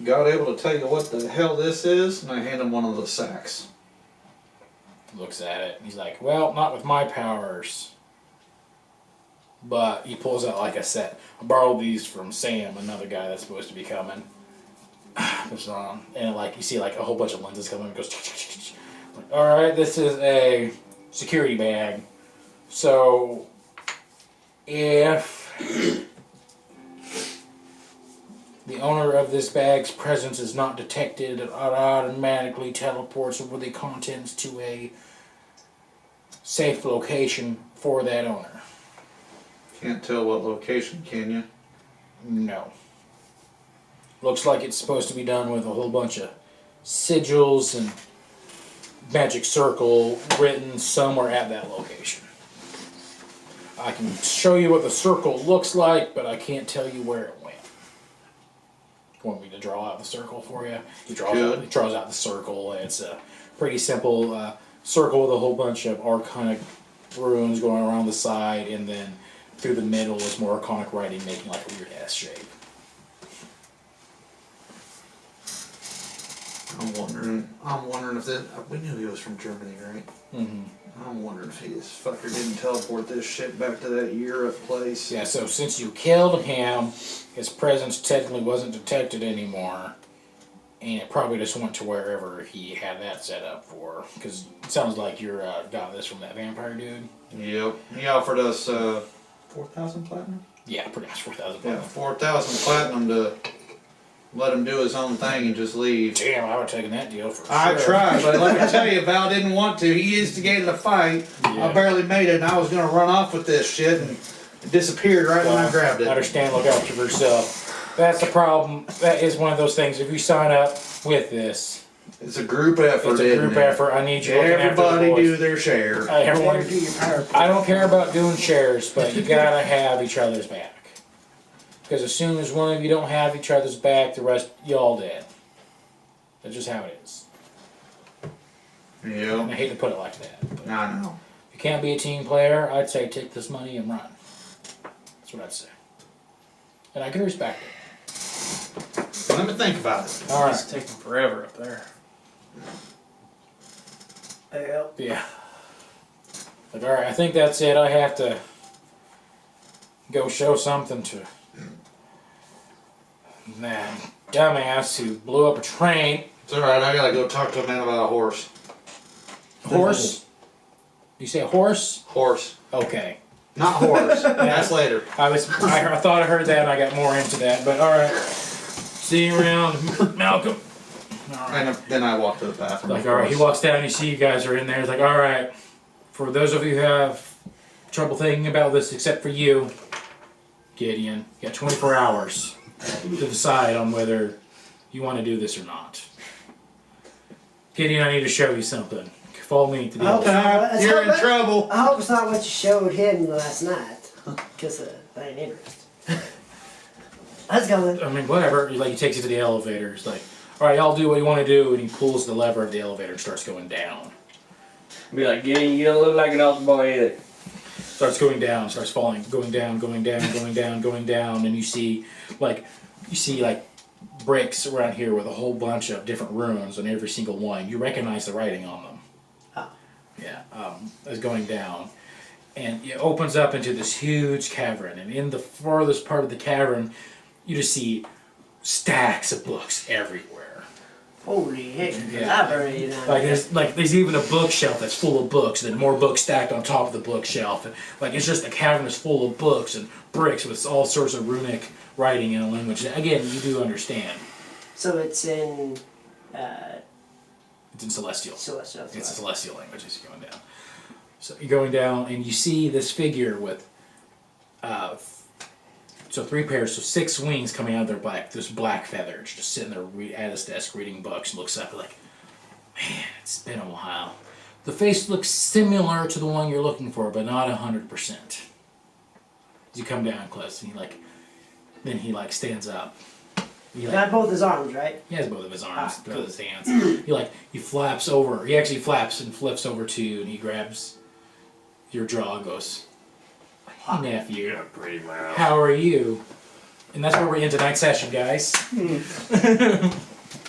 God able to tell you what the hell this is, and I hand him one of the sacks. Looks at it, and he's like, well, not with my powers. But he pulls out like a set. I borrowed these from Sam, another guy that's supposed to be coming. Puts it on, and like you see like a whole bunch of lenses coming and goes. Like, all right, this is a security bag. So if the owner of this bag's presence is not detected, it automatically teleports over the contents to a safe location for that owner. Can't tell what location, can you? No. Looks like it's supposed to be done with a whole bunch of sigils and magic circle written somewhere at that location. I can show you what the circle looks like, but I can't tell you where it went. Want me to draw out the circle for you? He draws out the circle. It's a pretty simple circle with a whole bunch of arcanic runes going around the side, and then through the middle is more arcanic writing making like a weird S shape. I'm wondering if this. We knew he was from Germany, right? Mm-hmm. I'm wondering if this fucker didn't teleport this shit back to that Europe place. Yeah, so since you killed him, his presence technically wasn't detected anymore, and it probably just went to wherever he had that set up for. Because it sounds like you got this from that vampire dude. Yep. He offered us 4,000 platinum? Yeah, pretty much 4,000. Yeah, 4,000 platinum to let him do his own thing and just leave. Damn, I would have taken that deal for sure. I tried, but let me tell you, Val didn't want to. He instigated a fight. Yeah. I barely made it, and I was going to run off with this shit, and it disappeared right when I grabbed it. Understand, look out for yourself. That's the problem. That is one of those things. If you sign up with this, It's a group effort. it's a group effort. I need you looking after Everybody the boys. do their share. Everyone, Better do your power. I don't care about doing shares, but you gotta have each other's back. Because as soon as one of you don't have each other's back, the rest, y'all dead. That's just how it is. And I Yep. hate to put it like that. But I know. if you can't be a team player, I'd say take this money and run. That's what I'd say. And I can respect it. Let me think about it. Alright. It's taking forever up there. Yeah. Like, alright, I think that's it. I have to go show something to that dumbass who blew up a train. It's alright, I gotta go talk to a man about a horse. Horse? You say a horse? Horse. Okay. Not horse. That's later. I thought I heard that and I got more into that, but alright. See you around, Malcolm. Alright. And then I walk to the bathroom. Like, of alright, he course. walks down, you see you guys are in there. He's like, alright, for those of you who have trouble thinking about this, except for you, Gideon, you got 24 hours to decide on whether you want to do this or not. Gideon, I need to show you something. Follow me to the Oh, office. You're in trouble. I hope it's not what you showed him last night, because that ain't interesting. Let's go then. I mean, whatever. Like, he takes you to the elevator. He's like, all right, y'all do what you want to do, and he pulls the lever of the elevator and starts going down. Be like, Gideon, you don't look like an altar boy either. Starts going down, starts falling, going down, going down, going down, going down, and you see like bricks around here with a whole bunch of different runes on every single one. You recognize the writing on them. Oh. Yeah, it's going down. And it opens up into this huge cavern, and in the farthest part of the cavern, you just see stacks of books everywhere. Holy heck, Yeah. library down There's even a bookshelf that's full of books, and then more books stacked on top of the bookshelf. And, it's just a cavern that's full of books and bricks with all sorts of runic writing in a language that, again, you do understand. So it's in It's in Celestial. Celestial. It's a Celestial language as you're going down. So you're going down, and you see this figure with, so 3 pairs, so 6 wings coming out of their back. This black feathers, just sitting there at his desk reading books, and looks up like, man, it's been a while. The face looks similar to the one you're looking for, but not 100%. As you come down close, and then he stands up. He Got both his arms, right? He has both of his arms, Ah, both cool. his hands. He flaps over. He actually flaps and flips over to you, and he grabs your jaw and goes, "Hey, nephew, Yeah, pretty loud. how are you?" And that's where we end tonight's session, guys.